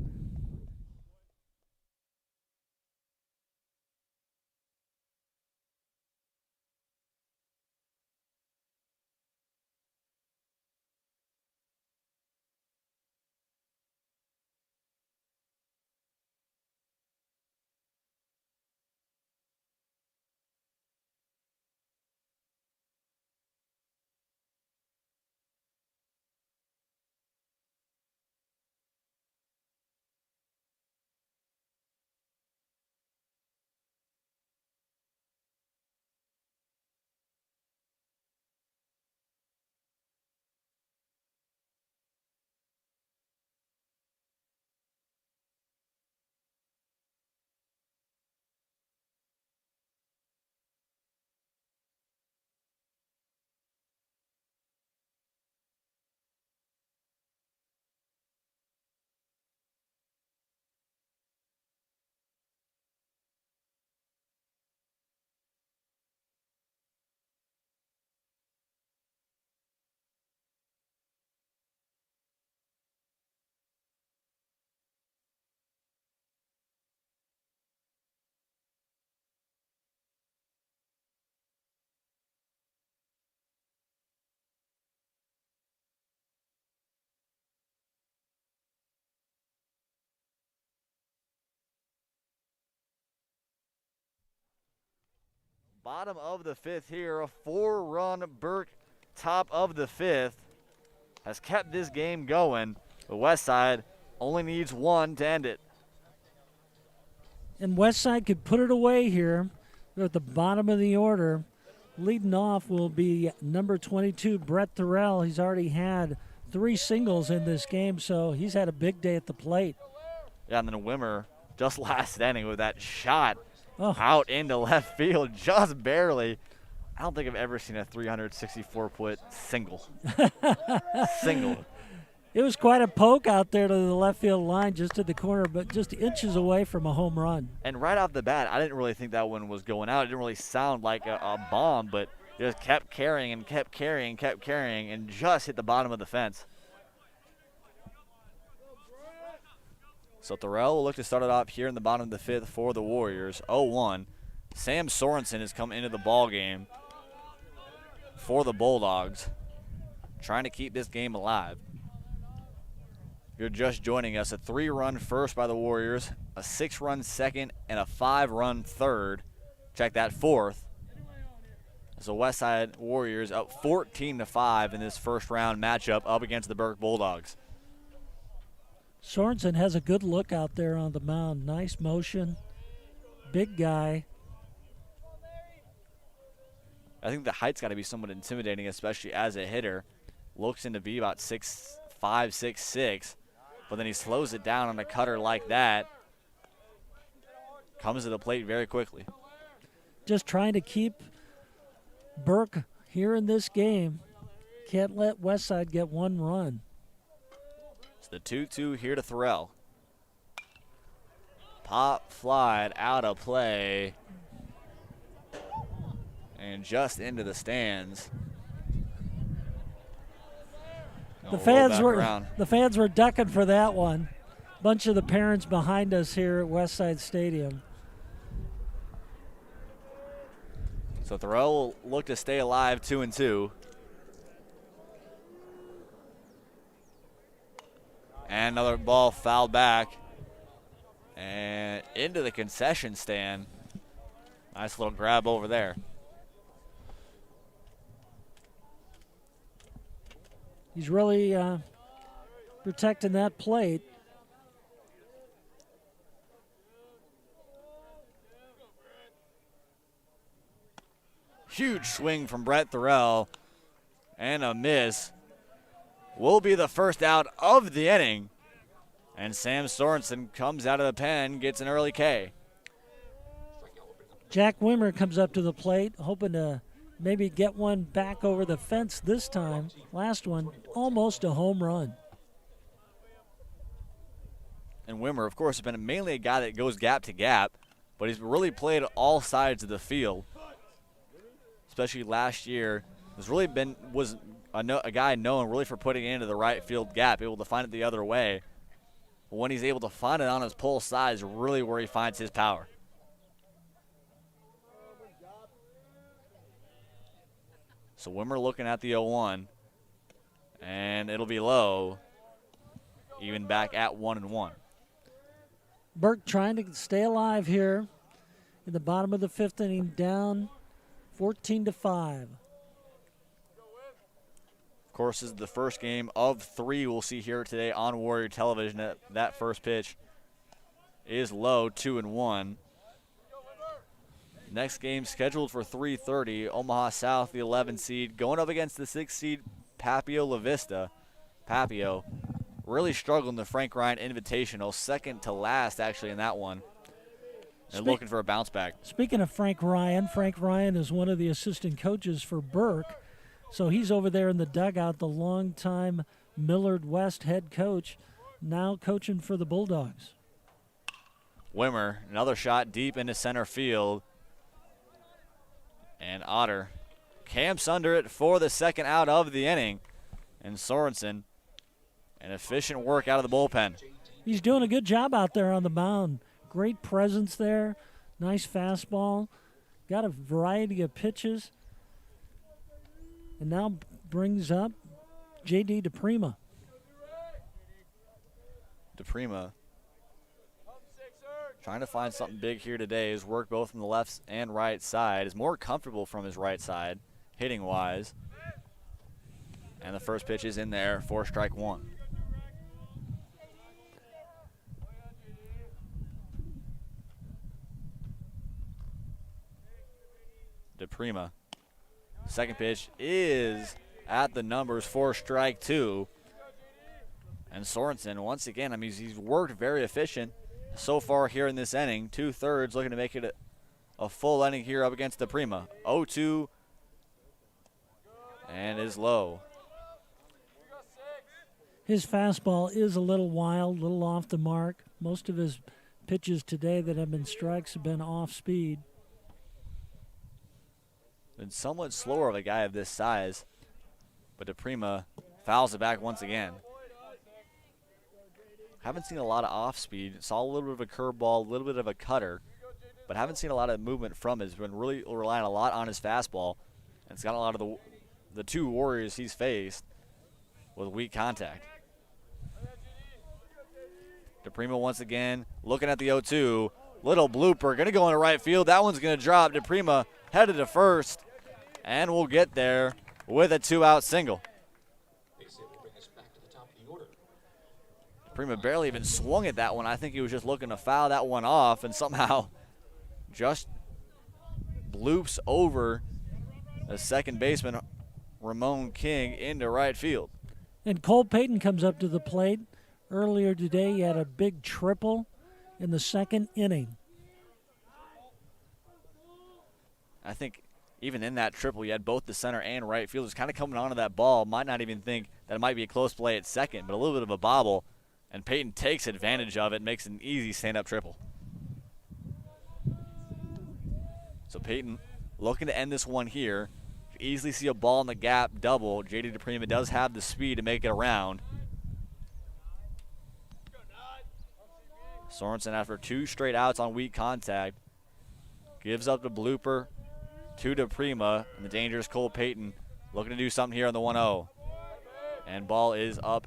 Bottom of the 5th here, a 4-run Burke top of the 5th has kept this game going. The Westside only needs 1 to end it. And Westside could put it away here. They're at the bottom of the order. Leading off will be number 22, Brett Thorell. He's already had 3 singles in this game, so he's had a big day at the plate. Yeah, and then Wimmer just last inning with that shot out into left field, just barely. I don't think I've ever seen a 364-foot single. Single. It was quite a poke out there to the left field line, just to the corner, but just inches away from a home run. And right off the bat, I didn't really think that one was going out. It didn't really sound like a bomb, but it just kept carrying and kept carrying and kept carrying and just hit the bottom of the fence. So Thorell will look to start it off here in the bottom of the 5th for the Warriors. 0-1. Sam Sorensen has come into the ball game for the Bulldogs, trying to keep this game alive. If you're just joining us, a 3-run first by the Warriors, a 6-run second, and a 5-run third. Check that 4th. As the Westside Warriors up 14-5 in this first round matchup up against the Burke Bulldogs. Sorensen has a good look out there on the mound. Nice motion. Big guy. I think the height's got to be somewhat intimidating, especially as a hitter. Looks in to be about 6'5", 6'6", but then he slows it down on a cutter like that. Comes to the plate very quickly. Just trying to keep Burke here in this game. Can't let Westside get 1 run. It's the 2-2 here to Thorell. Pop flied out of play. And just into the stands. The fans were ducking for that one. Bunch of the parents behind us here at Westside Stadium. So Thorell will look to stay alive, 2-2. And another ball fouled back and into the concession stand. Nice little grab over there. He's really protecting that plate. Huge swing from Brett Thorell and a miss. Will be the first out of the inning. And Sam Sorensen comes out of the pen, gets an early K. Jack Wimmer comes up to the plate, hoping to maybe get one back over the fence this time. Last one, almost a home run. And Wimmer, of course, has been mainly a guy that goes gap to gap, but he's really played all sides of the field. Especially last year, was a guy known really for putting it into the right field gap, able to find it the other way. But when he's able to find it on his pull side is really where he finds his power. So Wimmer looking at the 0-1, and it'll be low, even back at 1-1. Burke trying to stay alive here in the bottom of the 5th inning, down 14-5. Of course, this is the first game of 3 we'll see here today on Warrior Television. That first pitch is low, 2-1. Next game scheduled for 3:30. Omaha South, the 11 seed, going up against the 6 seed Papillion-La Vista. Papio really struggled in the Frank Ryan Invitational, second to last actually in that one. And looking for a bounce back. Speaking of Frank Ryan is one of the assistant coaches for Burke. So he's over there in the dugout, the longtime Millard West head coach, now coaching for the Bulldogs. Wimmer, another shot deep into center field. And Otter camps under it for the second out of the inning. And Sorensen, an efficient work out of the bullpen. He's doing a good job out there on the mound. Great presence there. Nice fastball. Got a variety of pitches. And now brings up J.D. DePrima. DePrima Trying to find something big here today. His work both from the left and right side. Is more comfortable from his right side, hitting-wise. And the first pitch is in there for strike one. DePrima. Second pitch is at the numbers for strike two. And Sorensen, once again, I mean, he's worked very efficient so far here in this inning. 2/3, looking to make it a full inning here up against DePrima. 0-2 and is low. His fastball is a little wild, a little off the mark. Most of his pitches today that have been strikes have been off speed. Been somewhat slower of a guy of this size, but DePrima fouls it back once again. Haven't seen a lot of off speed. Saw a little bit of a curveball, a little bit of a cutter, but haven't seen a lot of movement from it. He's been really relying a lot on his fastball, and it's got a lot of the two Warriors he's faced with weak contact. DePrima once again looking at the 0-2. Little blooper, going to go into right field. That one's going to drop. DePrima headed to first, and we'll get there with a 2-out single. DePrima barely even swung at that one. I think he was just looking to foul that one off, and somehow just bloops over the second baseman, Ramon King, into right field. And Cole Payton comes up to the plate. Earlier today, he had a big triple in the second inning. I think even in that triple, you had both the center and right fielders kind of coming onto that ball. Might not even think that it might be a close play at second, but a little bit of a bobble. And Payton takes advantage of it, makes an easy stand-up triple. So Payton looking to end this one here. You can easily see a ball in the gap double. Jaden DePrima does have the speed to make it around. Sorensen, after 2 straight outs on weak contact, gives up the blooper to DePrima, and the dangerous Cole Payton looking to do something here on the 1-0. And ball is up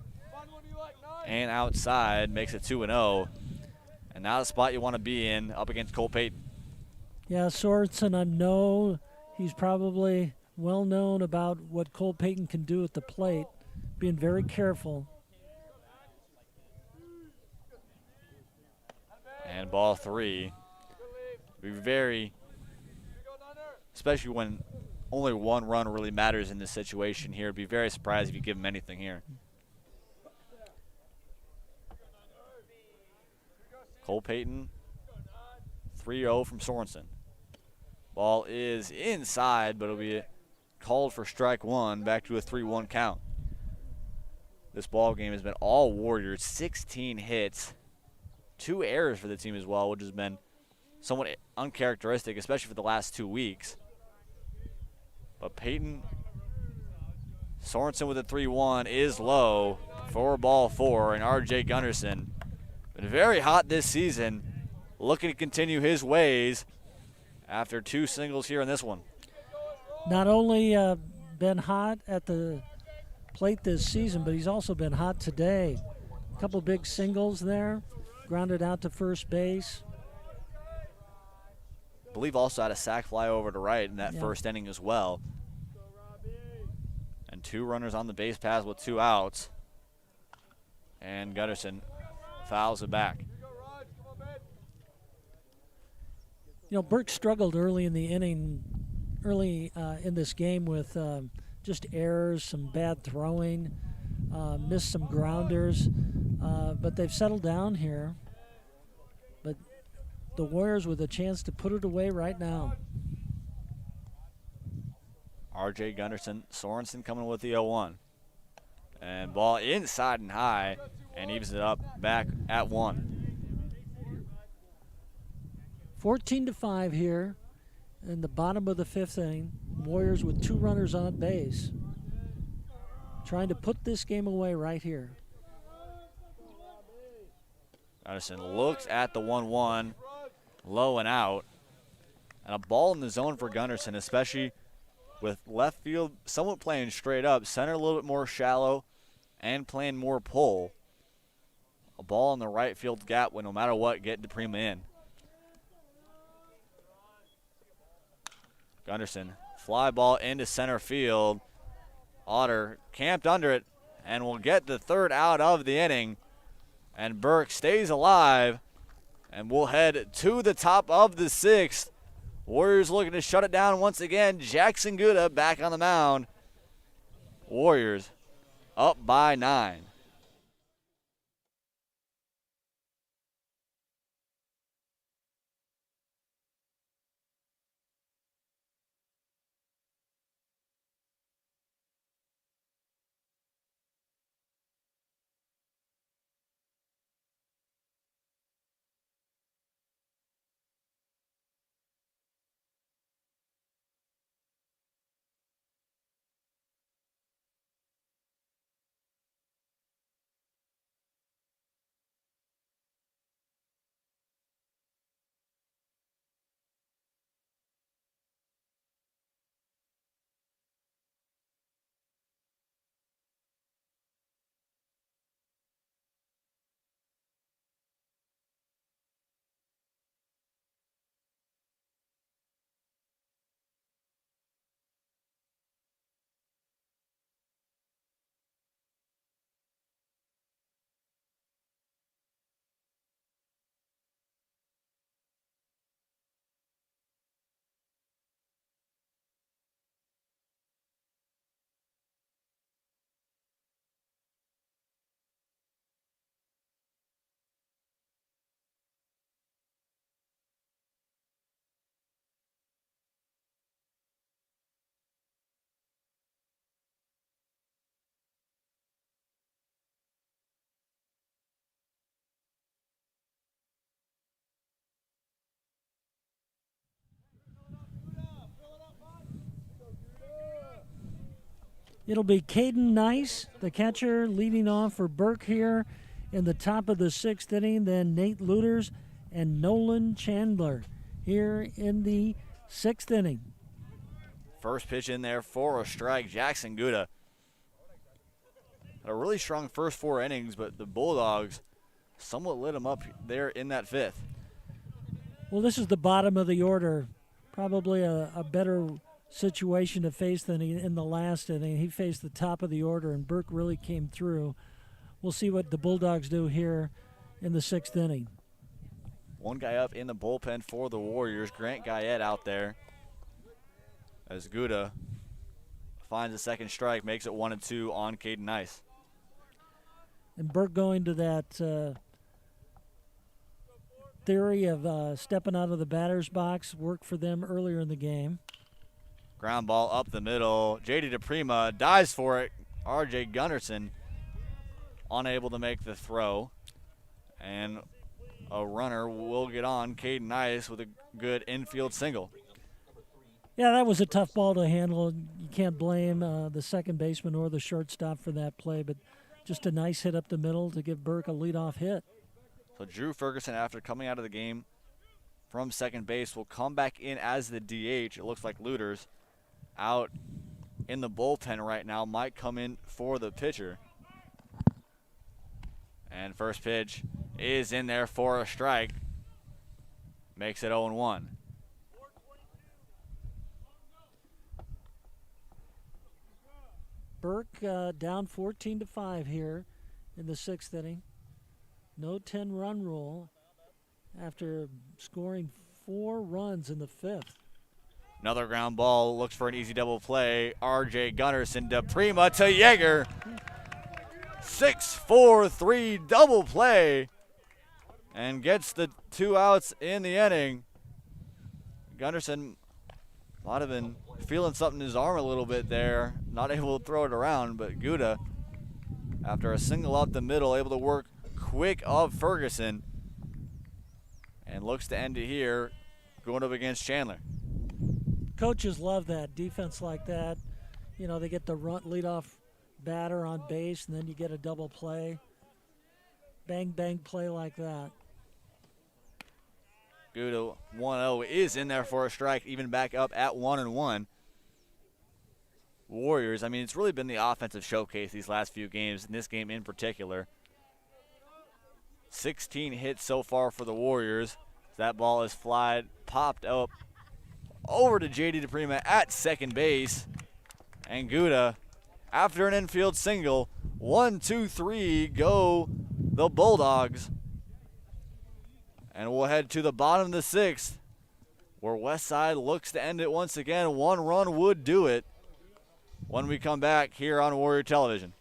and outside, makes it 2-0. And now the spot you want to be in up against Cole Payton. Yeah, Sorensen, I know he's probably well known about what Cole Payton can do at the plate, being very careful. And ball 3. Be very, especially when only 1 run really matters in this situation here. Be very surprised if you give him anything here. Cole Payton, 3-0 from Sorensen. Ball is inside, but it'll be called for strike one, back to a 3-1 count. This ball game has been all Warriors, 16 hits, 2 errors for the team as well, which has been somewhat uncharacteristic, especially for the last 2 weeks. But Payton, Sorensen with a 3-1 is low for ball 4, and R.J. Gunderson been very hot this season, looking to continue his ways after 2 singles here in this one. Not only been hot at the plate this season, but he's also been hot today. A couple big singles there, grounded out to first base. I believe also had a sac fly over to right in that first inning as well. And 2 runners on the base paths with 2 outs. And Gunderson fouls it back. You know, Burke struggled early in the inning, in this game with just errors, some bad throwing, missed some grounders, but they've settled down here. But the Warriors with a chance to put it away right now. R.J. Gunderson, Sorensen coming with the 0-1. And ball inside and high, and evens it up back at 1. 14-5 here in the bottom of the 5th inning. Warriors with 2 runners on base, trying to put this game away right here. Gunderson looks at the 1-1, low and out. And a ball in the zone for Gunderson, especially with left field somewhat playing straight up, center a little bit more shallow, and playing more pull. A ball in the right field gap would, no matter what, get DePrima in. Gunderson, fly ball into center field. Otter camped under it and will get the third out of the inning. And Burke stays alive, and we'll head to the top of the sixth. Warriors looking to shut it down once again. Jackson Gutta back on the mound. Warriors up by 9. It'll be Caden Nice, the catcher, leading off for Burke here in the top of the sixth inning. Then Nate Luters and Nolan Chandler here in the sixth inning. First pitch in there for a strike. Jackson Gutta had a really strong first 4 innings, but the Bulldogs somewhat lit him up there in that fifth. Well, this is the bottom of the order. Probably a better situation to face than in the last inning. He faced the top of the order, and Burke really came through. We'll see what the Bulldogs do here in the sixth inning. One guy up in the bullpen for the Warriors, Grant Guyette out there, as Gutta finds a second strike, makes it 1-2 on Caden Nice. And Burke going to that theory of stepping out of the batter's box worked for them earlier in the game. Ground ball up the middle. J.D. DePrima dives for it. R.J. Gunderson unable to make the throw. And a runner will get on Caden Nice with a good infield single. Yeah, that was a tough ball to handle. You can't blame the second baseman or the shortstop for that play, but just a nice hit up the middle to give Burke a leadoff hit. So Drew Ferguson, after coming out of the game from second base, will come back in as the DH. It looks like Luters out in the bullpen right now, might come in for the pitcher. And first pitch is in there for a strike. Makes it 0-1. Burke down 14-5 here in the sixth inning. No 10-run rule after scoring 4 runs in the fifth. Another ground ball, looks for an easy double play. R.J. Gunderson, DePrima to Yeager. 6-4-3 double play, and gets the 2 outs in the inning. Gunderson might have been feeling something in his arm a little bit there, not able to throw it around, but Gutta, after a single up the middle, able to work quick of Ferguson, and looks to end it here, going up against Chandler. Coaches love that defense like that. You know, they get the leadoff batter on base, and then you get a double play. Bang, bang play like that. Gutta 1-0 is in there for a strike, even back up at 1-1. Warriors, I mean, it's really been the offensive showcase these last few games, in this game in particular. 16 hits so far for the Warriors. That ball is popped up over to JD DePrima at second base. And Gutta, after an infield single, 1, 2, 3, go the Bulldogs. And we'll head to the bottom of the sixth, where Westside looks to end it once again. One run would do it when we come back here on Warrior Television.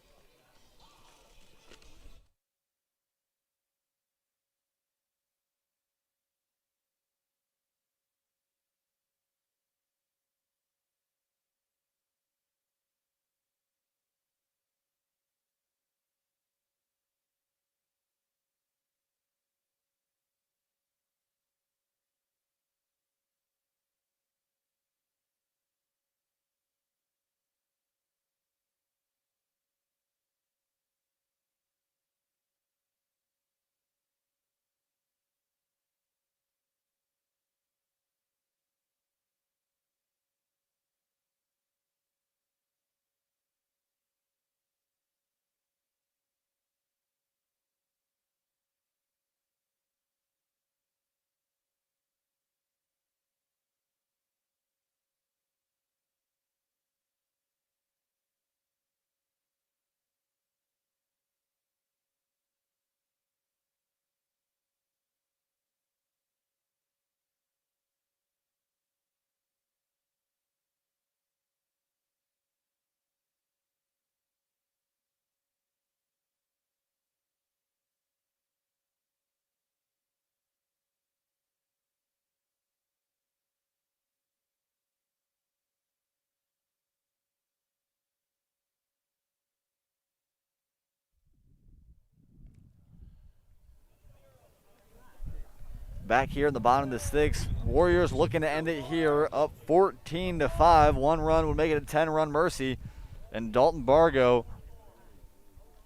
Back here in the bottom of the sixth, Warriors looking to end it here, up 14-5. One run would make it a 10-run mercy. And Dalton Bargo,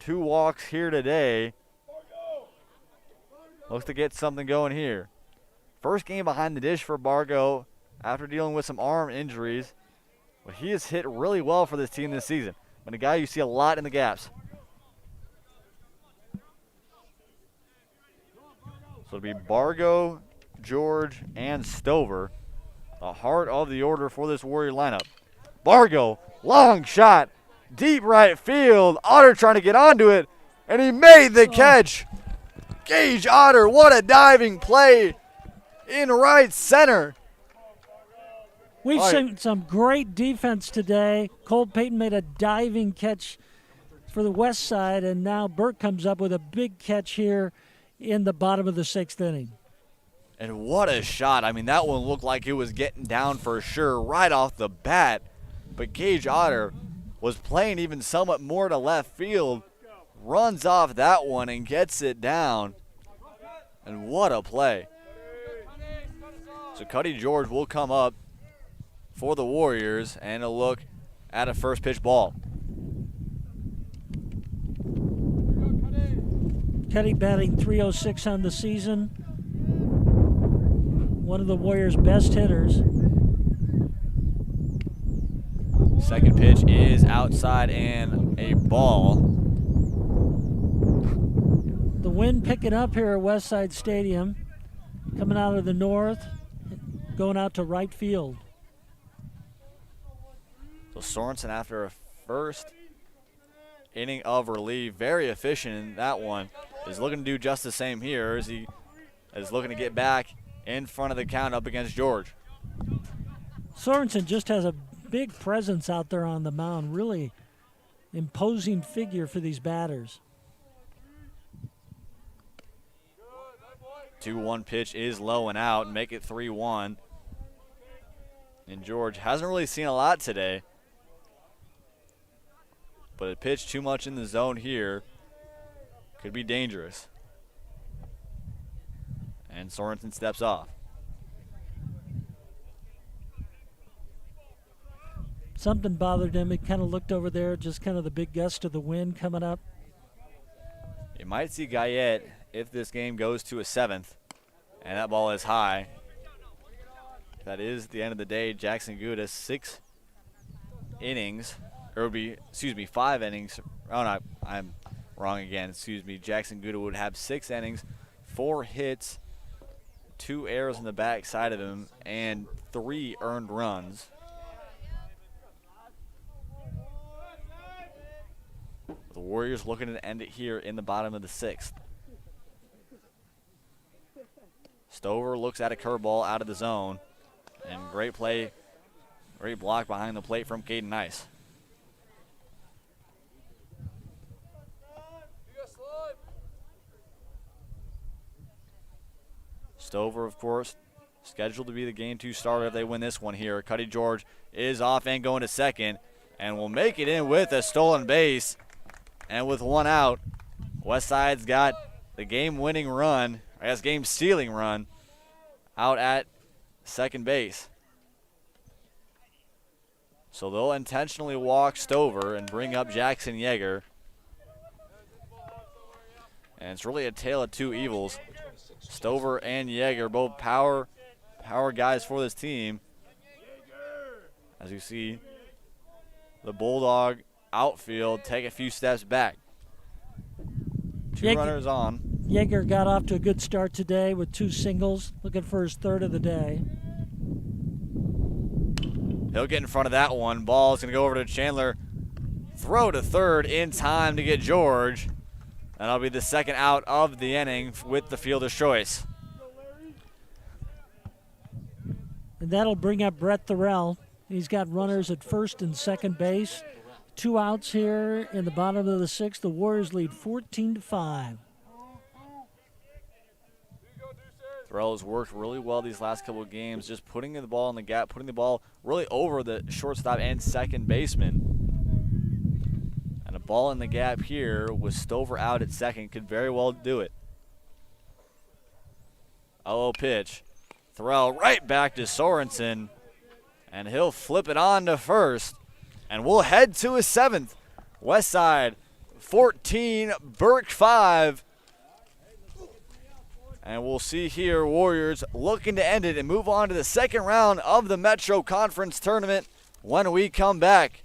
2 walks here today. Looks to get something going here. First game behind the dish for Bargo after dealing with some arm injuries. But he has hit really well for this team this season. And a guy you see a lot in the gaps. So it'll be Bargo, George, and Stover, the heart of the order for this Warrior lineup. Bargo, long shot, deep right field. Otter trying to get onto it, and he made the catch. Gage Otter, what a diving play in right center. We've seen some great defense today. Cole Payton made a diving catch for the West Side, and now Burke comes up with a big catch here in the bottom of the sixth inning. And what a shot. I mean, that one looked like it was getting down for sure right off the bat. But Gage Otter was playing even somewhat more to left field, runs off that one and gets it down. And what a play. So Kade George will come up for the Warriors and a look at a first pitch ball. Kade batting .306 on the season. One of the Warriors' best hitters. Second pitch is outside and a ball. The wind picking up here at Westside Stadium. Coming out of the north, going out to right field. So Sorensen, after a first inning of relief, very efficient in that one, is looking to do just the same here as he is looking to get back in front of the count up against George. Sorensen just has a big presence out there on the mound, really imposing figure for these batters. 2-1 pitch is low and out, make it 3-1. And George hasn't really seen a lot today, but a pitch too much in the zone here could be dangerous. And Sorensen steps off. Something bothered him. He kind of looked over there, just kind of the big gust of the wind coming up. You might see Guyette if this game goes to a seventh, and that ball is high. That is the end of the day. Jackson Gutta, 6 innings, or would be, 5 innings. Oh, no, I'm wrong again. Jackson Gutta would have 6 innings, 4 hits, 2 errors on the back side of him, and 3 earned runs. The Warriors looking to end it here in the bottom of the 6th. Stover looks at a curveball out of the zone. And great play, great block behind the plate from Caden Nice. Stover, of course, scheduled to be the Game 2 starter if they win this one here. Kade George is off and going to second and will make it in with a stolen base. And with 1 out, Westside's got the game-winning run, I guess game-stealing run, out at second base. So they'll intentionally walk Stover and bring up Jackson Yeager. And it's really a tale of two evils. Stover and Yeager, both power guys for this team. As you see, the Bulldog outfield take a few steps back. Two runners on. Yeager got off to a good start today with 2 singles, looking for his 3rd of the day. He'll get in front of that one. Ball's going to go over to Chandler. Throw to third in time to get George. And that'll be the 2nd out of the inning with the fielder's choice. And that'll bring up Brett Thorell. He's got runners at first and second base. 2 outs here in the bottom of the 6th. The Warriors lead 14-5. Thorell has worked really well these last couple of games, just putting the ball in the gap, putting the ball really over the shortstop and second baseman. And a ball in the gap here with Stover out at second could very well do it. 0-0 pitch. Thorell right back to Sorensen, and he'll flip it on to first. And we'll head to his 7th. Westside 14, Burke 5. And we'll see here Warriors looking to end it and move on to the 2nd round of the Metro Conference Tournament when we come back.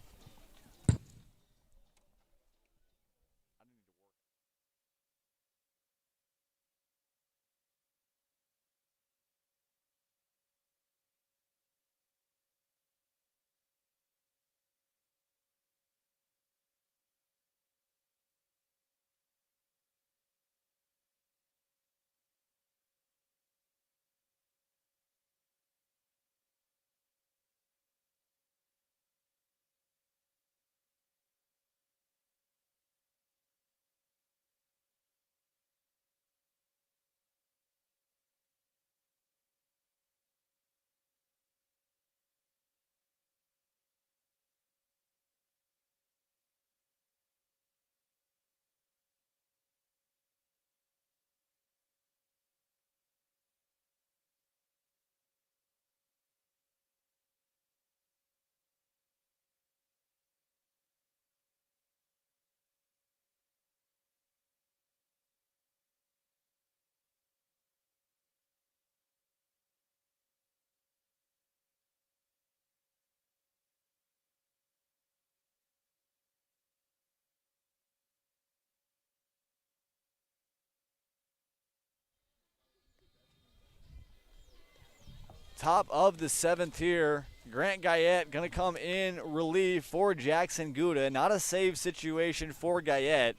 Top of the 7th here. Grant Guyette going to come in relief for Jackson Gutta. Not a save situation for Guyette.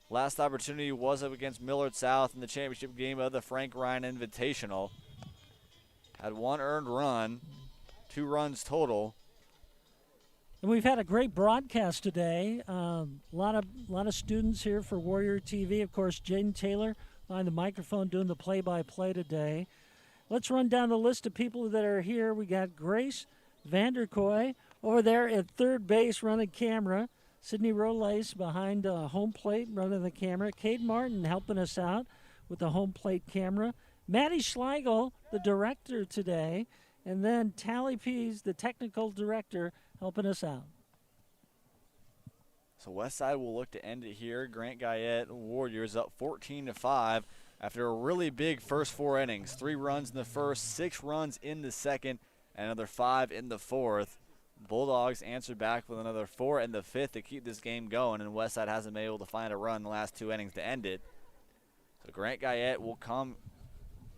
Last opportunity was up against Millard South in the championship game of the Frank Ryan Invitational. Had 1 earned run, 2 runs total. And we've had a great broadcast today. A lot of students here for Warrior TV. Of course, Jaden Taylor behind the microphone doing the play-by-play today. Let's run down the list of people that are here. We got Grace Vanderkoy over there at third base running camera. Sydney Rolace behind home plate running the camera. Kade Martin helping us out with the home plate camera. Maddie Schlegel, the director today. And then Tally Pease, the technical director, helping us out. So Westside will look to end it here. Grant Guyette Warriors up 14-5. After a really big first 4 innings. 3 runs in the first, 6 runs in the 2nd, and another 5 in the 4th. Bulldogs answered back with another 4 in the 5th to keep this game going, and Westside hasn't been able to find a run in the last 2 innings to end it. So Grant Guyette will come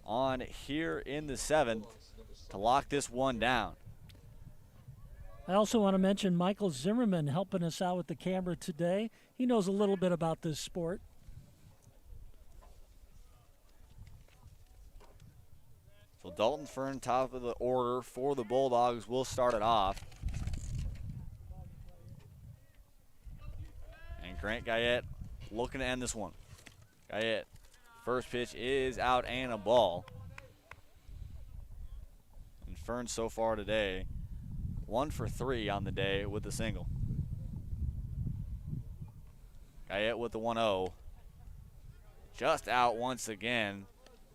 on here in the 7th. to lock this one down. I also want to mention Michael Zimmerman helping us out with the camera today. He knows a little bit about this sport. So Dalton Fern, top of the order for the Bulldogs, will start it off. And Grant Guyette looking to end this one. Guyette, first pitch is out and a ball. And Fern so far today, 1 for 3 on the day with the single. Guyette with the 1-0. Just out once again.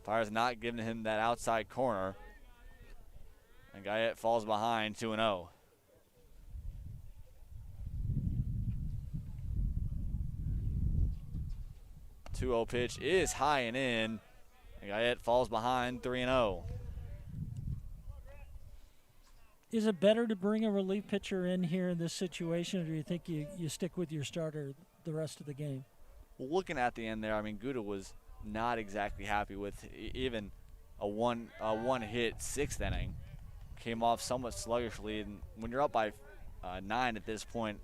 Fire's not giving him that outside corner. And Guyette falls behind 2-0. The 2-0 pitch is high and in. And Guyette falls behind 3-0. Is it better to bring a relief pitcher in here in this situation, or do you think you stick with your starter the rest of the game? Well, looking at the end there, I mean, Gutta was not exactly happy with even a one hit 6th inning. Came off somewhat sluggishly, and when you're up by 9 at this point,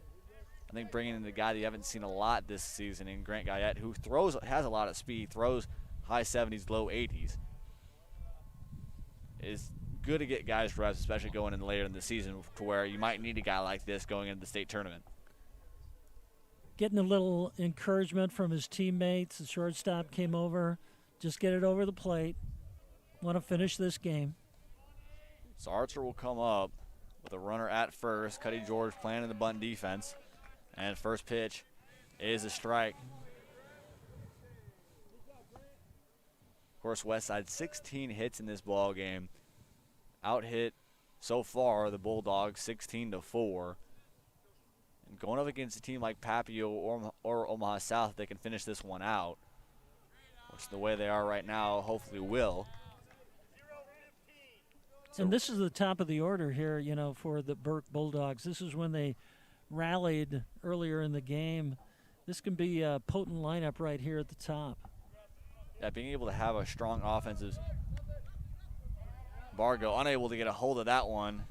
I think bringing in the guy that you haven't seen a lot this season in Grant Guyette, who has a lot of speed, throws high 70s, low 80s, is good to get guys reps, especially going in later in the season, to where you might need a guy like this going into the state tournament. Getting a little encouragement from his teammates. The shortstop came over. Just get it over the plate. Want to finish this game. So Archer will come up with a runner at first. Kade George playing in the bunt defense. And first pitch is a strike. Of course, Westside 16 hits in this ball game. Out hit so far the Bulldogs 16-4. And going up against a team like Papillion or Omaha South, they can finish this one out, which the way they are right now hopefully will. And this is the top of the order here, you know, for the Burke Bulldogs. This is when they rallied earlier in the game. This can be a potent lineup right here at the top. Yeah, being able to have a strong offensive. Bargo unable to get a hold of that one,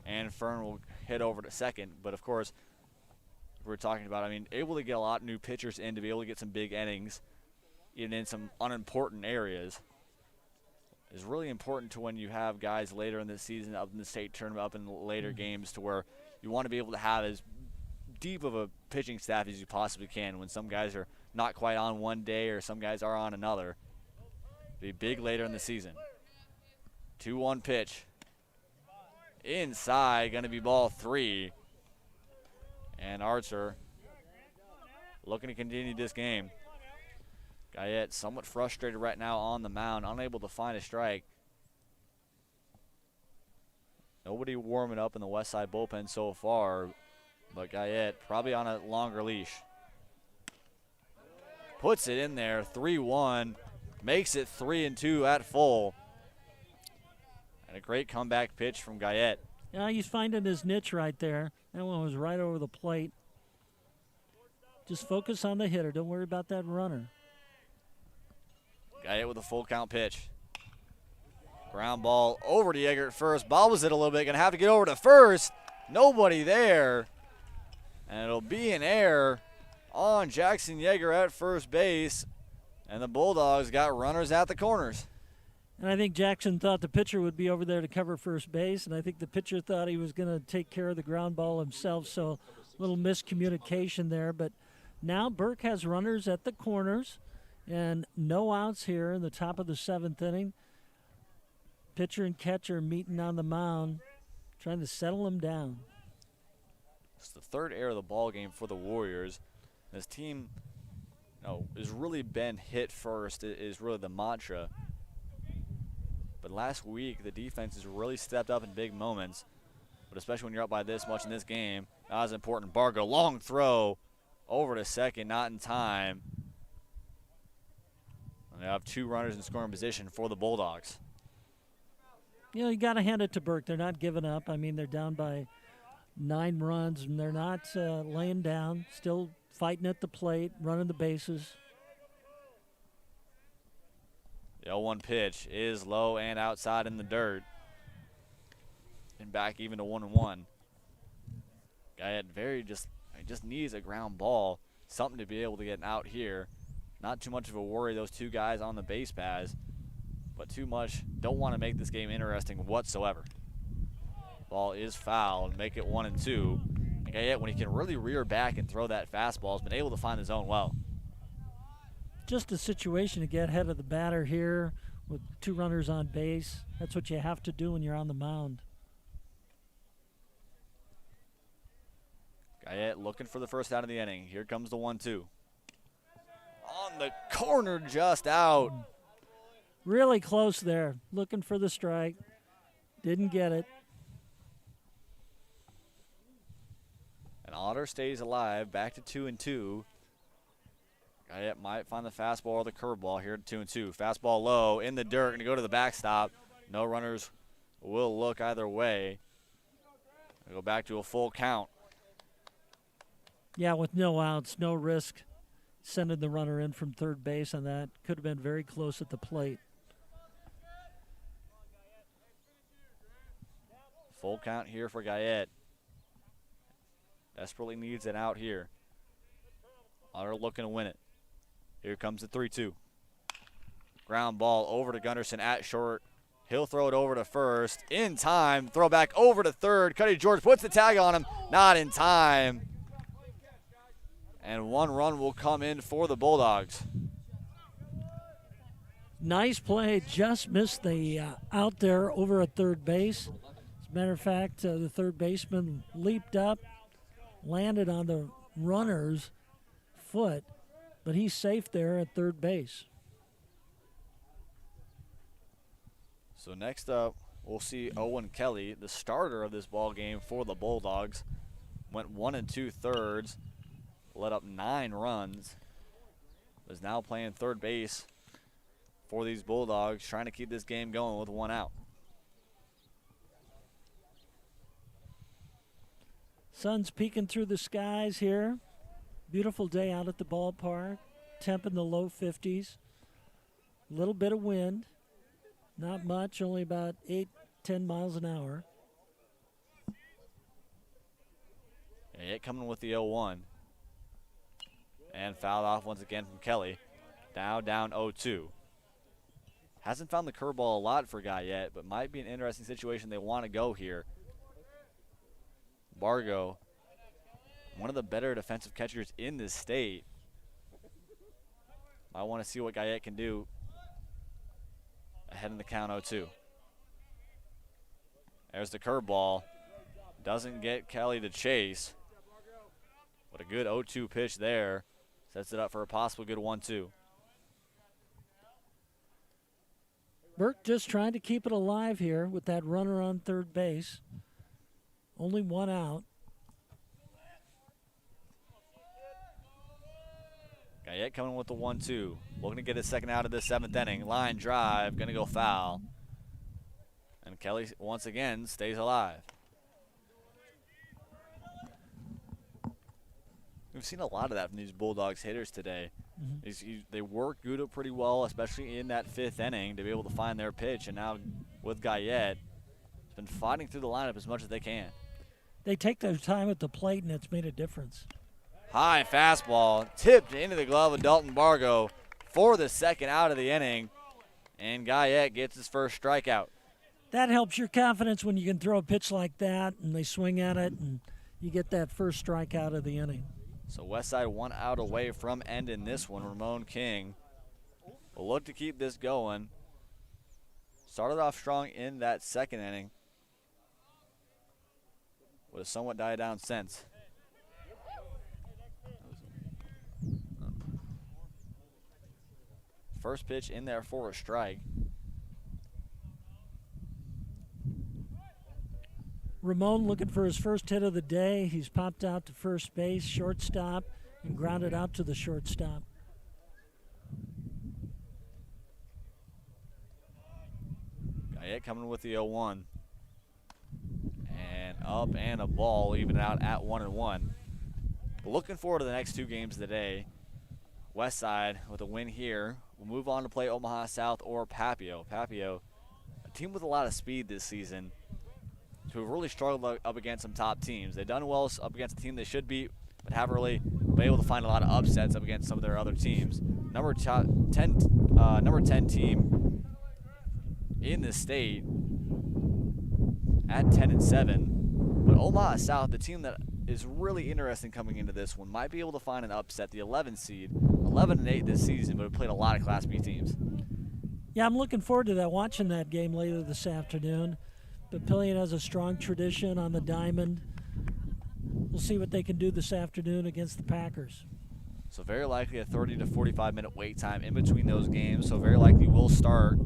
and Fern will hit over to second. But of course, we're talking about, I mean, able to get a lot of new pitchers in to be able to get some big innings, even in some unimportant areas, is really important to when you have guys later in the season, up in the state tournament, up in the later games, to where you want to be able to have as deep of a pitching staff as you possibly can. When some guys are not quite on one day or some guys are on another, be big later in the season. 2-1 pitch. Inside, going to be ball 3. And Archer looking to continue this game. Guyette somewhat frustrated right now on the mound, unable to find a strike. Nobody warming up in the Westside bullpen so far, but Guyette probably on a longer leash. Puts it in there, 3-1, makes it 3-2 at full. And a great comeback pitch from Guyette. Yeah, he's finding his niche right there. That one was right over the plate. Just focus on the hitter. Don't worry about that runner. Guyette with a full count pitch. Ground ball over to Yeager at first. Bobbles it a little bit. Going to have to get over to first. Nobody there. And it'll be an error on Jackson Yeager at first base. And the Bulldogs got runners at the corners. And I think Jackson thought the pitcher would be over there to cover first base, and I think the pitcher thought he was going to take care of the ground ball himself, so a little miscommunication there. But now Burke has runners at the corners and no outs here in the top of the 7th inning. Pitcher and catcher meeting on the mound, trying to settle him down. It's the 3rd error of the ball game for the Warriors. This team, has really been hit first, is really the mantra. But last week, the defense has really stepped up in big moments. But especially when you're up by this much in this game, not as important. Bargo, long throw over to second, not in time. And they have 2 runners in scoring position for the Bulldogs. You know, you got to hand it to Burke. They're not giving up. I mean, they're down by 9 runs, and they're not laying down. Still fighting at the plate, running the bases. The 0-1 pitch is low and outside in the dirt. and back even to 1-1. Guyette just needs a ground ball, something to be able to get out here. Not too much of a worry, those two guys on the base paths, but too much. Don't want to make this game interesting whatsoever. Ball is fouled, make it 1-2. And Guyette, when he can really rear back and throw that fastball, has been able to find the zone well. Just a situation to get ahead of the batter here with 2 runners on base. That's what you have to do when you're on the mound. Guyette looking for the first out of the inning. Here comes the 1-2. On the corner, just out. Really close there. Looking for the strike. Didn't get it. And Otter stays alive, back to 2-2. Guyette might find the fastball or the curveball here at 2-2. Fastball low, in the dirt, gonna go to the backstop. No runners will look either way. Go back to a full count. Yeah, with no outs, no risk sending the runner in from third base on that. Could have been very close at the plate. Full count here for Guyette. Desperately needs it out here. Otter looking to win it. Here comes the 3-2. Ground ball over to Gunderson at short. He'll throw it over to first. In time. Throw back over to third. Cuddy George puts the tag on him. Not in time. And 1 run will come in for the Bulldogs. Nice play. Just missed the out there over at third base. As a matter of fact, the third baseman leaped up, landed on the runner's foot, but he's safe there at third base. So next up, we'll see Owen Kelly, the starter of this ball game for the Bulldogs. Went 1 2/3, let up 9 runs. Is now playing third base for these Bulldogs, trying to keep this game going with 1 out. Sun's peeking through the skies here. Beautiful day out at the ballpark. Temp in the low 50s. A little bit of wind. Not much, only about 8-10 miles an hour. It coming with the 0-1. And fouled off once again from Kelly. Down 0-2. Hasn't found the curveball a lot for Guy yet, but might be an interesting situation they want to go here. Bargo, one of the better defensive catchers in this state. I want to see what Guyette can do ahead in the count 0-2. There's the curveball. Doesn't get Kelly to chase. But a good 0-2 pitch there. Sets it up for a possible good 1-2. Burke just trying to keep it alive here with that runner on third base. Only 1 out. Guyette coming with the 1-2. Looking to get his second out of this 7th inning. Line drive, gonna go foul. And Kelly once again stays alive. We've seen a lot of that from these Bulldogs hitters today. They work Gutta pretty well, especially in that 5th inning, to be able to find their pitch. And now with Guyette, has been fighting through the lineup as much as they can. They take their time at the plate, and it's made a difference. High fastball tipped into the glove of Dalton Bargo for the second out of the inning. And Guyette gets his first strikeout. That helps your confidence when you can throw a pitch like that, and they swing at it, and you get that first strikeout of the inning. So Westside 1 out away from ending this one. Ramon King will look to keep this going. Started off strong in that 2nd inning, but has somewhat died down since. First pitch in there for a strike. Ramon looking for his first hit of the day. He's popped out to first base, shortstop, and grounded out to the shortstop. Guyette coming with the 0-1. And up and a ball, even out at 1-1. Looking forward to the next 2 games of the day. Westside with a win here will move on to play Omaha South or Papio. Papio, a team with a lot of speed this season. who have really struggled up against some top teams. They've done well up against a team they should beat, but haven't really been able to find a lot of upsets up against some of their other teams. Number 10 team in the state at 10-7. But Omaha South, the team that is really interesting coming into this one, might be able to find an upset. The 11 seed, 11-8 this season, but have played a lot of Class B teams. Yeah, I'm looking forward to that, watching that game later this afternoon. Papillion has a strong tradition on the diamond. We'll see what they can do this afternoon against the Packers. So very likely a 30 to 45-minute wait time in between those games. So very likely we'll start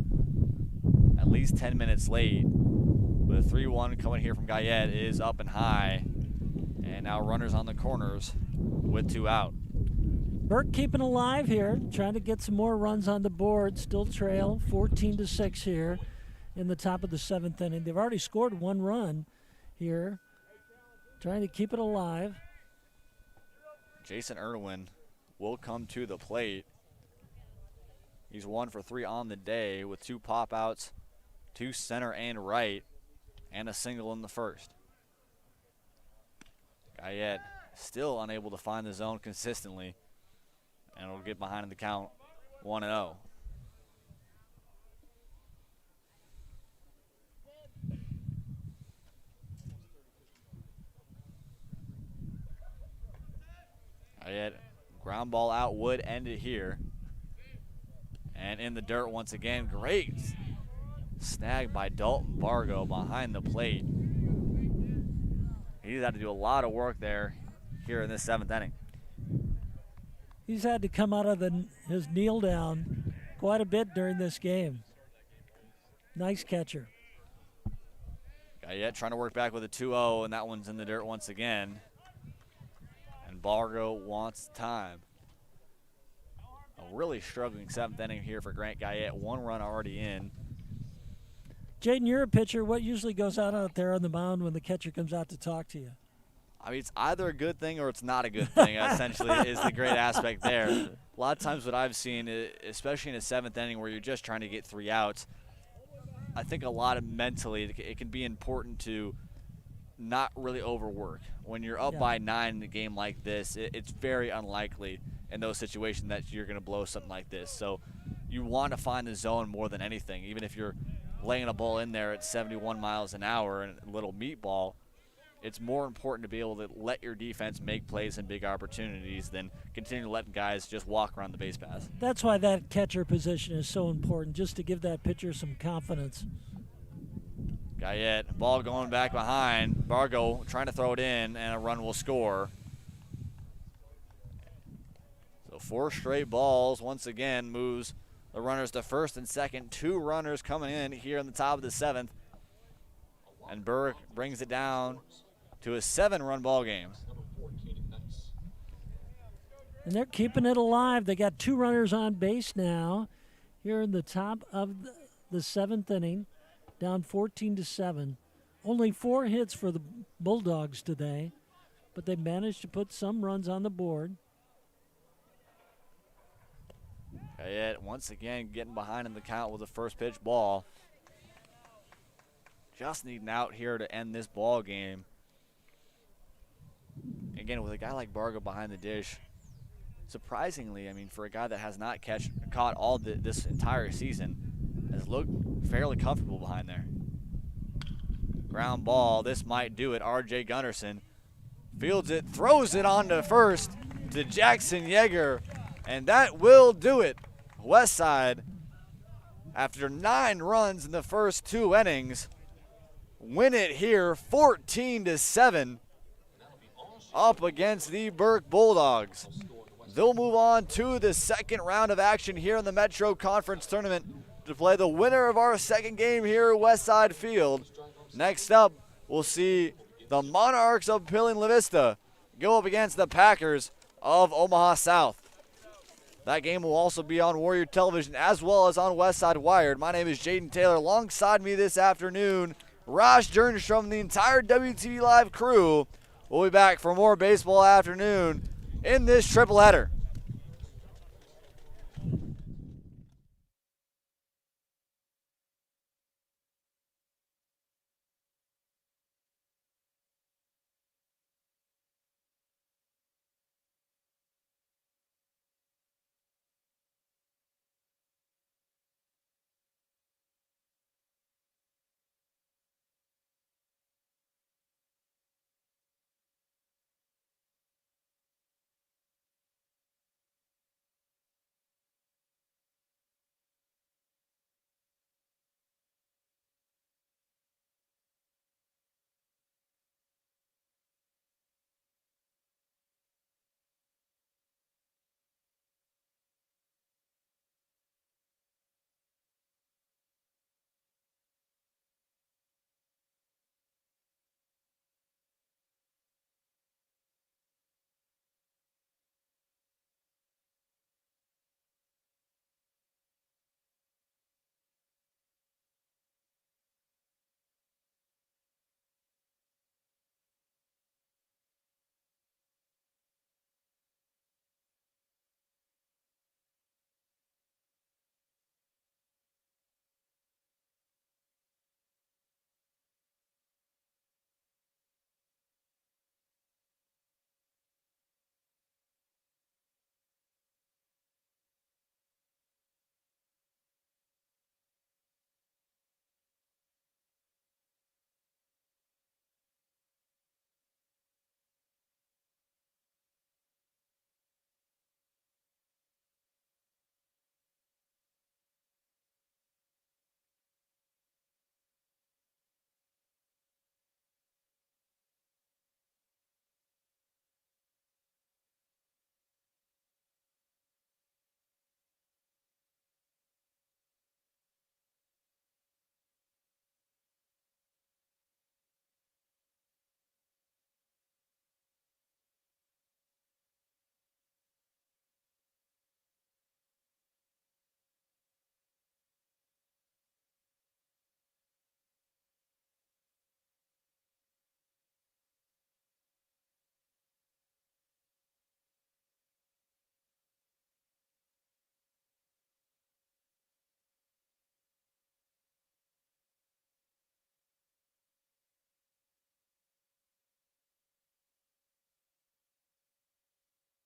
at least 10 minutes late. But a 3-1 coming here from Guyette is up and high. And now runners on the corners with 2 out. Burke keeping alive here, trying to get some more runs on the board. Still trail 14-6 here in the top of the 7th inning. They've already scored 1 run here, trying to keep it alive. Jason Irwin will come to the plate. He's 1 for 3 on the day with 2 pop outs, 2 center and right, and a single in the first. Guyette still unable to find the zone consistently, and will get behind in the count 1-0. Guyette, ground ball out would end it here. And in the dirt once again. Great snag by Dalton Bargo behind the plate. He's had to do a lot of work there here in this 7th inning. He's had to come out of his kneel down quite a bit during this game. Nice catcher. Guyette trying to work back with a 2-0, and that one's in the dirt once again. And Bargo wants time. A really struggling 7th inning here for Grant Guyette. 1 run already in. Jaden, you're a pitcher. What usually goes out there on the mound when the catcher comes out to talk to you? I mean, it's either a good thing or it's not a good thing, essentially, is the great aspect there. A lot of times what I've seen, especially in a 7th inning where you're just trying to get 3 outs, I think a lot of mentally it can be important to not really overwork. When you're up by 9 in a game like this, it's very unlikely in those situations that you're going to blow something like this. So you want to find the zone more than anything. Even if you're laying a ball in there at 71 miles an hour and a little meatball, it's more important to be able to let your defense make plays and big opportunities than continue to let guys just walk around the base paths. That's why that catcher position is so important, just to give that pitcher some confidence. Guyette, ball going back behind. Bargo trying to throw it in, and a run will score. So 4 straight balls once again moves the runners to first and second. 2 runners coming in here in the top of the 7th. And Burke brings it down to a 7-run ball game. And they're keeping it alive. They got 2 runners on base now here in the top of the 7th inning, down 14-7. Only 4 hits for the Bulldogs today, but they managed to put some runs on the board. Guyette once again getting behind in the count with the first pitch ball. Just needing out here to end this ball game. Again, with a guy like Bargo behind the dish, surprisingly, I mean, for a guy that has not caught all this entire season, has looked fairly comfortable behind there. Ground ball, this might do it. R.J. Gunderson fields it, throws it on to first to Jackson Yeager, and that will do it. Westside, after 9 runs in the first 2 innings, win it here 14-7 up against the Burke Bulldogs. They'll move on to the 2nd round of action here in the Metro Conference Tournament to play the winner of our 2nd game here at Westside Field. Next up, we'll see the Monarchs of Papillion-La Vista go up against the Packers of Omaha South. That game will also be on Warrior Television as well as on Westside Wired. My name is Jaden Taylor. Alongside me this afternoon, Raj Jernstrom and the entire WTV Live crew. We'll be back for more baseball afternoon in this triple header.